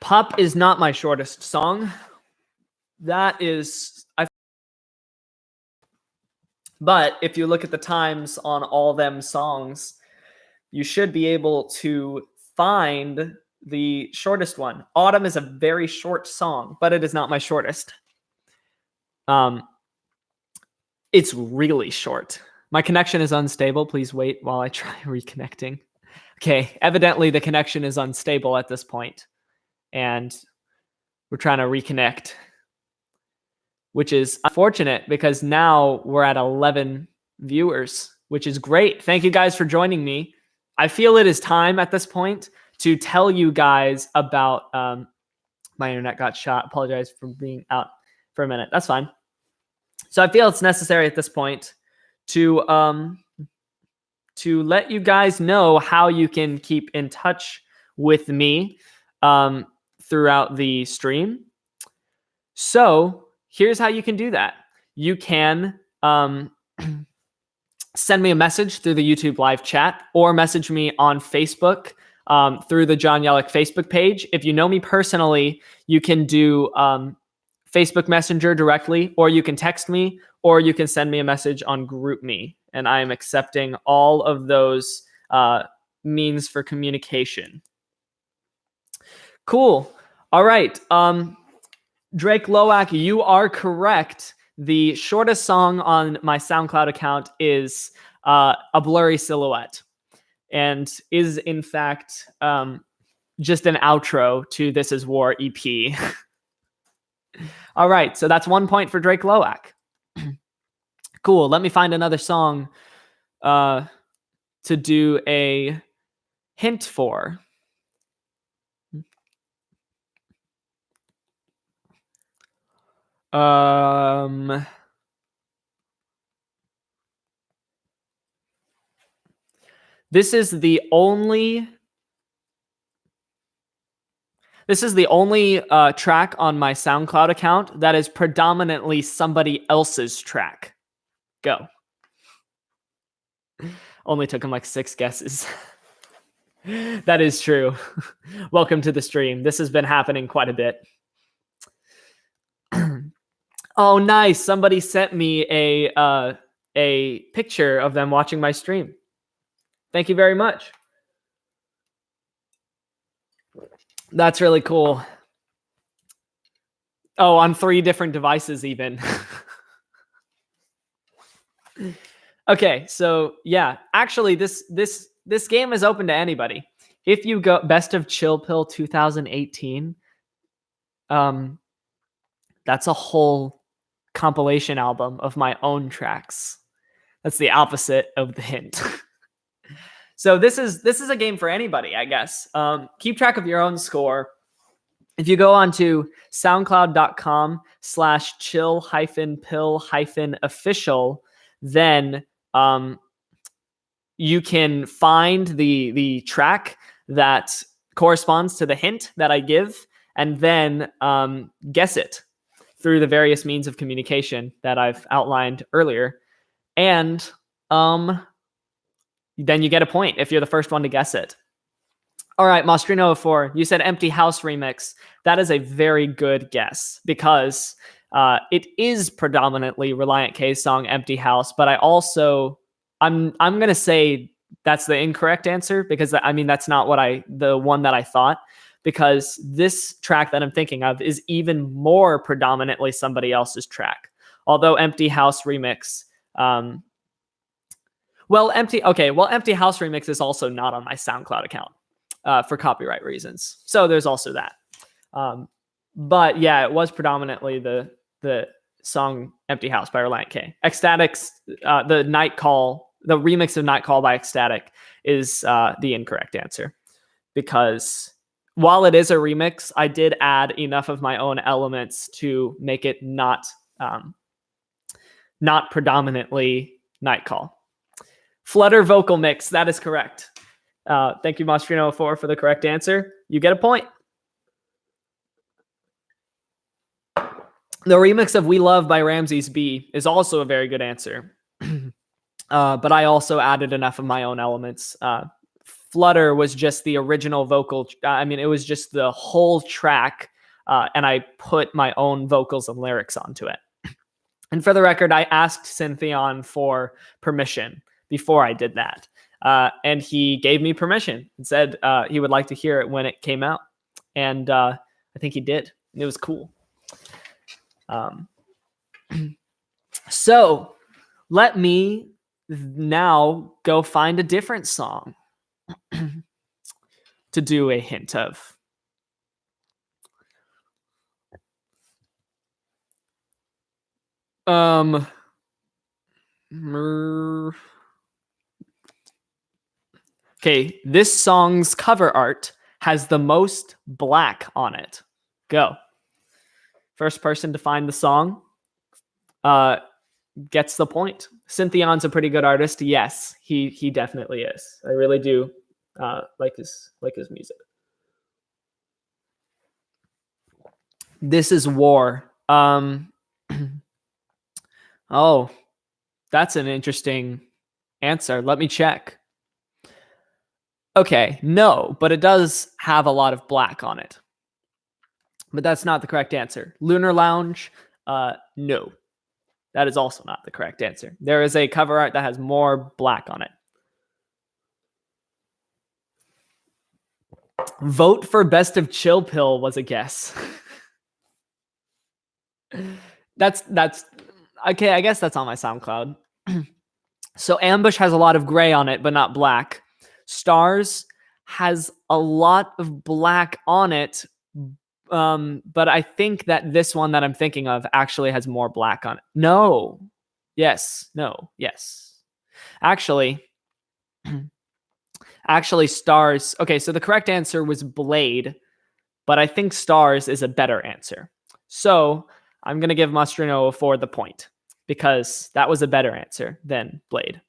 Pup is not my shortest song. That is... But if you look at the times on all them songs, you should be able to find the shortest one. Autumn is a very short song, but it is not my shortest. It's really short. My connection is unstable. Please wait while I try reconnecting. Okay, evidently the connection is unstable at this point, and we're trying to reconnect, which is unfortunate because now we're at 11 viewers, which is great. Thank you guys for joining me. I feel it is time at this point to tell you guys about my internet got shot. Apologize for being out for a minute. That's fine. So I feel it's necessary at this point to let you guys know how you can keep in touch with me throughout the stream. So here's how you can do that. You can send me a message through the YouTube live chat or message me on Facebook through the John Yellek Facebook page. If you know me personally, you can do Facebook Messenger directly, or you can text me, or you can send me a message on GroupMe. And I am accepting all of those means for communication. Cool. All right. Drake Loak, you are correct. The shortest song on my SoundCloud account is A Blurry Silhouette, and is in fact just an outro to This Is War EP. All right, so that's 1 point for Drake Loak. Cool, let me find another song to do a hint for. This is the only track on my SoundCloud account that is predominantly somebody else's track. Go. Only took him like 6 guesses. That is true. Welcome to the stream. This has been happening quite a bit. Oh, nice. Somebody sent me a picture of them watching my stream. Thank you very much. That's really cool. Oh, on 3 different devices even. Okay, so yeah, actually this game is open to anybody. If you go Best of Chill Pill 2018, that's a whole compilation album of my own tracks. That's the opposite of the hint. So this is a game for anybody, I guess. Keep track of your own score. If you go on to soundcloud.com/chill-pill-official, then you can find the track that corresponds to the hint that I give, and then guess it through the various means of communication that I've outlined earlier. And then you get a point if you're the first one to guess it. All right, Mostrino04, you said Empty House remix. That is a very good guess because it is predominantly Reliant K's song Empty House, but I'm going to say that's the incorrect answer, because I mean, that's not the one that I thought, because this track that I'm thinking of is even more predominantly somebody else's track. Although Empty House Remix, Empty House Remix is also not on my SoundCloud account for copyright reasons. So there's also that. But yeah, it was predominantly the song Empty House by Reliant K. Ecstatic's, the remix of Night Call by Ecstatic is the incorrect answer, because while it is a remix, I did add enough of my own elements to make it not predominantly Night Call. Flutter vocal mix, that is correct. Thank you, Mostrino4, for the correct answer. You get a point. The remix of We Love by Ramses B is also a very good answer. But I also added enough of my own elements. Flutter was just the original vocal. It was just the whole track, and I put my own vocals and lyrics onto it. And for the record, I asked Syntheon for permission before I did that. And he gave me permission and said he would like to hear it when it came out. And I think he did. It was cool. So let me now go find a different song to do a hint of. Okay, this song's cover art has the most black on it. Go. First person to find the song gets the point. Syntheon's a pretty good artist. Yes, he definitely is. I really do like his music. This is War. Oh, that's an interesting answer. Let me check. Okay, no, but it does have a lot of black on it. But that's not the correct answer. Lunar Lounge, no. That is also not the correct answer. There is a cover art that has more black on it. Vote for Best of Chill Pill was a guess. That's okay, I guess that's on my SoundCloud. So Ambush has a lot of gray on it, but not black. Stars has a lot of black on it, but I think that this one that I'm thinking of actually has more black on it. No. Yes. No. Yes. Actually, Stars. Okay, so the correct answer was Blade, but I think Stars is a better answer. So I'm going to give Mostrino4 the point, because that was a better answer than Blade.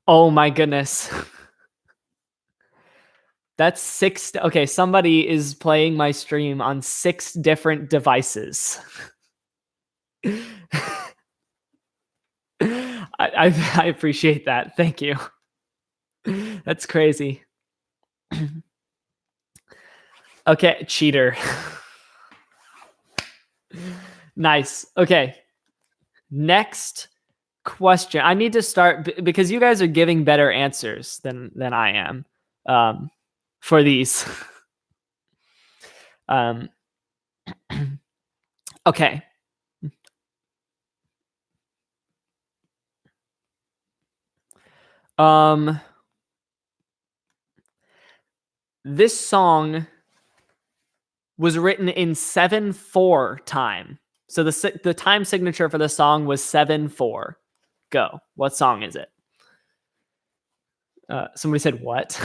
Oh my goodness. That's 6. Okay, somebody is playing my stream on 6 different devices. I appreciate that. Thank you. That's crazy. Okay, cheater. Nice. Okay. Next question. I need to start because you guys are giving better answers than I am for these. Okay. This song was written in 7/4 time. So the time signature for the song was 7/4. Go. What song is it? Somebody said what?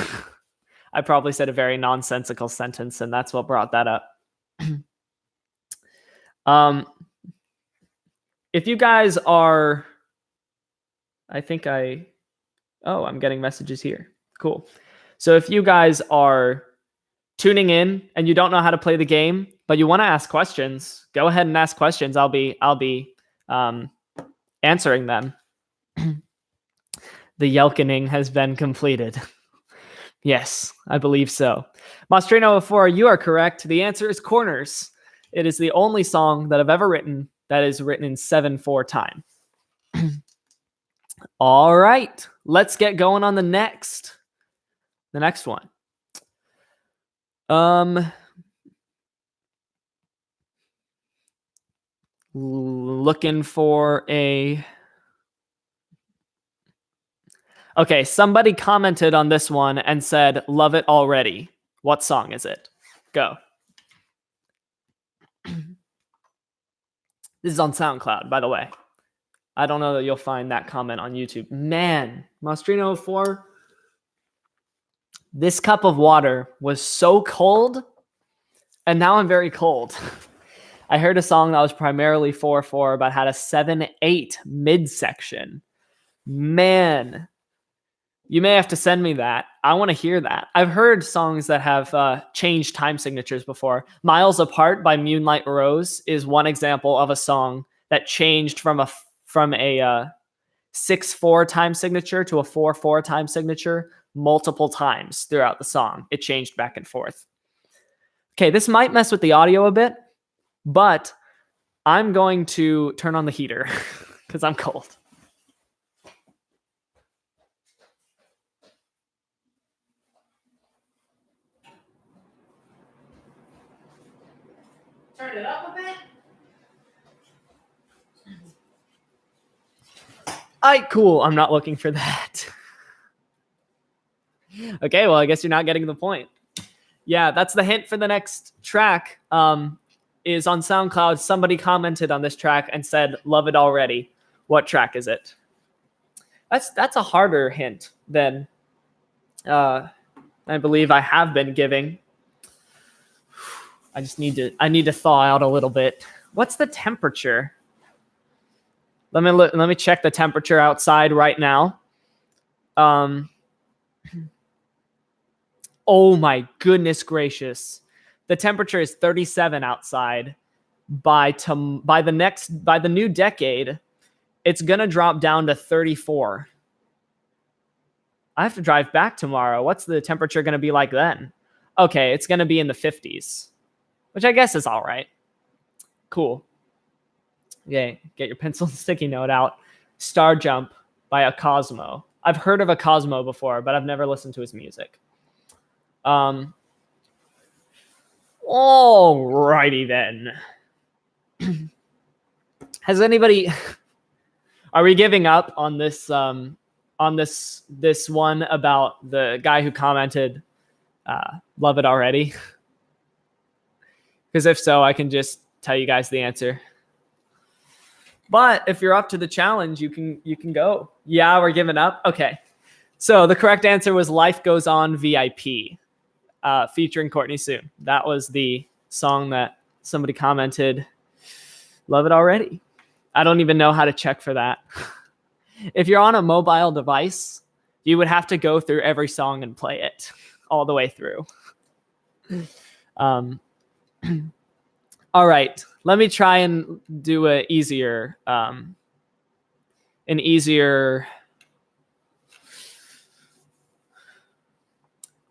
I probably said a very nonsensical sentence, and that's what brought that up. If you guys are, I'm getting messages here. Cool. So if you guys are tuning in and you don't know how to play the game, but you want to ask questions, go ahead and ask questions. I'll be answering them. The Yelkening has been completed. Yes, I believe so. Mostrino4, you are correct. The answer is Corners. It is the only song that I've ever written that is written in 7/4 time. All right, let's get going on the next one. Looking for a... Okay, somebody commented on this one and said, "Love it already." What song is it? Go. This is on SoundCloud, by the way. I don't know that you'll find that comment on YouTube. Man, Mostrino 4, this cup of water was so cold, and now I'm very cold. I heard a song that was primarily 4/4, but had a 7/8 midsection. Man, you may have to send me that. I want to hear that. I've heard songs that have changed time signatures before. Miles Apart by Moonlight Rose is one example of a song that changed from a 6/4 time signature to a 4/4 time signature multiple times throughout the song. It changed back and forth. Okay, this might mess with the audio a bit, but I'm going to turn on the heater because I'm cold. Turn it up a bit. All right, cool. I'm not looking for that. Okay, well, I guess you're not getting the point. Yeah, that's the hint for the next track. Is on SoundCloud. Somebody commented on this track and said, "Love it already." What track is it? That's a harder hint than I believe I have been giving. I need to thaw out a little bit. What's the temperature? Let me check the temperature outside right now. Oh my goodness gracious. The temperature is 37 outside. By the new decade, it's going to drop down to 34. I have to drive back tomorrow. What's the temperature going to be like then? Okay, it's going to be in the 50s, which I guess is all right. Cool. Okay, get your pencil and sticky note out. Star Jump by a Cosmo. I've heard of a Cosmo before, but I've never listened to his music. Alrighty then. Has anybody... Are we giving up on this one about the guy who commented, "Love it already"? Because if so, I can just tell you guys the answer. But if you're up to the challenge, you can go. Yeah, we're giving up. Okay. So the correct answer was "Life Goes On" VIP, featuring Courtney Soon. That was the song that somebody commented, "Love it already." I don't even know how to check for that. If you're on a mobile device, you would have to go through every song and play it all the way through. All right, let me try and do an easier,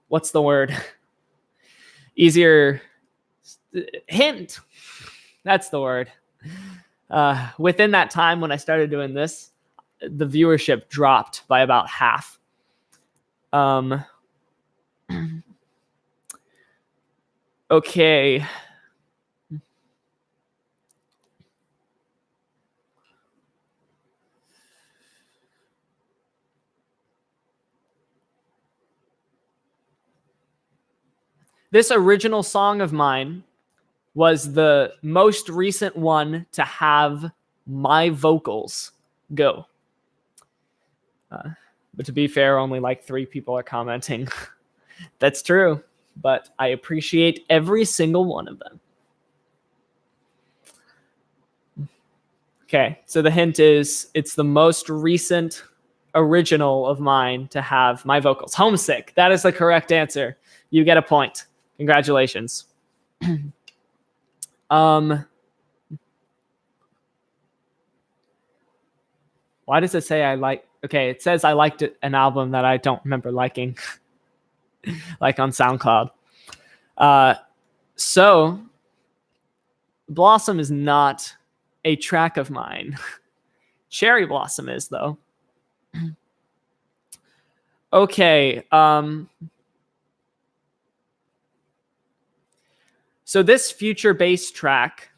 what's the word? Easier hint. That's the word. Within that time when I started doing this, the viewership dropped by about half. Okay. This original song of mine was the most recent one to have my vocals go. But to be fair, only like 3 people are commenting. That's true, but I appreciate every single one of them. Okay, so the hint is it's the most recent original of mine to have my vocals. Homesick. That is the correct answer. You get a point. Congratulations. Why does it say I like... Okay, it says I liked an album that I don't remember liking. Like on SoundCloud. So, Blossom is not a track of mine. Cherry Blossom is, though. Okay. So this future bass track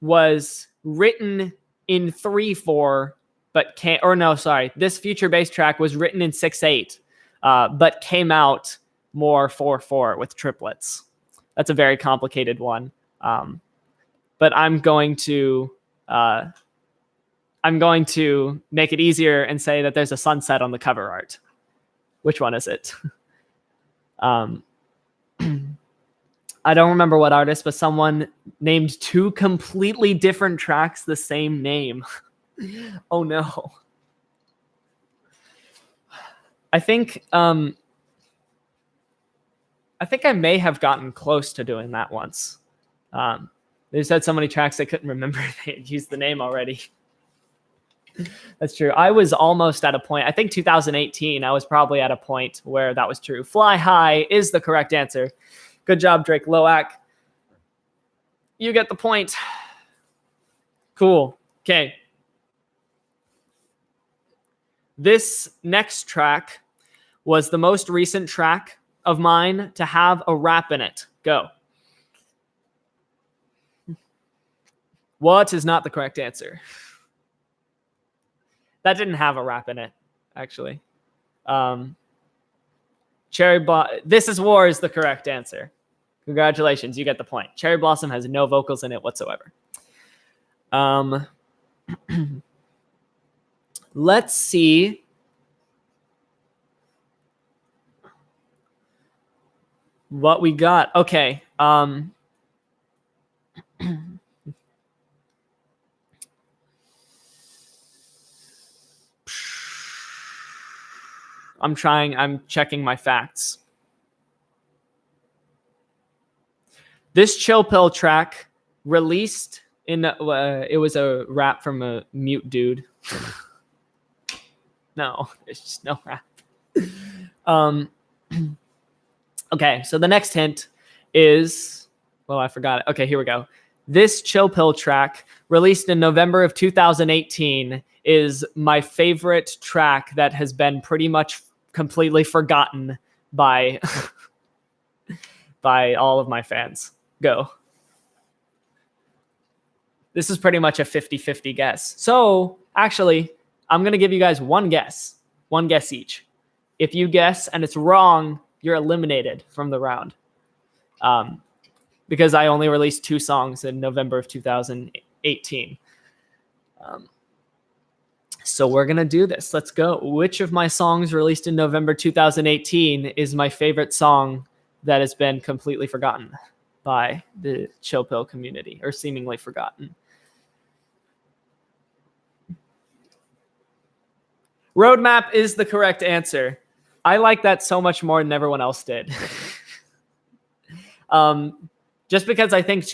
was written in 3/4, but can't. Or no, sorry. This future bass track was written in 6/8, but came out more 4/4 with triplets. That's a very complicated one. But I'm going to make it easier and say that there's a sunset on the cover art. Which one is it? I don't remember what artist, but someone named 2 completely different tracks the same name. Oh no. I think I may have gotten close to doing that once. They just had so many tracks I couldn't remember they had used the name already. That's true. I was almost at a point. I think 2018, I was probably at a point where that was true. Fly High is the correct answer. Good job, Drake Loak. You get the point. Cool. Okay. This next track was the most recent track of mine to have a rap in it. Go. What is not the correct answer? That didn't have a rap in it, actually. This Is War is the correct answer. Congratulations, you get the point. Cherry Blossom has no vocals in it whatsoever. Let's see. What we got. Okay. I'm checking my facts. This Chill Pill track released in, it was a rap from a mute dude. No, there's just no rap. Okay, so the next hint is, well, I forgot it. Okay, here we go. This Chill Pill track, released in November of 2018, is my favorite track that has been pretty much completely forgotten by by all of my fans. Go. This is pretty much a 50-50 guess. So, actually, I'm going to give you guys one guess each. If you guess and it's wrong, you're eliminated from the round. Because I only released 2 songs in November of 2018. So we're going to do this. Let's go. Which of my songs released in November 2018 is my favorite song that has been completely forgotten by the Chill Pill community, or seemingly forgotten? Roadmap is the correct answer. I like that so much more than everyone else did. Just because I think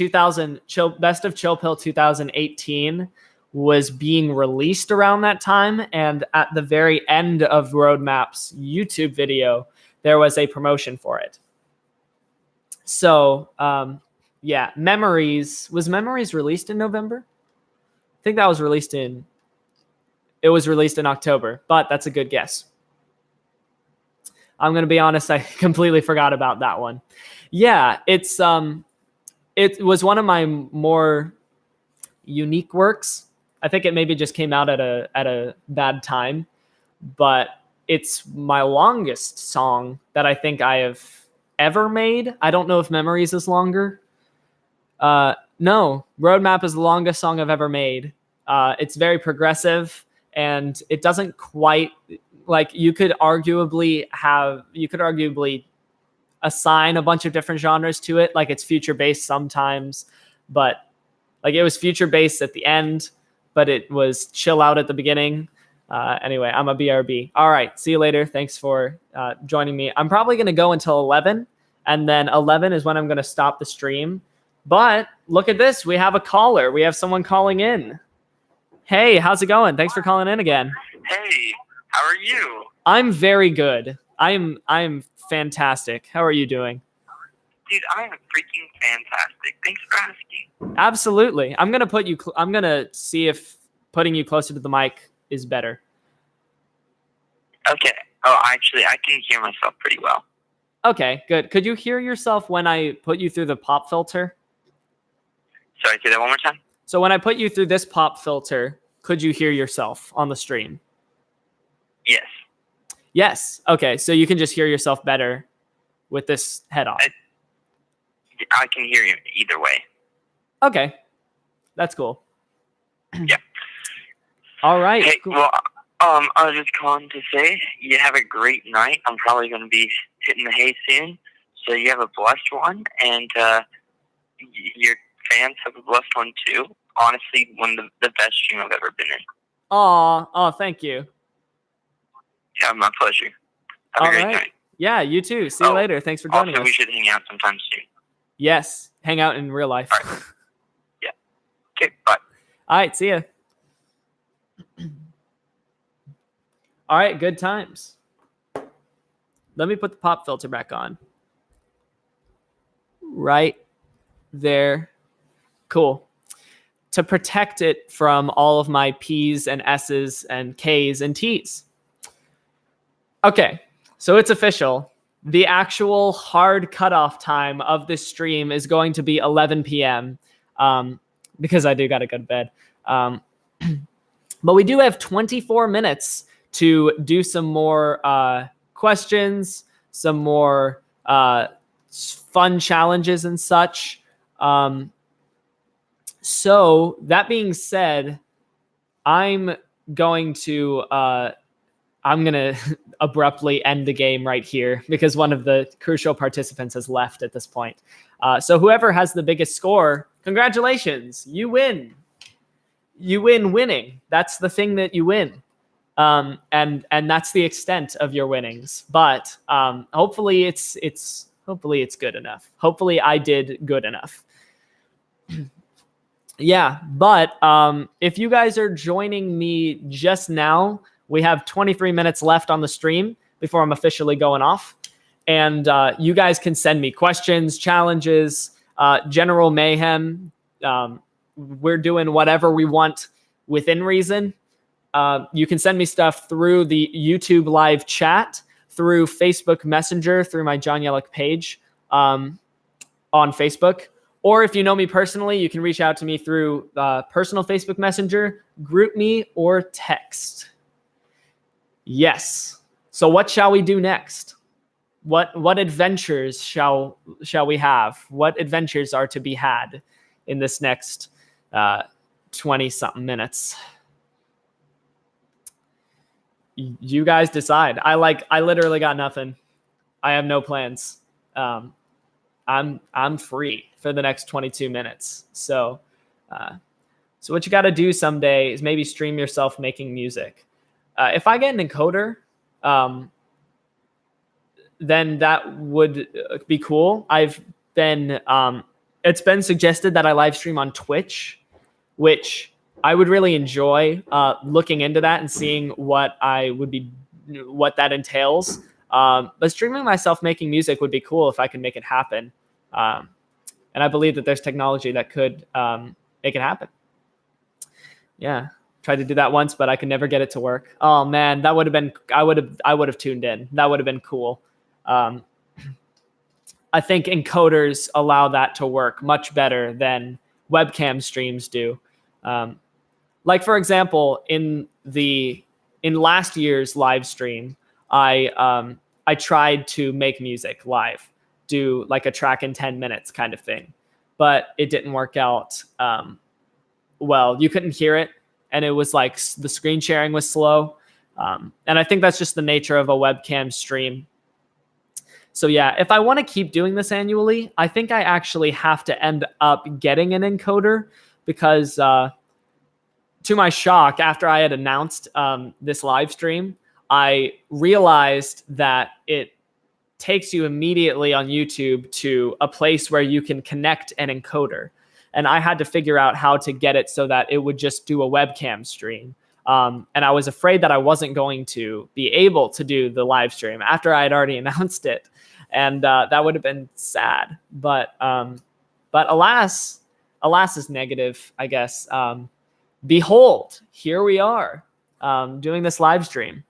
Best of Chill Pill 2018 was being released around that time, and at the very end of Roadmap's YouTube video, there was a promotion for it. So, yeah, Memories. Was Memories released in November? I think that was released in... It was released in October, but that's a good guess. I'm going to be honest, I completely forgot about that one. Yeah, it was one of my more unique works. I think it maybe just came out at a bad time, but it's my longest song that I think I have ever made. I don't know if Memories is longer. No, Roadmap is the longest song I've ever made. It's very progressive, and it doesn't quite, like, you could arguably assign a bunch of different genres to it. Like, it's future based sometimes, but like it was future based at the end, but it was chill out at the beginning. Anyway, I'm a BRB. All right. See you later. Thanks for joining me. I'm probably going to go until 11, and then 11 is when I'm going to stop the stream. But look at this. We have a caller. We have someone calling in. Hey, how's it going? Thanks for calling in again. Hey, how are you? I'm very good. I'm fantastic. How are you doing? Dude, I'm freaking fantastic. Thanks for asking. Absolutely. I'm gonna see if putting you closer to the mic is better. Okay. Oh, actually, I can hear myself pretty well. Okay, good. Could you hear yourself when I put you through the pop filter? Sorry, say that one more time. So when I put you through this pop filter, could you hear yourself on the stream? Yes. Yes. Okay, so you can just hear yourself better with this head on. I can hear you either way. Okay, that's cool. Yeah. All right. Hey, cool. well, I was just calling to say you have a great night. I'm probably going to be hitting the hay soon, so you have a blessed one, and your fans have a blessed one too. Honestly, one of the best stream I've ever been in. Oh, thank you. Yeah, my pleasure. Have All a great right. night. Yeah, you too. See you later. Thanks for joining Also, us. we should hang out sometime soon. Yes, hang out in real life. All right. Yeah. Okay, bye. All right, see ya. All right, good times. Let me put the pop filter back on. Right there. Cool. To protect it from all of my P's and S's and K's and T's. Okay, so it's official. The actual hard cutoff time of this stream is going to be 11 p.m. Because I do got to go to bed. But we do have 24 minutes to do some more questions, some more fun challenges and such. So that being said, I'm going to abruptly end the game right here because one of the crucial participants has left at this point. So whoever has the biggest score, congratulations, you win. You win winning. That's the thing that you win. And that's the extent of your winnings. But hopefully it's good enough. Hopefully I did good enough. Yeah, but if you guys are joining me just now, we have 23 minutes left on the stream before I'm officially going off. And you guys can send me questions, challenges, general mayhem. We're doing whatever we want within reason. You can send me stuff through the YouTube live chat, through Facebook Messenger, through my John Yellek page on Facebook. Or if you know me personally, you can reach out to me through personal Facebook Messenger, group me, or text. Yes. So what shall we do next? What adventures shall we have? What adventures are to be had in this next 20-something minutes? You guys decide. I literally got nothing. I have no plans. I'm free for the next 22 minutes. So what you got to do someday is maybe stream yourself making music. If I get an encoder, then that would be cool. It's been suggested that I live stream on Twitch, which I would really enjoy looking into that and seeing what that entails. But streaming myself making music would be cool if I could make it happen. And I believe that there's technology that could make it happen. Yeah. Tried to do that once, but I could never get it to work. Oh man, that would have been, I would have tuned in. That would have been cool. I think encoders allow that to work much better than webcam streams do. Like for example, in last year's live stream, I tried to make music live, do like a track in 10 minutes kind of thing, but it didn't work out. Well, you couldn't hear it. And it was like the screen sharing was slow. And I think that's just the nature of a webcam stream. So yeah, if I want to keep doing this annually, I think I actually have to end up getting an encoder because to my shock, after I had announced this live stream, I realized that it takes you immediately on YouTube to a place where you can connect an encoder. And I had to figure out how to get it so that it would just do a webcam stream. And I was afraid that I wasn't going to be able to do the live stream after I had already announced it. And that would have been sad. But alas is negative, I guess. Behold, here we are doing this live stream.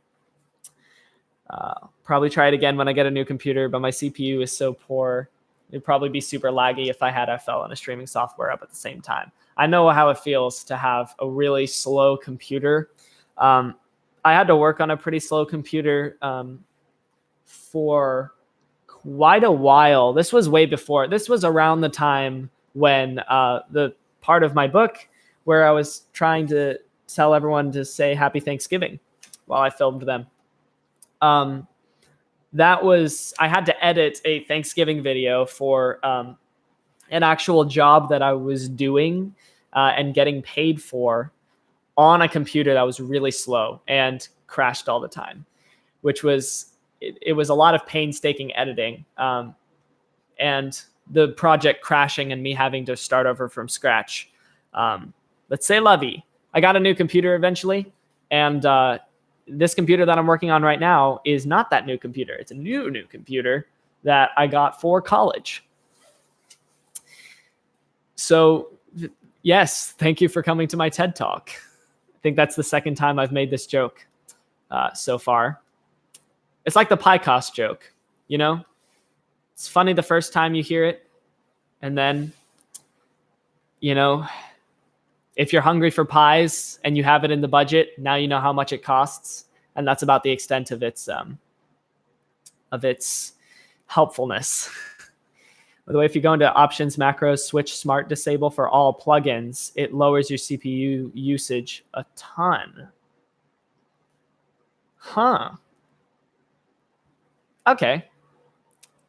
Probably try it again when I get a new computer, but my CPU is so poor. It'd probably be super laggy if I had FL and a streaming software up at the same time. I know how it feels to have a really slow computer. I had to work on a pretty slow computer for quite a while. This was way before. This was around the time when the part of my book where I was trying to tell everyone to say Happy Thanksgiving while I filmed them. I had to edit a Thanksgiving video for an actual job that I was doing and getting paid for on a computer that was really slow and crashed all the time, which was, it was a lot of painstaking editing and the project crashing and me having to start over from scratch. Let's say lovey. I got a new computer eventually, and this computer that I'm working on right now is not that new computer. It's a new computer that I got for college. So yes, thank you for coming to my TED Talk. I think that's the second time I've made this joke so far. It's like the pie cost joke, you know? It's funny the first time you hear it, and then, you know, if you're hungry for pies and you have it in the budget, now you know how much it costs, and that's about the extent of its helpfulness. By the way, if you go into options, macros, switch smart disable for all plugins, it lowers your CPU usage a ton. Huh. Okay.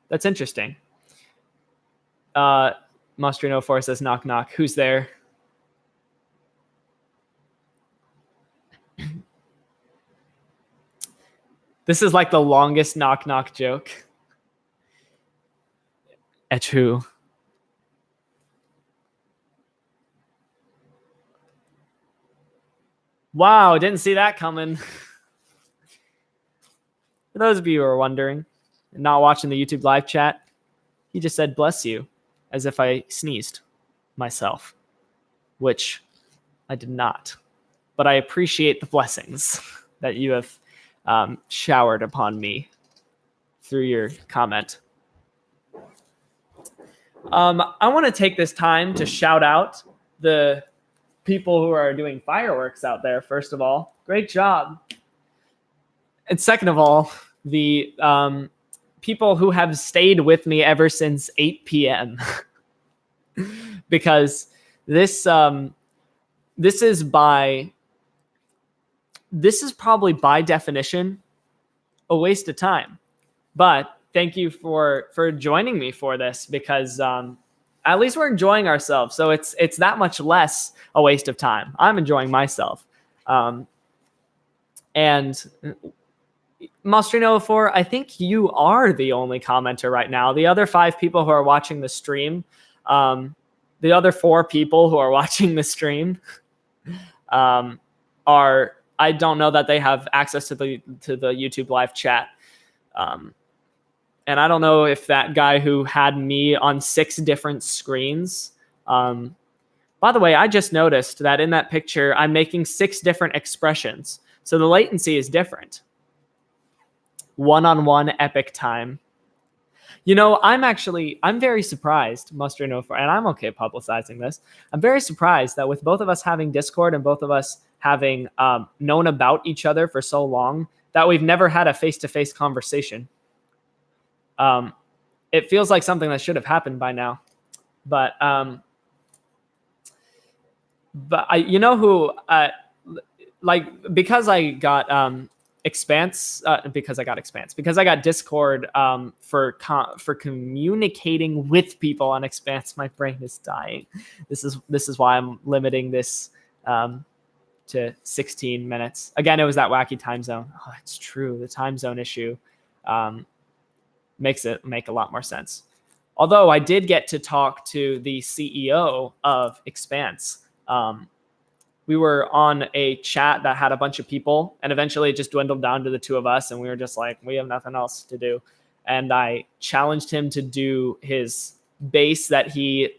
That's interesting. Mostrino4 says knock knock. Who's there? This is like the longest knock knock joke. At who? Wow, didn't see that coming. For those of you who are wondering and not watching the YouTube live chat, he just said bless you as if I sneezed myself, which I did not. But I appreciate the blessings that you have showered upon me through your comment. I want to take this time to shout out the people who are doing fireworks out there. First of all, great job. And second of all, the people who have stayed with me ever since 8 p.m. because this is probably by definition a waste of time. But thank you for joining me for this, because at least we're enjoying ourselves. So it's that much less a waste of time. I'm enjoying myself. And Mostrino4, I think you are the only commenter right now. The other 5 people who are watching the stream, the other 4 people who are watching the stream are, I don't know that they have access to the YouTube live chat. And I don't know if that guy who had me on 6 different screens. By the way, I just noticed that in that picture, I'm making 6 different expressions. So the latency is different. One-on-one epic time. You know, I'm very surprised, Mostrino4, and I'm okay publicizing this. I'm very surprised that with both of us having Discord and both of us having known about each other for so long, that we've never had a face-to-face conversation. It feels like something that should have happened by now, but you know who, because I got Expanse, because I got Discord for communicating with people on Expanse. My brain is dying. This is why I'm limiting this to 16 minutes. Again, it was that wacky time zone. Oh, it's true. The time zone issue makes it make a lot more sense. Although I did get to talk to the CEO of Expanse. We were on a chat that had a bunch of people, and eventually it just dwindled down to the 2 of us, and we were just like, we have nothing else to do. And I challenged him to do his bass that he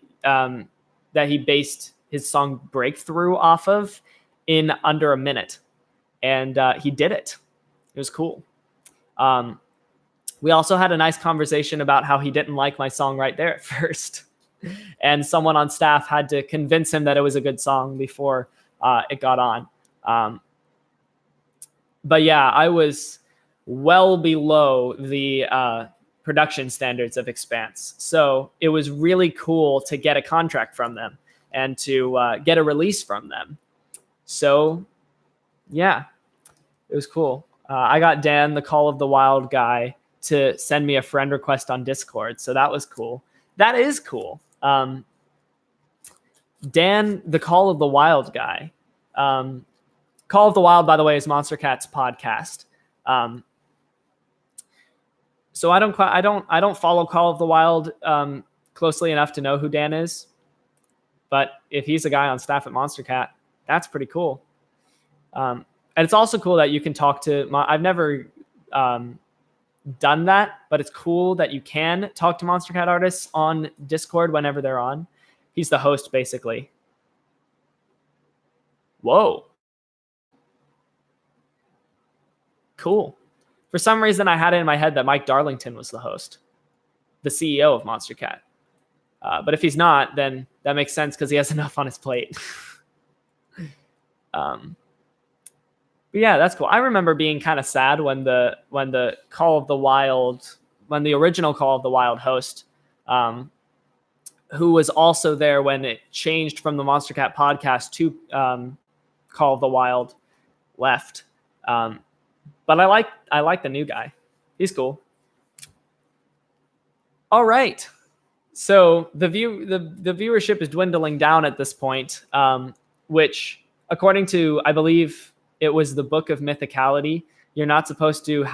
based his song Breakthrough off of in under a minute. And he did it. It was cool. We also had a nice conversation about how he didn't like my song right there at first. And someone on staff had to convince him that it was a good song before it got on. But yeah, I was well below the production standards of Expanse. So it was really cool to get a contract from them and to get a release from them. So yeah, it was cool. I got Dan, the Call of the Wild guy, to send me a friend request on Discord. So that was cool. That is cool. Dan, the Call of the Wild guy. Call of the Wild, by the way, is Monster Cat's podcast. So I don't follow Call of the Wild closely enough to know who Dan is. But if he's a guy on staff at Monster Cat, that's pretty cool. And it's also cool that you can talk to. I've never done that, but it's cool that you can talk to Monster Cat artists on Discord whenever they're on. He's the host, basically. Whoa. Cool. For some reason, I had it in my head that Mike Darlington was the host, the CEO of Monster Cat. But if he's not, then that makes sense because he has enough on his plate. But yeah, that's cool. I remember being kind of sad when the Call of the Wild, when the original Call of the Wild host, who was also there when it changed from the Monster Cat podcast to Call of the Wild, left. But I like the new guy. He's cool. All right. So the viewership is dwindling down at this point, which according to, I believe it was the Book of Mythicality, you're not supposed to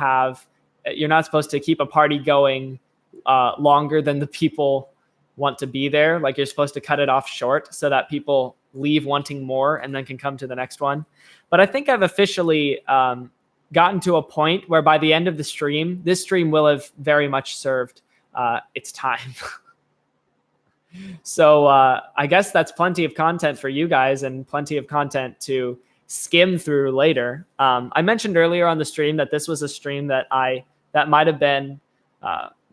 keep a party going longer than the people want to be there. Like you're supposed to cut it off short so that people leave wanting more and then can come to the next one. But I think I've officially gotten to a point where by the end of the stream, this stream will have very much served its time. So I guess that's plenty of content for you guys and plenty of content to skim through later. I mentioned earlier on the stream that this was a stream that might have been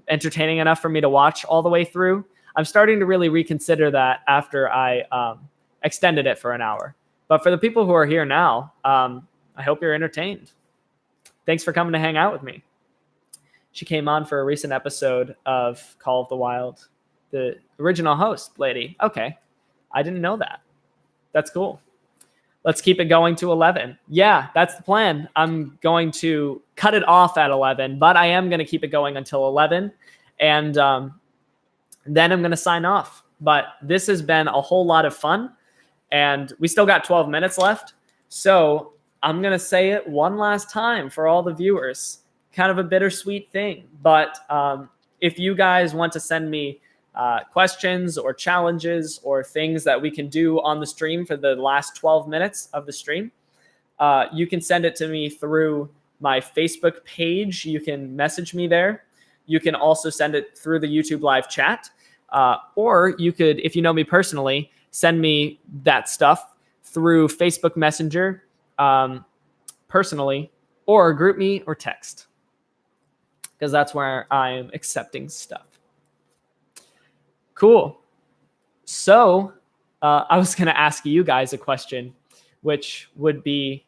entertaining enough for me to watch all the way through. I'm starting to really reconsider that after I extended it for an hour. But for the people who are here now, I hope you're entertained. Thanks for coming to hang out with me. She came on for a recent episode of Call of the Wild. The original host lady. Okay. I didn't know that. That's cool. Let's keep it going to 11. Yeah, that's the plan. I'm going to cut it off at 11, but I am going to keep it going until 11. And then I'm going to sign off. But this has been a whole lot of fun. And we still got 12 minutes left. So I'm going to say it one last time for all the viewers. Kind of a bittersweet thing. But if you guys want to send me questions or challenges or things that we can do on the stream for the last 12 minutes of the stream, you can send it to me through my Facebook page. You can message me there. You can also send it through the YouTube live chat. Or you could, if you know me personally, send me that stuff through Facebook Messenger personally, or group me or text, because that's where I'm accepting stuff. Cool. So I was going to ask you guys a question, which would be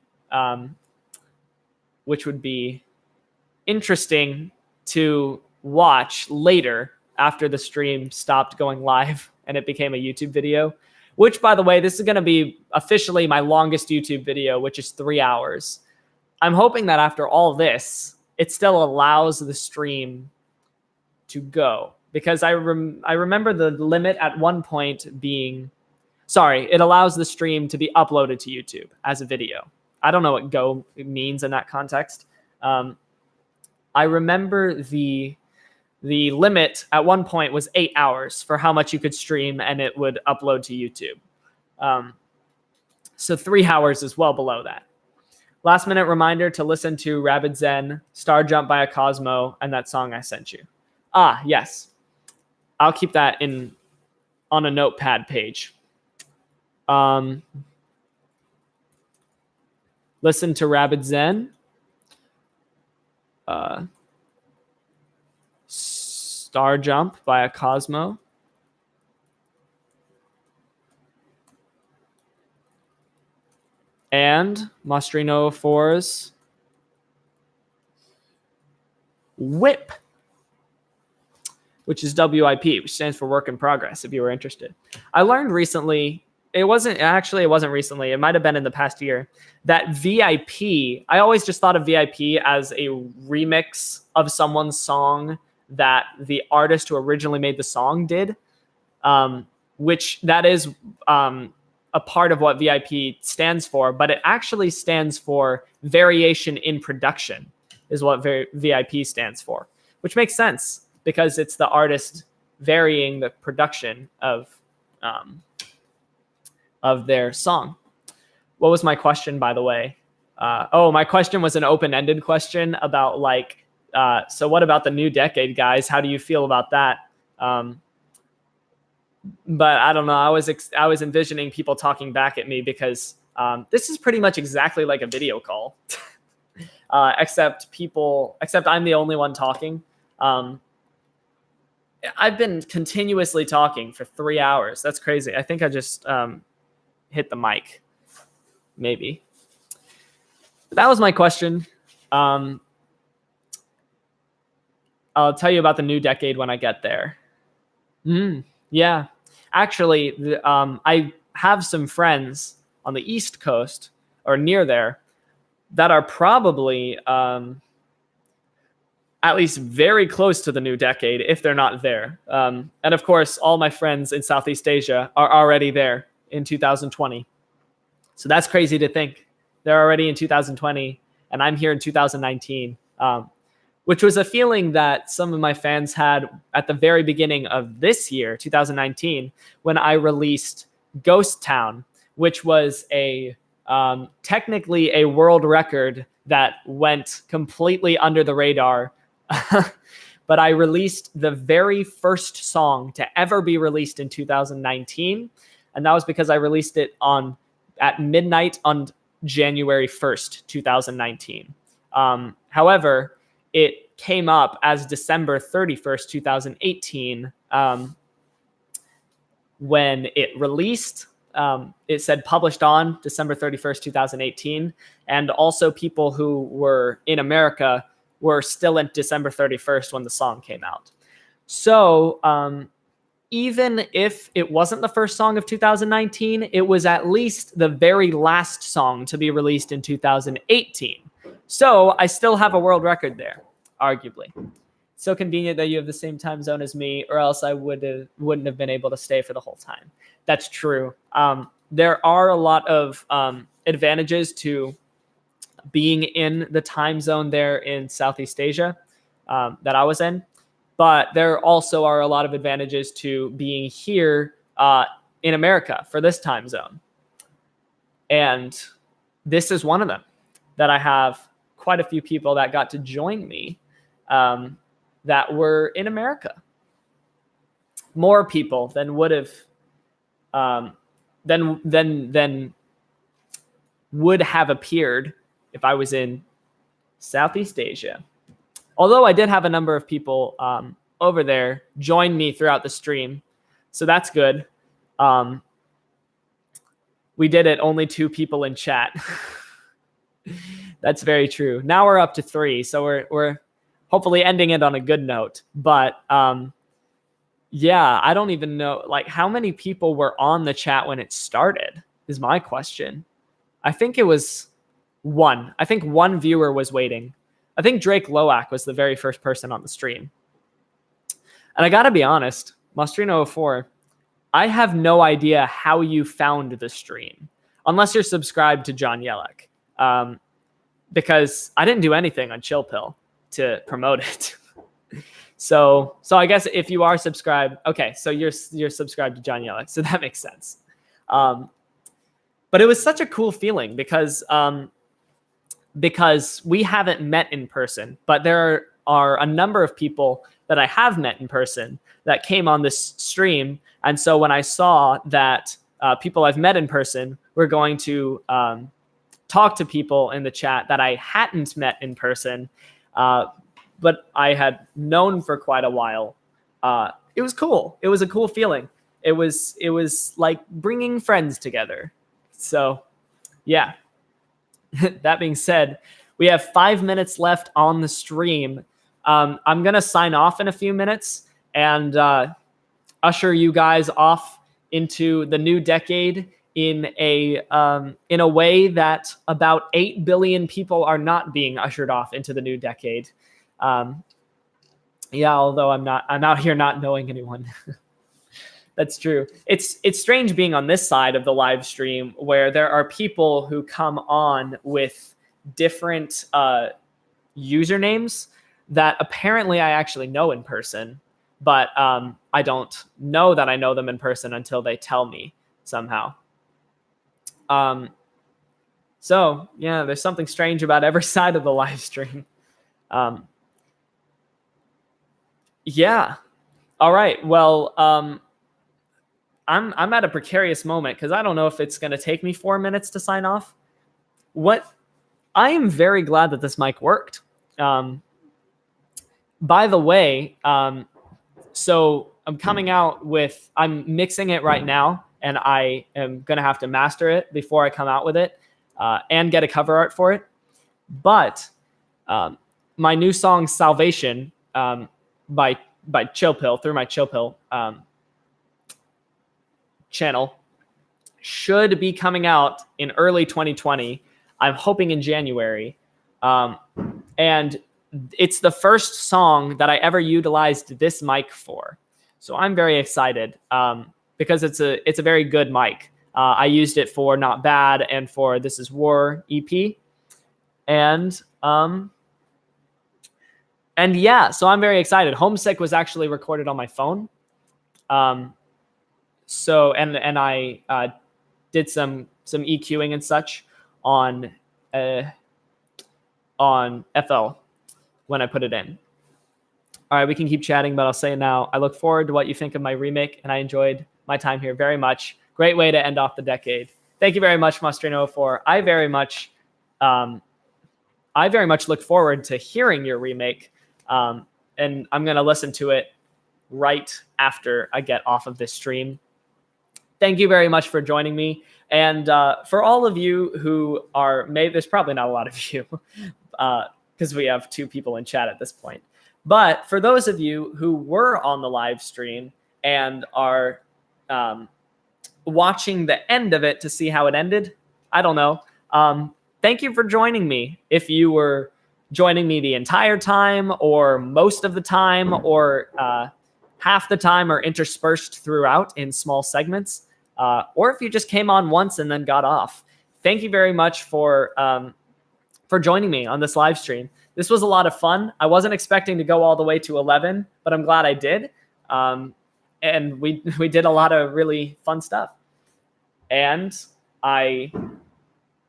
interesting to watch later after the stream stopped going live and it became a YouTube video, which, by the way, this is going to be officially my longest YouTube video, which is 3 hours. I'm hoping that after all this, it still allows the stream to go. Because I remember the limit at one point being, it allows the stream to be uploaded to YouTube as a video. I don't know what go means in that context. I remember the limit at one point was 8 hours for how much you could stream and it would upload to YouTube. So 3 hours is well below that. Last minute reminder to listen to Rabid Zen, Star Jump by a Cosmo, and that song I sent you. Ah, yes. I'll keep that on a notepad page. Listen to Rabid Zen. Star Jump by a Cosmo. And Mostrino 4's WIP, which is WIP, which stands for work in progress, if you were interested. I learned recently, it wasn't recently, it might have been in the past year, that VIP, I always just thought of VIP as a remix of someone's song that the artist who originally made the song did, which that is a part of what VIP stands for, but it actually stands for variation in production, is what VIP stands for, which makes sense because it's the artist varying the production of their song. What was my question, by the way? My question was an open-ended question about like, so what about the new decade, guys? How do you feel about that? But I don't know. I was envisioning people talking back at me because this is pretty much exactly like a video call, except I'm the only one talking. I've been continuously talking for 3 hours. That's crazy. I think I just hit the mic, maybe. But that was my question. I'll tell you about the new decade when I get there. Yeah, actually, I have some friends on the East Coast or near there that are probably at least very close to the new decade, if they're not there. And of course, all my friends in Southeast Asia are already there in 2020. So that's crazy to think. They're already in 2020, and I'm here in 2019. Which was a feeling that some of my fans had at the very beginning of this year, 2019, when I released Ghost Town, which was technically a world record that went completely under the radar. But I released the very first song to ever be released in 2019, and that was because I released it at midnight on January 1st, 2019. However, it came up as December 31st, 2018, when it released. It said published on December 31st, 2018. And also people who were in America were still at December 31st when the song came out. So even if it wasn't the first song of 2019, it was at least the very last song to be released in 2018. So I still have a world record there, arguably. So convenient that you have the same time zone as me, or else I wouldn't have been able to stay for the whole time. That's true. There are a lot of advantages to being in the time zone there in Southeast Asia that I was in, but there also are a lot of advantages to being here in America for this time zone. And this is one of them, that I have quite a few people that got to join me that were in America. More people than would have than would have appeared if I was in Southeast Asia. Although I did have a number of people over there join me throughout the stream, so that's good. We did it, only 2 people in chat. That's very true. Now we're up to 3, so we're hopefully ending it on a good note. But yeah, I don't even know like how many people were on the chat when it started is my question. I think it was 1. I think 1 viewer was waiting. I think Drake Loak was the very first person on the stream. And I gotta be honest, Mostrino04, I have no idea how you found the stream, unless you're subscribed to John Yellek. Because I didn't do anything on Chill Pill to promote it. So I guess if you are subscribed, okay, so you're subscribed to John Yellek, so that makes sense. But it was such a cool feeling because we haven't met in person, but there are a number of people that I have met in person that came on this stream. And so when I saw that people I've met in person were going to talk to people in the chat that I hadn't met in person, but I had known for quite a while. It was cool. It was a cool feeling. It was like bringing friends together. So, yeah. That being said, we have 5 minutes left on the stream. I'm gonna sign off in a few minutes and usher you guys off into the new decade in a way that about 8 billion people are not being ushered off into the new decade. Yeah, although I'm out here not knowing anyone. That's true. It's strange being on this side of the live stream where there are people who come on with different usernames that apparently I actually know in person, but I don't know that I know them in person until they tell me somehow. So yeah, there's something strange about every side of the live stream. Yeah. All right. Well, I'm at a precarious moment because I don't know if it's going to take me 4 minutes to sign off. I am very glad that this mic worked. By the way, so I'm mixing it right now, and I am going to have to master it before I come out with it and get a cover art for it. But my new song Salvation by Chill Pill, through my Chill Pill channel, should be coming out in early 2020. I'm hoping in January. And it's the first song that I ever utilized this mic for. So I'm very excited because it's a very good mic. I used it for Not Bad and for This Is War EP. And yeah, so I'm very excited. Homesick was actually recorded on my phone. So I did some EQing and such on FL when I put it in. All right, we can keep chatting, but I'll say now, I look forward to what you think of my remake, and I enjoyed my time here very much. Great way to end off the decade. Thank you very much, Mostrino04. I very much look forward to hearing your remake, and I'm going to listen to it right after I get off of this stream. Thank you very much for joining me. And for all of you who are, there's probably not a lot of you because we have 2 people in chat at this point. But for those of you who were on the live stream and are watching the end of it to see how it ended, I don't know. Thank you for joining me. If you were joining me the entire time or most of the time or half the time or interspersed throughout in small segments, or if you just came on once and then got off, thank you very much for joining me on this live stream. This was a lot of fun. I wasn't expecting to go all the way to 11, but I'm glad I did. And we did a lot of really fun stuff. And I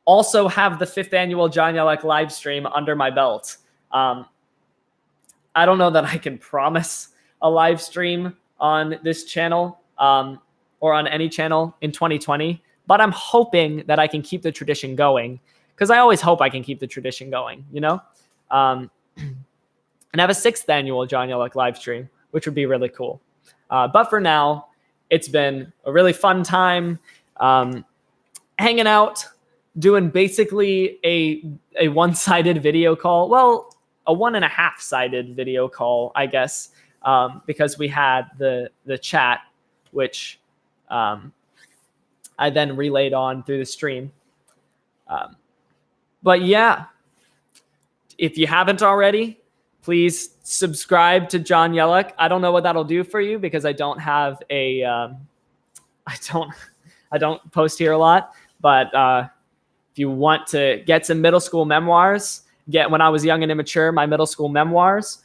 also have the 5th annual John Yellek live stream under my belt. I don't know that I can promise a live stream on this channel or on any channel in 2020, but I'm hoping that I can keep the tradition going, because I always hope I can keep the tradition going, you know? And have a 6th annual John Yellek live stream, which would be really cool. But for now, it's been a really fun time hanging out, doing basically a one-sided video call. Well, a 1.5-sided video call, I guess, because we had the chat, which I then relayed on through the stream. But yeah, if you haven't already, please subscribe to John Yellek. I don't know what that'll do for you because I don't have a, I don't post here a lot. But if you want to get some middle school memoirs, get When I Was Young and Immature, my middle school memoirs.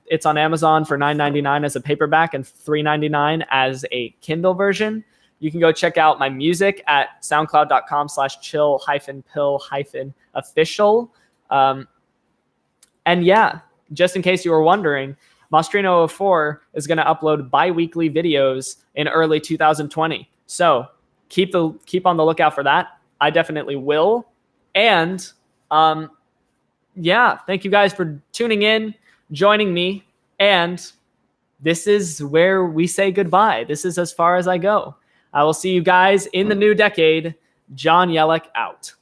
It's on Amazon for $9.99 as a paperback and $3.99 as a Kindle version. You can go check out my music at soundcloud.com/chill-pill-official. And yeah, just in case you were wondering, Mostrino04 is going to upload bi-weekly videos in early 2020. So keep on the lookout for that. I definitely will. And yeah, thank you guys for tuning in, joining me, and this is where we say goodbye. This is as far as I go. I will see you guys in the new decade. John Yellek out.